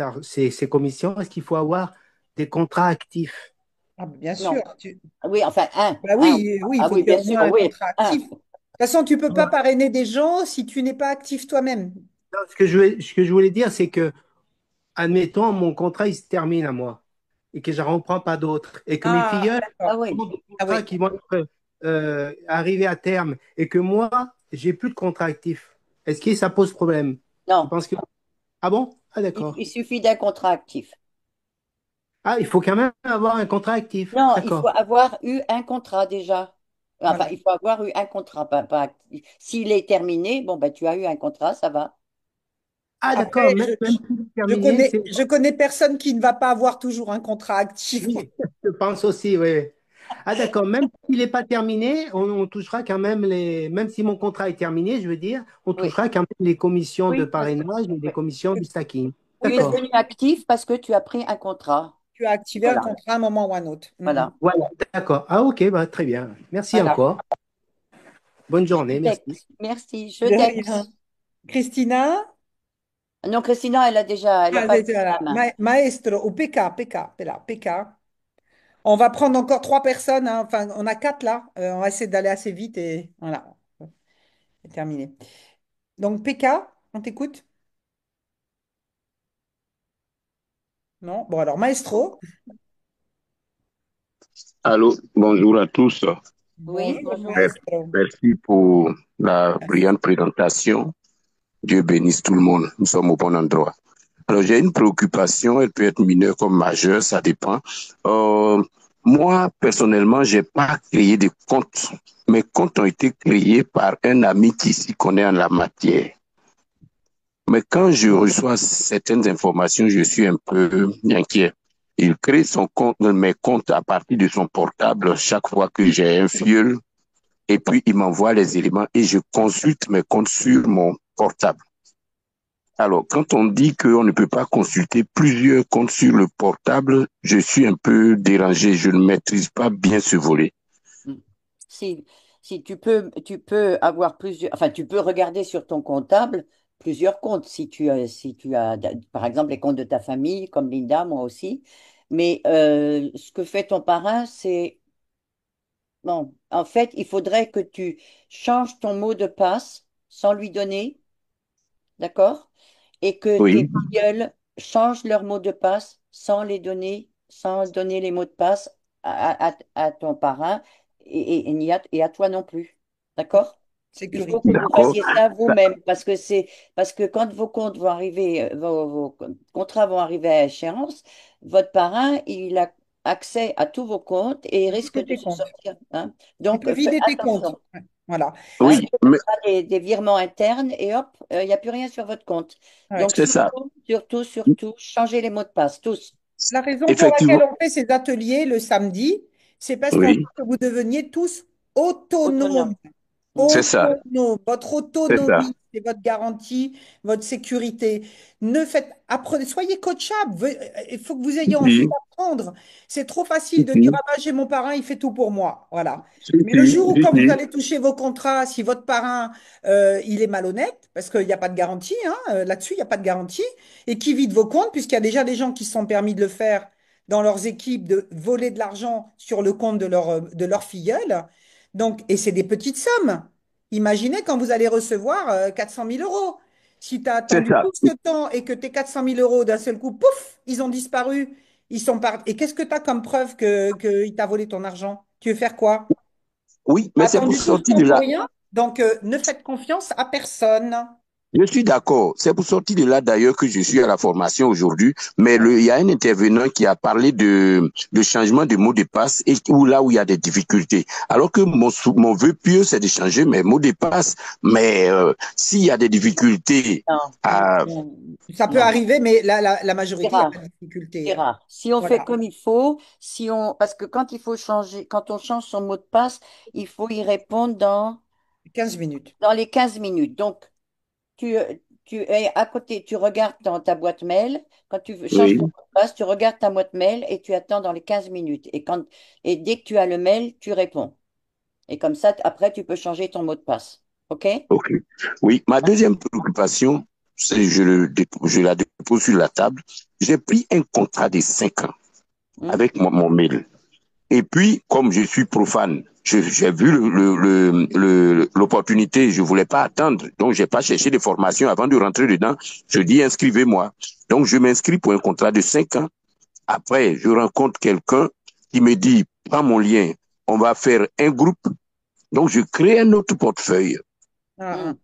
Speaker 15: commissions, est-ce qu'il faut avoir des contrats actifs?
Speaker 1: Ah, bien sûr.
Speaker 2: Non. Oui, enfin,
Speaker 1: Bah
Speaker 2: un.
Speaker 1: oui, oui, il
Speaker 2: Ah
Speaker 1: faut
Speaker 2: oui,
Speaker 1: qu'il y ait
Speaker 2: bien
Speaker 1: au
Speaker 2: sûr,
Speaker 1: moins un
Speaker 2: oui,
Speaker 1: contrat
Speaker 2: un.
Speaker 1: actif. De toute façon, tu peux pas parrainer des gens si tu n'es pas actif toi-même.
Speaker 15: Non, ce que je voulais dire, c'est que, admettons, mon contrat, il se termine à moi et que je n'en reprends pas d'autres et que mes
Speaker 1: Ah,
Speaker 15: filleuls
Speaker 2: Ah
Speaker 1: d'accord.
Speaker 2: oui.
Speaker 15: ont des
Speaker 1: Ah
Speaker 15: contrats
Speaker 1: oui.
Speaker 15: qui vont être arrivés à terme et que moi, j'ai plus de contrat actif. Est-ce que ça pose problème? Je
Speaker 2: Non,
Speaker 15: pense que... Ah bon? Ah
Speaker 2: il,
Speaker 15: d'accord.
Speaker 2: il suffit d'un contrat actif.
Speaker 15: Ah, il faut quand même avoir un contrat actif.
Speaker 2: Non, il faut
Speaker 15: D'accord.
Speaker 2: avoir eu un contrat déjà. Enfin,
Speaker 1: Voilà.
Speaker 2: il faut avoir eu un contrat, pas actif. S'il est terminé, bon, ben, tu as eu un contrat, ça va.
Speaker 15: Ah d'accord,
Speaker 1: Après,
Speaker 15: même si c'est terminé, c'est...
Speaker 1: je connais personne qui ne va pas avoir toujours un contrat actif.
Speaker 15: Oui, je pense aussi, oui. Oui. Ah d'accord, même s'il n'est pas terminé, on touchera quand même les... Même si mon contrat est terminé, je veux dire, on
Speaker 2: Oui,
Speaker 15: touchera quand même les commissions de
Speaker 2: oui, parce que
Speaker 15: parrainage et les commissions du stacking.
Speaker 1: Oui,
Speaker 2: tu es
Speaker 1: parce que
Speaker 15: D'accord.
Speaker 2: devenu actif parce que tu as pris un contrat.
Speaker 1: tu as activé un
Speaker 2: Voilà,
Speaker 1: contrat à un moment ou à un autre.
Speaker 2: voilà.
Speaker 15: Voilà, d'accord. Ah ok, bah, très bien. Merci
Speaker 2: Voilà.
Speaker 15: encore. Bonne
Speaker 2: Je
Speaker 15: journée, merci.
Speaker 2: texte. Merci, je
Speaker 1: De rien.
Speaker 2: texte.
Speaker 1: Christina?
Speaker 2: Non, Christina, elle a
Speaker 1: Ah,
Speaker 2: pas levé
Speaker 1: voilà.
Speaker 2: la main.
Speaker 1: Maestro, ou PK. On va prendre encore trois personnes, hein. Enfin, on a quatre là. On va essayer d'aller assez vite et voilà, c'est terminé. Donc, PK, on t'écoute? Non? Bon, alors, Maestro.
Speaker 11: Allô, bonjour à tous.
Speaker 2: Oui,
Speaker 1: Bonjour,
Speaker 2: bonjour.
Speaker 1: Maestro.
Speaker 11: Merci pour la brillante présentation. Dieu bénisse tout le monde. Nous sommes au bon endroit. Alors, j'ai une préoccupation. Elle peut être mineure comme majeure, ça dépend. Euh, Moi, personnellement, j'ai pas créé de compte. Mes comptes ont été créés par un ami qui s'y connaît en la matière. Mais quand je reçois certaines informations, je suis un peu inquiet. Il crée son compte, mes comptes à partir de son portable chaque fois que j'ai un filleul. Et puis, il m'envoie les éléments et je consulte mes comptes sur mon portable. Alors, quand on dit qu'on ne peut pas consulter plusieurs comptes sur le portable, je suis un peu dérangé. Je ne maîtrise pas bien ce volet.
Speaker 2: Mm. Si, si tu peux avoir plusieurs, enfin, tu peux regarder sur ton comptable plusieurs comptes. Si tu as, par exemple, les comptes de ta famille, comme Linda, moi aussi. Mais ce que fait ton parrain, c'est, bon, en fait, il faudrait que tu changes ton mot de passe sans lui donner, d'accord? Et que tes
Speaker 11: Oui,
Speaker 2: filleuls changent leur mot de passe sans les donner, sans donner les mots de passe à ton parrain et à toi non plus. D'accord? Il faut que
Speaker 1: Sécurité.
Speaker 2: vous
Speaker 11: d'accord.
Speaker 2: fassiez ça vous-même parce que quand vos comptes vont arriver, vos contrats vont arriver à échéance, votre parrain, il a accès à tous vos comptes et il risque
Speaker 1: Vider
Speaker 2: de
Speaker 1: tes
Speaker 2: se
Speaker 1: comptes.
Speaker 2: sortir, hein.
Speaker 1: Il
Speaker 2: Donc,
Speaker 1: peut
Speaker 2: faites
Speaker 1: vider tes comptes.
Speaker 2: attention.
Speaker 1: Ouais, voilà.
Speaker 2: Hein,
Speaker 11: Oui,
Speaker 1: Si,
Speaker 2: il
Speaker 11: mais
Speaker 2: fera des virements internes et hop, il n'y a plus rien sur votre compte.
Speaker 1: ouais.
Speaker 2: Donc,
Speaker 11: c'est ça.
Speaker 2: surtout, changez les mots de passe, tous.
Speaker 1: La raison pour
Speaker 11: Effectivement,
Speaker 1: laquelle on fait ces ateliers le samedi, c'est parce qu'on veut
Speaker 11: oui,
Speaker 1: que vous deveniez tous autonomes.
Speaker 2: Autonome. Mm.
Speaker 11: c'est ça.
Speaker 1: Autonome. Votre
Speaker 11: C'est ça.
Speaker 1: autonomie, c'est votre garantie, votre sécurité. Ne faites, apprenez, soyez coachable. Il faut que vous ayez envie
Speaker 11: Si,
Speaker 1: d'apprendre. C'est trop facile
Speaker 11: si,
Speaker 1: de dire,
Speaker 11: si,
Speaker 1: ah ben, j'ai mon parrain, il fait tout pour moi. Voilà.
Speaker 11: si,
Speaker 1: Mais le
Speaker 11: si,
Speaker 1: jour où,
Speaker 11: si,
Speaker 1: quand vous
Speaker 11: si.
Speaker 1: allez toucher vos contrats, si votre parrain, il est malhonnête, parce qu'il n'y a pas de garantie, hein, là-dessus, il n'y a pas de garantie, et qui vide vos comptes, puisqu'il y a déjà des gens qui se sont permis de le faire dans leurs équipes, de voler de l'argent sur le compte de leur filleule. Donc, et c'est des petites sommes. Imaginez quand vous allez recevoir 400 000 euros. Si tu as
Speaker 16: C'est
Speaker 1: attendu
Speaker 16: ça.
Speaker 1: tout ce temps et que tes 400 000 euros d'un seul coup, pouf, ils ont disparu, ils sont partis. Et qu'est-ce que tu as comme preuve qu'il t'a volé ton argent? Tu veux faire quoi?
Speaker 16: Oui,
Speaker 1: Tu as
Speaker 16: mais c'est pour
Speaker 1: attendu tout ce
Speaker 16: sortir
Speaker 1: temps
Speaker 16: de
Speaker 1: pour
Speaker 16: là.
Speaker 1: rien? Donc, ne faites confiance à personne.
Speaker 16: Je suis d'accord. C'est pour sortir de là d'ailleurs que je suis à la formation aujourd'hui. Mais il y a un intervenant qui a parlé de changement de mot de passe et là où il y a des difficultés. Alors que mon vœu pieux, c'est de changer mes mots de passe. Mais s'il y a des difficultés
Speaker 2: Non,
Speaker 16: à...
Speaker 2: non,
Speaker 1: Ça peut
Speaker 2: non.
Speaker 1: arriver, mais la
Speaker 2: C'est
Speaker 1: majorité, il n'y a pas
Speaker 2: rare.
Speaker 1: de difficulté,
Speaker 2: C'est
Speaker 1: hein.
Speaker 2: rare. Si on fait
Speaker 1: Voilà,
Speaker 2: comme il faut, parce que quand il faut changer, quand on change son mot de passe, il faut y répondre
Speaker 1: 15 minutes.
Speaker 2: dans les 15 minutes. Donc, tu, tu es à côté, tu regardes dans ta boîte mail. Quand tu changes
Speaker 16: Oui,
Speaker 2: ton mot de passe, tu regardes ta boîte mail et tu attends dans les 15 minutes. Et dès que tu as le mail, tu réponds. Et comme ça, après, tu peux changer ton mot de passe. OK?
Speaker 16: ok. Oui, ma deuxième préoccupation, c'est je la dépose sur la table. J'ai pris un contrat de 5 ans avec mon mail. Et puis, comme je suis profane, j'ai vu l'opportunité, je voulais pas attendre, donc j'ai pas cherché de formation avant de rentrer dedans. Je dis inscrivez-moi. Donc je m'inscris pour un contrat de 5 ans. Après, je rencontre quelqu'un qui me dit prends mon lien, on va faire un groupe. Donc je crée un autre portefeuille.
Speaker 1: Ah,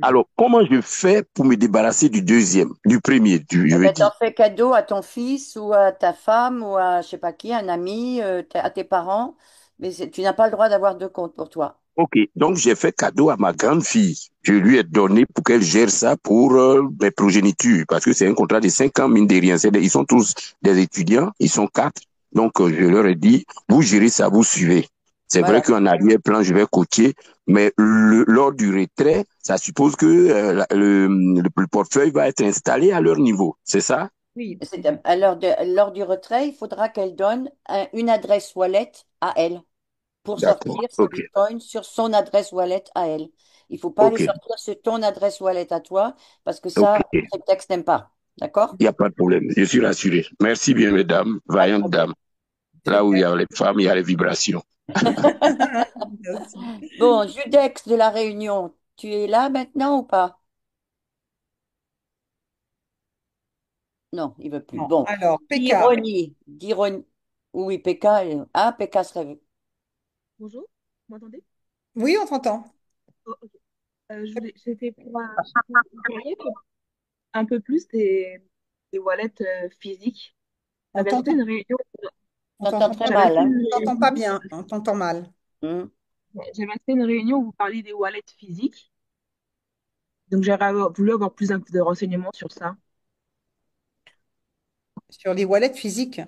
Speaker 16: Alors comment je fais pour me débarrasser du deuxième, du premier, je
Speaker 2: Eh
Speaker 16: veux
Speaker 2: ben,
Speaker 16: dire.
Speaker 2: t'en fais cadeau à ton fils ou à ta femme ou à je sais pas qui, un ami, à tes parents, mais tu n'as pas le droit d'avoir deux comptes pour toi.
Speaker 16: Ok, donc j'ai fait cadeau à ma grande fille. Je lui ai donné pour qu'elle gère ça pour mes progénitures, parce que c'est un contrat de 5 ans, mine de rien. Ils sont tous des étudiants, ils sont 4. Donc je leur ai dit, vous gérez ça, vous suivez. C'est vrai
Speaker 1: Voilà.
Speaker 16: qu'en arrière-plan, je vais coacher, mais lors du retrait, ça suppose que le portefeuille va être installé à leur niveau. C'est ça?
Speaker 1: Oui.
Speaker 2: Lors du retrait, il faudra qu'elle donne une adresse wallet à elle pour
Speaker 16: D'accord,
Speaker 2: sortir ses
Speaker 16: ok,
Speaker 2: bitcoins sur son adresse wallet à elle. Il ne faut pas les
Speaker 16: ok,
Speaker 2: sortir sur ton adresse wallet à toi parce que
Speaker 16: ok.
Speaker 2: ça, Cryptex n'aime pas. D'accord?
Speaker 16: Il n'y a pas de problème, je suis rassuré. Merci bien, mesdames,
Speaker 2: Pas de
Speaker 16: vaillantes
Speaker 2: problème.
Speaker 16: dames. Là où il y a les femmes, il y a les vibrations.
Speaker 1: Merci.
Speaker 2: Bon, Judex de la Réunion, tu es là maintenant ou pas? Non, il veut plus.
Speaker 1: Bon,
Speaker 2: Bon,
Speaker 1: alors, PK.
Speaker 2: d'ironie. Oui, PK. Ah, PK se réveille.
Speaker 17: Bonjour, vous m'entendez?
Speaker 1: Oui, on t'entend.
Speaker 17: Oh, ok. C'était pour parler un peu plus des wallets physiques.
Speaker 1: On
Speaker 17: J'avais assisté à
Speaker 1: t'entend,
Speaker 17: une réunion.
Speaker 1: on
Speaker 2: T'entends
Speaker 1: t'entend
Speaker 2: très
Speaker 1: pas
Speaker 17: J'avais
Speaker 2: mal,
Speaker 17: assisté à
Speaker 2: hein?
Speaker 17: une
Speaker 1: on t'entend
Speaker 17: réunion.
Speaker 1: pas bien, on t'entend mal.
Speaker 2: Hmm.
Speaker 17: J'avais assisté à une réunion où vous parliez des wallets physiques. Donc j'aurais voulu avoir plus de renseignements sur ça.
Speaker 1: Sur les wallets physiques.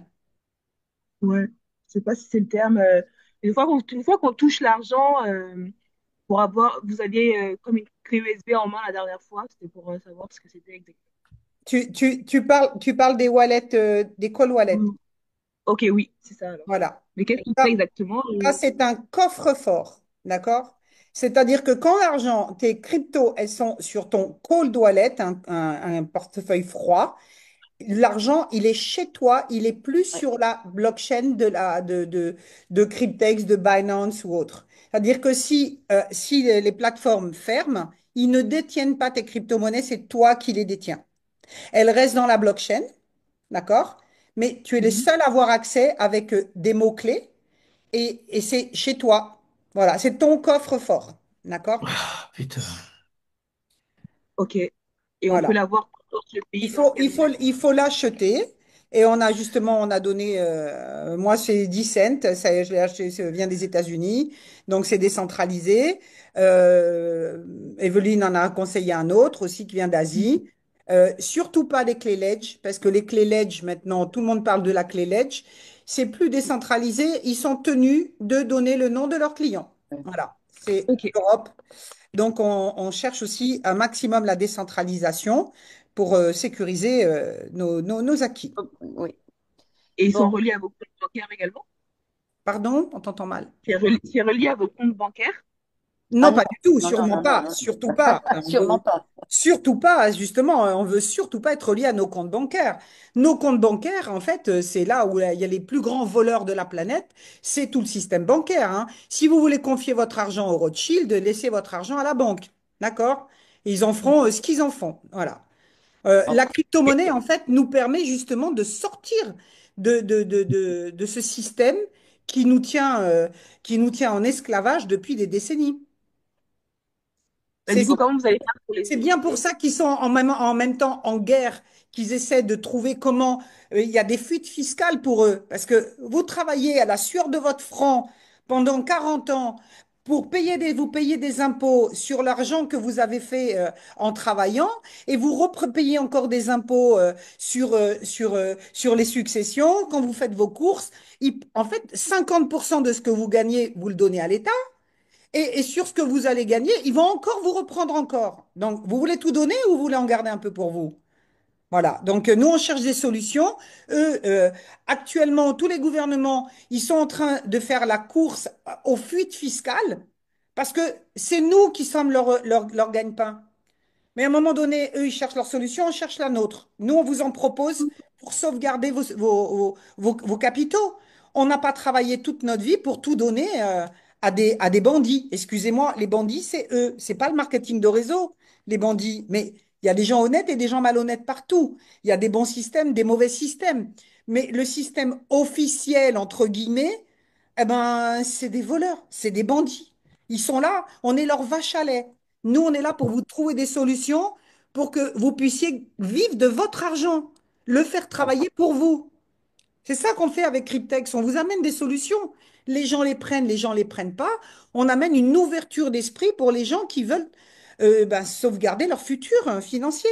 Speaker 17: Ouais. Je sais pas si c'est le terme. Une fois qu'on touche l'argent, vous aviez comme une clé USB en main la dernière fois. C'était pour savoir ce que c'était exactement.
Speaker 1: Tu parles des wallets, des call wallets.
Speaker 17: Ok, oui, c'est ça alors.
Speaker 1: Voilà.
Speaker 17: Mais qu'est-ce que
Speaker 1: Ça,
Speaker 17: c'est exactement?
Speaker 1: ça, c'est un coffre-fort. D'accord? C'est-à-dire que quand l'argent, tes cryptos, elles sont sur ton cold wallet, un portefeuille froid, l'argent, il est chez toi, il est plus
Speaker 2: Ouais.
Speaker 1: sur la blockchain de Cryptex, de Binance ou autre. C'est-à-dire que si les plateformes ferment, ils ne détiennent pas tes crypto-monnaies, c'est toi qui les détiens. Elles restent dans la blockchain, d'accord? Mais tu es le seul à avoir accès avec des mots-clés et c'est chez toi. Voilà, c'est ton coffre-fort, d'accord?
Speaker 8: Putain.
Speaker 17: Ok. Et on peut
Speaker 1: Voilà.
Speaker 17: l'avoir dans le
Speaker 1: Il
Speaker 17: pays dans
Speaker 1: faut,
Speaker 17: lequel
Speaker 1: il
Speaker 17: on
Speaker 1: faut,
Speaker 17: est.
Speaker 1: il faut l'acheter. Et on a donné, moi c'est 10 cents, ça, je l'ai acheté, ça vient des États-Unis, donc c'est décentralisé. Evelyne en a conseillé un autre aussi qui vient d'Asie. Surtout pas les clés Ledge, parce que les clés Ledge, maintenant, tout le monde parle de la clé Ledge. C'est plus décentralisé, ils sont tenus de donner le nom de leurs clients. Voilà, c'est
Speaker 17: Ok.
Speaker 1: l'Europe. Donc, on cherche aussi un maximum la décentralisation pour sécuriser nos acquis.
Speaker 2: Oui.
Speaker 17: Et ils
Speaker 2: Bon,
Speaker 17: sont reliés à vos comptes bancaires également?
Speaker 1: Pardon, on t'entend mal.
Speaker 17: C'est relié à vos comptes bancaires?
Speaker 1: Non,
Speaker 2: ah non,
Speaker 1: pas du tout,
Speaker 2: non, non,
Speaker 1: sûrement
Speaker 2: non, non,
Speaker 1: pas,
Speaker 2: non.
Speaker 1: surtout pas. On
Speaker 2: Sûrement
Speaker 1: veut
Speaker 2: pas.
Speaker 1: surtout pas, justement, on veut surtout pas être lié à nos comptes bancaires. Nos comptes bancaires, en fait, c'est là où il y a les plus grands voleurs de la planète, c'est tout le système bancaire, hein. Si vous voulez confier votre argent au Rothschild, laissez votre argent à la banque, d'accord? Et ils en feront ce qu'ils en font. Voilà. La
Speaker 2: Ok.
Speaker 1: crypto-monnaie, en fait, nous permet justement de sortir de ce système qui nous qui nous tient en esclavage depuis des décennies.
Speaker 17: Et
Speaker 1: C'est
Speaker 17: du coup, comment vous allez faire pour les
Speaker 1: c'est bien pour
Speaker 17: éviter?
Speaker 1: ça qu'ils sont en même temps en guerre, qu'ils essaient de trouver comment il y a des fuites fiscales pour eux. Parce que vous travaillez à la sueur de votre front pendant 40 ans pour vous payez des impôts sur l'argent que vous avez fait en travaillant et vous repayez encore des impôts sur les successions quand vous faites vos courses. En fait, 50% de ce que vous gagnez, vous le donnez à l'État. Et sur ce que vous allez gagner, ils vont encore vous reprendre encore. Donc, vous voulez tout donner ou vous voulez en garder un peu pour vous? Voilà. Donc, nous, on cherche des solutions. Eux, actuellement, tous les gouvernements, ils sont en train de faire la course aux fuites fiscales parce que c'est nous qui sommes leur gagne-pain. Mais à un moment donné, eux, ils cherchent leur solution, on cherche la nôtre. Nous, on vous en propose pour sauvegarder vos capitaux. On n'a pas travaillé toute notre vie pour tout donner à des bandits. Excusez-moi, les bandits, c'est eux. C'est pas le marketing de réseau, les bandits. Mais il y a des gens honnêtes et des gens malhonnêtes partout. Il y a des bons systèmes, des mauvais systèmes. Mais le système officiel, entre guillemets, eh ben, c'est des voleurs, c'est des bandits. Ils sont là, on est leur vache à lait. Nous, on est là pour vous trouver des solutions pour que vous puissiez vivre de votre argent, le faire travailler pour vous. C'est ça qu'on fait avec Cryptex. On vous amène des solutions. Les gens les prennent pas. On amène une ouverture d'esprit pour les gens qui veulent sauvegarder leur futur financier.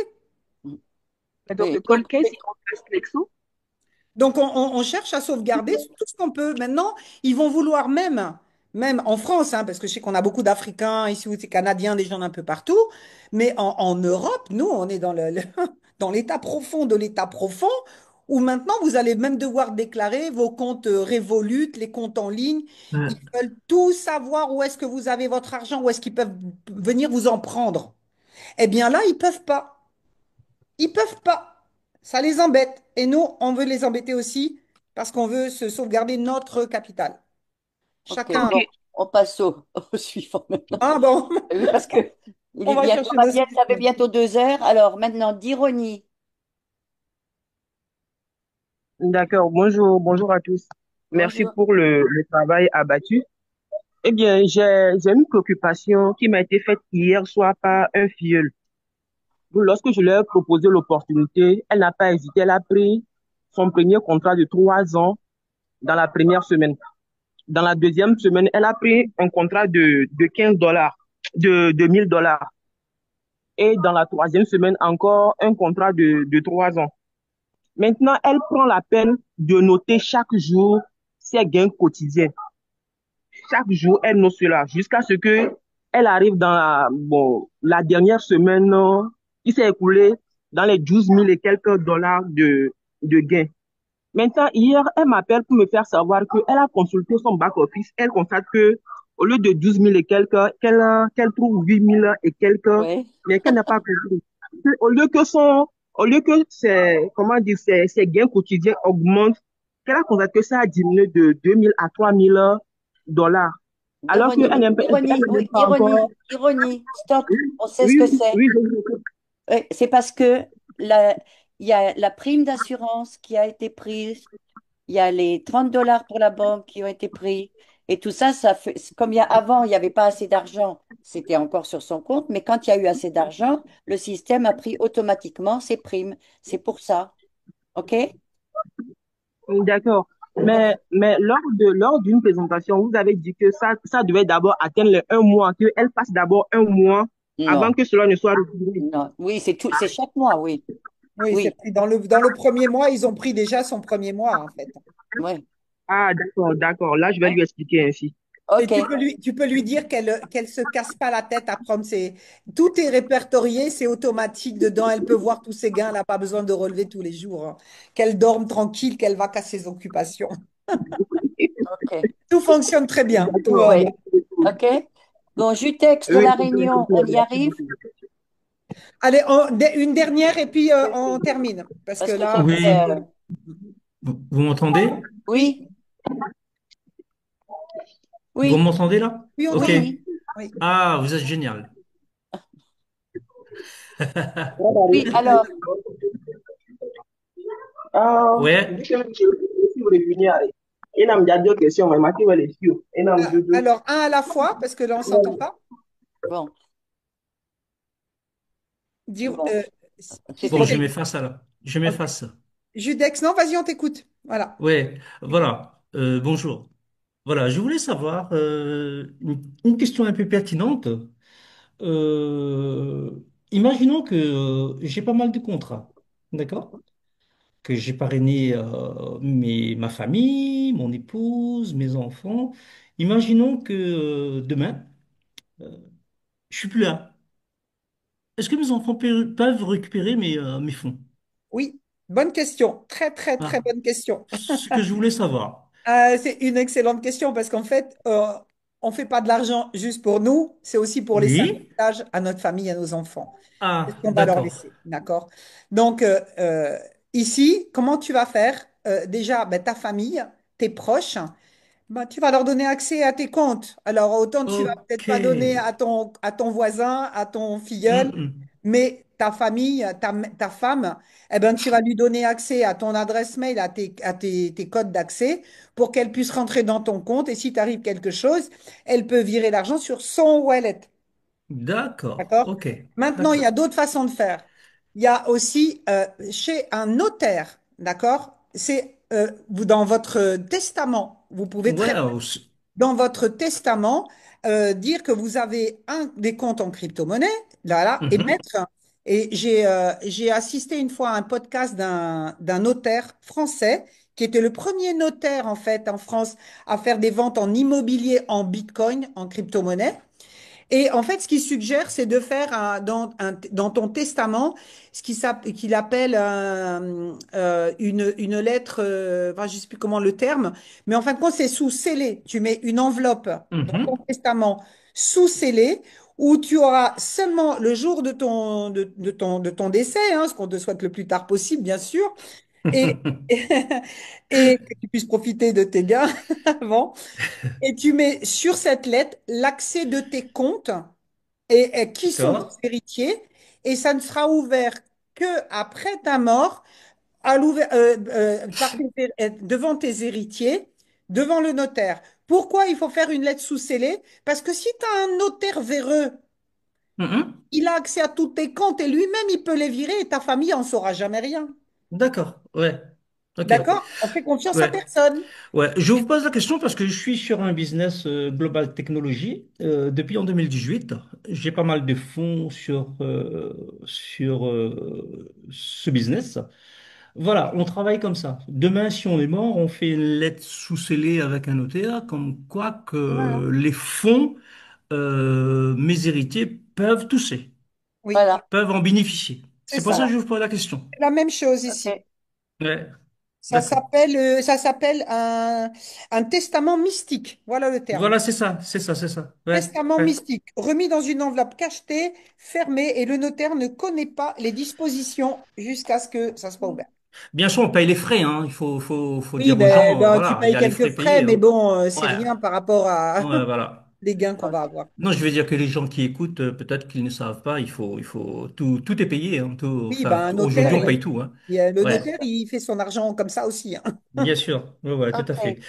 Speaker 17: Et donc,
Speaker 2: Oui,
Speaker 17: le cold case, il remplace Lexo.
Speaker 1: Donc, on cherche à sauvegarder tout ce qu'on peut. Maintenant, ils vont vouloir même en France, hein, parce que je sais qu'on a beaucoup d'Africains ici, ou des Canadiens, des gens d'un peu partout, mais en Europe, nous, on est dans dans l'état profond de l'état profond, où maintenant, vous allez même devoir déclarer vos comptes Revolut, les comptes en ligne.
Speaker 18: Ouais.
Speaker 1: Ils veulent tout savoir où est-ce que vous avez votre argent, où est-ce qu'ils peuvent venir vous en prendre. Eh bien là, ils peuvent pas. Ils peuvent pas. Ça les embête. Et nous, on veut les embêter aussi parce qu'on veut se sauvegarder notre capital.
Speaker 2: ok.
Speaker 1: Chacun.
Speaker 2: Bon, on passe au suivant maintenant.
Speaker 1: Ah bon,
Speaker 2: Parce que il
Speaker 1: on
Speaker 2: est
Speaker 1: va
Speaker 2: bientôt,
Speaker 1: chercher nos
Speaker 2: ça fait
Speaker 1: solutions.
Speaker 2: bientôt 2 heures. Alors maintenant, d'ironie.
Speaker 19: D'accord, bonjour à tous. Merci
Speaker 2: Bonjour.
Speaker 19: pour le travail abattu. Eh bien, j'ai une préoccupation qui m'a été faite hier soir par un filleul. Lorsque je lui ai proposé l'opportunité, elle n'a pas hésité. Elle a pris son premier contrat de 3 ans dans la première semaine. Dans la deuxième semaine, elle a pris un contrat de $15, de $1000. Et dans la troisième semaine, encore un contrat de 3 ans. Maintenant, elle prend la peine de noter chaque jour ses gains quotidiens. Chaque jour, elle note cela jusqu'à ce que elle arrive dans la dernière semaine qui s'est écoulée dans les 12 000 et quelques dollars de gains. Maintenant, hier, elle m'appelle pour me faire savoir qu'elle a consulté son back-office. Elle constate que au lieu de 12 000 et quelques, qu'elle trouve 8 000 et quelques,
Speaker 2: Oui.
Speaker 19: mais qu'elle n'a pas compris. Au lieu que comment dire, ses gains quotidiens augmentent, qu'elle a constaté que ça a diminué de 2 000 à 3 000 dollars. Alors qu'elle
Speaker 2: D'ironie,
Speaker 19: n'aime pas, elle
Speaker 2: ironie,
Speaker 19: n'aime
Speaker 2: oui,
Speaker 19: pas
Speaker 2: ironie,
Speaker 19: encore.
Speaker 2: ironie. Stop.
Speaker 19: Oui,
Speaker 2: On sait ce
Speaker 19: oui,
Speaker 2: que c'est.
Speaker 19: oui, je vous écoute.
Speaker 2: Oui, c'est parce que la- il y a la prime d'assurance qui a été prise, il y a les $30 pour la banque qui ont été pris, et tout ça, ça fait, comme avant, il n'y avait pas assez d'argent, c'était encore sur son compte, mais quand il y a eu assez d'argent, le système a pris automatiquement ses primes. C'est pour ça. OK?
Speaker 19: D'accord. Mais lors d'une présentation, vous avez dit que ça devait d'abord atteindre les 1 mois, qu'elle passe d'abord 1 mois avant
Speaker 2: Non,
Speaker 19: que cela ne soit retiré.
Speaker 2: non. Oui, c'est chaque mois, oui.
Speaker 1: Oui, c'est
Speaker 2: Oui,
Speaker 1: pris dans le premier mois, ils ont pris déjà son premier mois, en fait.
Speaker 2: oui.
Speaker 19: Ah, d'accord, d'accord. Là, je vais lui expliquer ainsi.
Speaker 1: Et
Speaker 2: OK.
Speaker 1: tu peux lui dire qu'elle se casse pas la tête à prendre tout est répertorié, c'est automatique dedans. Elle peut voir tous ses gains, elle n'a pas besoin de relever tous les jours, hein. Qu'elle dorme tranquille, qu'elle va qu'à ses occupations.
Speaker 2: OK.
Speaker 1: Tout fonctionne très bien. Tout va
Speaker 2: Oui.
Speaker 1: bien.
Speaker 2: OK. Bon, Jutex de
Speaker 19: Oui,
Speaker 2: La
Speaker 19: c'est clair,
Speaker 2: Réunion,
Speaker 19: c'est
Speaker 2: on
Speaker 19: clair.
Speaker 2: y
Speaker 19: Merci
Speaker 2: arrive?
Speaker 19: beaucoup.
Speaker 1: Allez, une dernière et puis on termine. Parce que
Speaker 2: Parce que
Speaker 1: là,
Speaker 18: Oui, vous m'entendez?
Speaker 2: oui,
Speaker 18: Vous
Speaker 2: oui,
Speaker 18: m'entendez là?
Speaker 1: oui, on
Speaker 18: Ok.
Speaker 1: t'entend.
Speaker 2: oui.
Speaker 1: Oui.
Speaker 18: Ah, vous êtes génial.
Speaker 2: Oui, alors,
Speaker 19: Vu
Speaker 4: Ouais,
Speaker 19: que je suis revenu à ina mjadjo question mais maki wale sio ina mjojo
Speaker 1: Alors, un à la fois, parce que là, on ne s'entend pas.
Speaker 2: bon,
Speaker 1: Dire,
Speaker 2: bon,
Speaker 1: qui
Speaker 2: c'est
Speaker 1: c'est
Speaker 4: bon,
Speaker 1: qui
Speaker 4: je
Speaker 2: peut-être.
Speaker 4: m'efface alors. Je
Speaker 1: Ok.
Speaker 4: m'efface.
Speaker 1: Judex, non, vas-y, on t'écoute. Voilà.
Speaker 4: Ouais, voilà. Bonjour. Voilà, je voulais savoir une question un peu pertinente. Euh, Imaginons que j'ai pas mal de contrats, d'accord? Que j'ai parrainé ma famille, mon épouse, mes enfants. Imaginons que demain, euh, je suis plus là. Est-ce que mes enfants peuvent récupérer mes fonds?
Speaker 1: Oui, bonne question. Très, très, très
Speaker 4: Ah,
Speaker 1: bonne question.
Speaker 4: ce que je voulais savoir.
Speaker 1: C'est une excellente question parce qu'en fait, on ne fait pas de l'argent juste pour nous, c'est aussi pour laisser un
Speaker 4: Oui?
Speaker 1: héritage à notre famille, à nos enfants. C'est ce
Speaker 4: Ah,
Speaker 1: qu'on va leur
Speaker 4: d'accord.
Speaker 1: laisser, d'accord? Donc, ici, comment tu vas faire? Déjà, ben, ta famille, tes proches, ben, tu vas leur donner accès à tes comptes. Alors, autant tu vas peut-être
Speaker 4: Ok.
Speaker 1: pas donner à ton voisin, à ton filleul,
Speaker 4: Mm.
Speaker 1: mais ta famille, ta femme, eh ben, tu vas lui donner accès à ton adresse mail, tes codes d'accès pour qu'elle puisse rentrer dans ton compte. Et si t'arrive quelque chose, elle peut virer l'argent sur son wallet.
Speaker 4: D'accord.
Speaker 1: D'accord?
Speaker 4: Ok.
Speaker 1: Maintenant, il y a
Speaker 4: D'accord.
Speaker 1: d'autres façons de faire. Il y a aussi chez un notaire, d'accord? Dans votre testament, vous pouvez
Speaker 4: Ouais,
Speaker 1: très bien, dans votre testament, dire que vous avez des comptes en crypto-monnaie, là, et
Speaker 4: mhm.
Speaker 1: mettre. Et j'ai assisté une fois à un podcast d'un notaire français qui était le premier notaire, en fait, en France à faire des ventes en immobilier en Bitcoin, en crypto-monnaie. Et en fait, ce qu'il suggère, c'est de faire dans ton testament qu'il appelle une lettre, enfin, je ne sais plus comment le terme, mais en fin de compte, c'est sous scellé. Tu mets une enveloppe dans ton
Speaker 4: Mhm.
Speaker 1: testament sous scellé où tu auras seulement le jour de ton décès, hein, ce qu'on te souhaite le plus tard possible, bien sûr, et, et que tu puisses profiter de tes gains avant. Et tu mets sur cette lettre l'accès de tes comptes et qui sont tes
Speaker 4: D'accord.
Speaker 1: héritiers. Et ça ne sera ouvert que après ta mort, devant tes héritiers, devant le notaire. Pourquoi il faut faire une lettre sous scellé? Parce que si tu as un notaire véreux,
Speaker 4: Mhm.
Speaker 1: il a accès à tous tes comptes et lui-même, il peut les virer et ta famille en saura jamais rien.
Speaker 4: D'accord. Ouais. Ok.
Speaker 1: D'accord? On fait confiance à
Speaker 4: Ouais.
Speaker 1: personne.
Speaker 4: Ouais. Je vous pose la question parce que je suis sur un business global technologie depuis en 2018. J'ai pas mal de fonds sur ce business. Voilà, on travaille comme ça. Demain, si on est mort, on fait une lettre sous scellée avec un notaire, comme quoi
Speaker 1: Voilà.
Speaker 4: que les fonds, mes héritiers peuvent toucher,
Speaker 1: Oui,
Speaker 2: voilà,
Speaker 4: peuvent en bénéficier.
Speaker 1: c'est
Speaker 4: C'est pour
Speaker 1: ça.
Speaker 4: ça
Speaker 2: voilà.
Speaker 4: que je vous pose la question.
Speaker 1: C'est la même chose ici.
Speaker 2: Ok.
Speaker 4: Ouais, d'accord.
Speaker 1: Ça s'appelle un testament mystique. Voilà le terme.
Speaker 4: Voilà, c'est ça, c'est ça, c'est ça. Ouais,
Speaker 1: Testament
Speaker 4: ouais.
Speaker 1: mystique, remis dans une enveloppe cachetée, fermée, et le notaire ne connaît pas les dispositions jusqu'à ce que ça soit ouvert.
Speaker 4: Bien sûr, on paye les frais, hein. Il faut
Speaker 1: Oui,
Speaker 4: dire aux gens,
Speaker 1: ben, tu
Speaker 4: voilà, il y
Speaker 1: payes
Speaker 4: a les
Speaker 1: quelques
Speaker 4: frais
Speaker 1: frais,
Speaker 4: payés,
Speaker 1: mais
Speaker 4: hein.
Speaker 1: bon, c'est
Speaker 4: Ouais,
Speaker 1: rien par rapport à
Speaker 4: ouais, voilà.
Speaker 1: les gains qu'on va
Speaker 2: Ok.
Speaker 1: avoir.
Speaker 4: Non, je veux dire que les gens qui écoutent, peut-être qu'ils ne savent pas, tout est payé, hein,
Speaker 1: Oui, ben, un
Speaker 4: aujourd'hui,
Speaker 1: notaire,
Speaker 4: on paye tout, hein.
Speaker 1: le
Speaker 4: Ouais,
Speaker 1: notaire, il fait son argent comme ça aussi, hein.
Speaker 4: bien sûr. Ouais, ouais, tout à
Speaker 2: Ok.
Speaker 4: fait.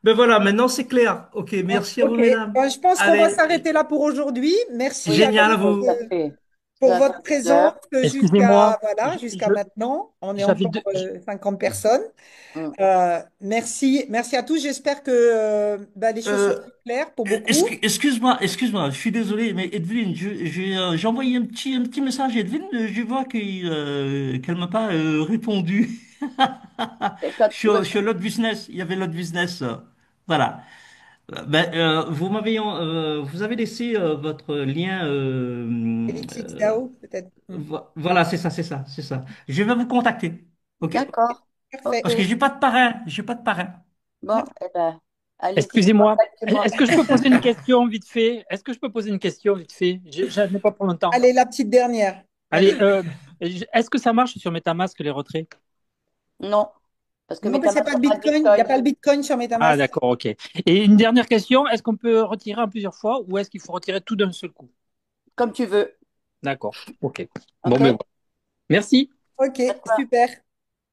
Speaker 4: Ben voilà, maintenant c'est clair. Ok, merci à vous,
Speaker 1: Ok,
Speaker 4: mesdames.
Speaker 1: ben, je pense qu'on va
Speaker 4: Allez,
Speaker 1: s'arrêter là pour aujourd'hui. Merci
Speaker 2: Oui,
Speaker 4: génial à
Speaker 1: alors
Speaker 2: ça
Speaker 4: vous.
Speaker 2: fait,
Speaker 1: pour
Speaker 2: ça fait
Speaker 1: votre présence
Speaker 2: plusieurs.
Speaker 1: jusqu'à
Speaker 4: Excusez-moi,
Speaker 1: voilà, jusqu'à maintenant. On est
Speaker 4: j'avais
Speaker 1: encore
Speaker 4: deux.
Speaker 1: 50 personnes.
Speaker 2: Mm.
Speaker 1: Merci à tous. J'espère que bah, les choses sont
Speaker 4: Euh,
Speaker 1: plus claires pour beaucoup.
Speaker 4: excuse-moi, je suis désolé, mais Edwin, j'ai envoyé un petit message à Edwin, je vois qu'elle m'a pas répondu.
Speaker 2: Et quand tu veux,
Speaker 4: Sur l'autre business, il y avait l'autre business. Voilà. Vous avez laissé votre lien.
Speaker 1: Félix Xtao, peut-être. Hmm.
Speaker 4: Voilà, c'est ça, c'est ça, c'est ça. Je vais vous contacter, ok?
Speaker 2: d'accord.
Speaker 1: Parfait.
Speaker 2: Ok.
Speaker 4: Parce que j'ai pas de parrain, j'ai pas de parrain.
Speaker 2: Bon, eh ben, allez-y,
Speaker 4: Excusez-moi,
Speaker 2: contactez-moi.
Speaker 4: est-ce que je peux poser une question vite fait? Est-ce que je peux poser une question vite fait? Je n'ai pas pour longtemps.
Speaker 1: Allez, la petite dernière.
Speaker 4: Allez,
Speaker 1: Allez.
Speaker 4: est-ce que ça marche sur MetaMask les retraits?
Speaker 2: Non, parce que
Speaker 1: Non, mais c'est
Speaker 2: MetaMask,
Speaker 1: pas
Speaker 2: il
Speaker 1: de
Speaker 2: n'y a pas de
Speaker 1: Bitcoin. Il n'y a
Speaker 2: Bitcoin.
Speaker 1: pas le Bitcoin sur
Speaker 4: Ah,
Speaker 1: MetaMask.
Speaker 4: d'accord, ok. Et une dernière question, est-ce qu'on peut retirer en plusieurs fois ou est-ce qu'il faut retirer tout d'un seul coup?
Speaker 2: Comme tu veux.
Speaker 8: D'accord. OK. Bon,
Speaker 2: OK?
Speaker 8: ben voilà. Merci.
Speaker 1: Ok,
Speaker 2: D'accord.
Speaker 1: super.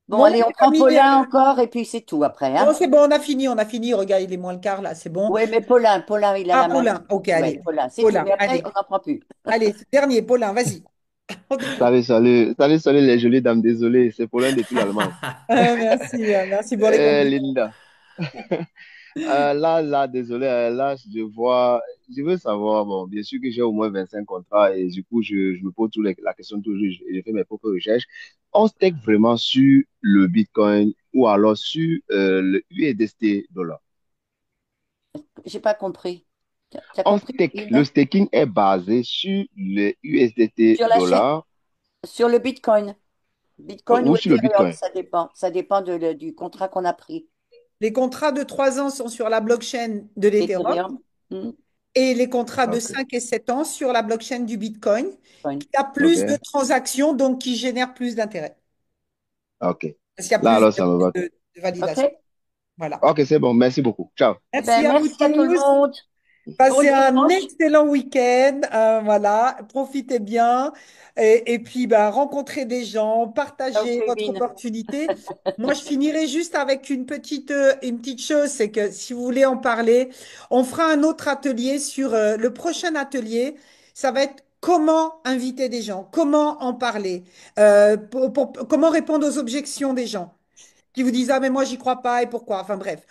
Speaker 2: Bon,
Speaker 1: Bon,
Speaker 2: allez, on
Speaker 1: les
Speaker 2: prend
Speaker 1: amis,
Speaker 2: Paulin encore et puis c'est tout après,
Speaker 1: non,
Speaker 2: hein?
Speaker 1: c'est bon, on a fini, on a fini. Regarde, il est moins le quart là, c'est bon.
Speaker 2: Oui, mais Paulin, il a
Speaker 1: Ah,
Speaker 2: la main.
Speaker 1: Paulin, ok,
Speaker 2: Ouais,
Speaker 1: allez.
Speaker 2: Paulin, c'est tout.
Speaker 1: Paulin,
Speaker 2: Mais après,
Speaker 1: allez.
Speaker 2: on n'en prend plus.
Speaker 1: Allez, dernier, Paulin, vas-y.
Speaker 20: Salut les jolies dames, désolé, c'est Paulin depuis l'Allemagne.
Speaker 1: Merci, merci pour les compliments.
Speaker 20: Linda. Désolé, là, je veux savoir, bon, bien sûr que j'ai au moins 25 contrats et du coup, je me pose la question toujours et je fais mes propres recherches. On stake vraiment sur le Bitcoin ou alors sur le USDT dollar.
Speaker 2: J'ai pas compris. Tu as
Speaker 20: On
Speaker 2: compris,
Speaker 20: stake, le
Speaker 2: Linda?
Speaker 20: staking est basé sur le USDT
Speaker 2: Sur la chaîne,
Speaker 20: dollar
Speaker 2: sur le Bitcoin. Bitcoin ou
Speaker 20: ou sur le
Speaker 2: Ethereum,
Speaker 20: Bitcoin.
Speaker 2: ça dépend. Ça dépend du contrat qu'on a pris.
Speaker 1: Les contrats de 3 ans sont sur la blockchain de l'Ethereum
Speaker 2: Ethereum. Hmm.
Speaker 1: et les contrats de
Speaker 20: Ok,
Speaker 1: 5 et 7 ans sur la blockchain du Bitcoin,
Speaker 2: Bitcoin.
Speaker 1: qui a plus de
Speaker 20: ok,
Speaker 1: transactions, donc qui génère plus d'intérêt.
Speaker 20: ok.
Speaker 1: Parce qu'il y a
Speaker 20: Là,
Speaker 1: plus
Speaker 20: alors, ça me va.
Speaker 1: de validation.
Speaker 2: OK?
Speaker 1: Voilà.
Speaker 20: Ok, c'est bon, merci beaucoup. Ciao.
Speaker 2: Eh ben,
Speaker 1: Merci à vous
Speaker 2: merci à tout le
Speaker 1: tous.
Speaker 2: monde. Bon
Speaker 1: Passez un
Speaker 2: dimanche.
Speaker 1: excellent week-end. Voilà, profitez bien. Et puis, bah, rencontrez des gens,
Speaker 2: Ciao,
Speaker 1: partagez votre
Speaker 2: Kevin.
Speaker 1: opportunité. Moi, je finirai juste avec une petite chose, c'est que si vous voulez en parler, on fera un autre atelier sur le prochain atelier. Ça va être comment inviter des gens, comment en parler, comment répondre aux objections des gens qui vous disent, ah, mais moi, j'y crois pas et pourquoi? Enfin, bref.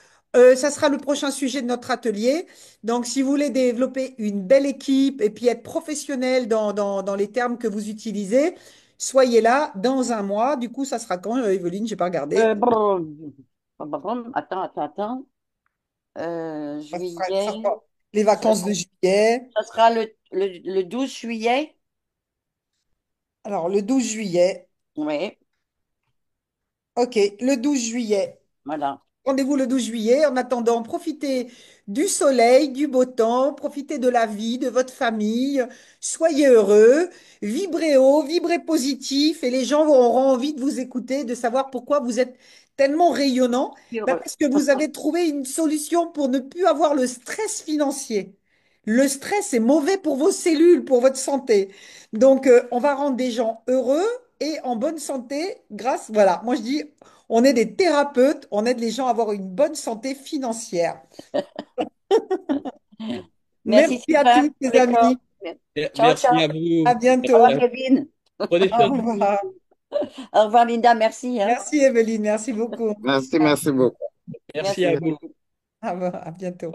Speaker 1: Ça sera le prochain sujet de notre atelier. Donc, si vous voulez développer une belle équipe et puis être professionnel dans les termes que vous utilisez, soyez là dans un mois. Du coup, ça sera quand, Evelyne? J'ai pas regardé.
Speaker 2: Attends.
Speaker 1: Ça
Speaker 2: Juillet.
Speaker 1: sera les
Speaker 2: Ça,
Speaker 1: vacances de juillet.
Speaker 2: ça sera le 12 juillet.
Speaker 1: Alors, le 12 juillet.
Speaker 2: Oui,
Speaker 1: OK, le 12 juillet.
Speaker 2: voilà.
Speaker 1: Rendez-vous le 12 juillet. En attendant, profitez du soleil, du beau temps, profitez de la vie, de votre famille. Soyez heureux, vibrez haut, vibrez positif et les gens auront envie de vous écouter, de savoir pourquoi vous êtes tellement rayonnant. Ben,
Speaker 2: Heureux.
Speaker 1: parce que vous avez trouvé une solution pour ne plus avoir le stress financier. Le stress est mauvais pour vos cellules, pour votre santé. Donc, on va rendre des gens heureux et en bonne santé grâce, voilà, moi je dis, on est des thérapeutes, on aide les gens à avoir une bonne santé financière.
Speaker 2: Merci,
Speaker 1: Merci à tous,
Speaker 2: Sylvain.
Speaker 1: les
Speaker 2: D'accord.
Speaker 1: amis.
Speaker 2: Ciao,
Speaker 8: Merci
Speaker 2: ciao.
Speaker 8: à
Speaker 1: À
Speaker 8: vous.
Speaker 2: Au revoir,
Speaker 1: bientôt.
Speaker 2: Kevin.
Speaker 8: Prenez
Speaker 1: Au
Speaker 8: soin de vous.
Speaker 1: revoir.
Speaker 2: Au revoir, Linda. Merci, hein.
Speaker 1: Merci, Evelyne. Merci beaucoup.
Speaker 20: Merci beaucoup.
Speaker 8: Merci
Speaker 2: Merci.
Speaker 8: à vous.
Speaker 1: À bientôt.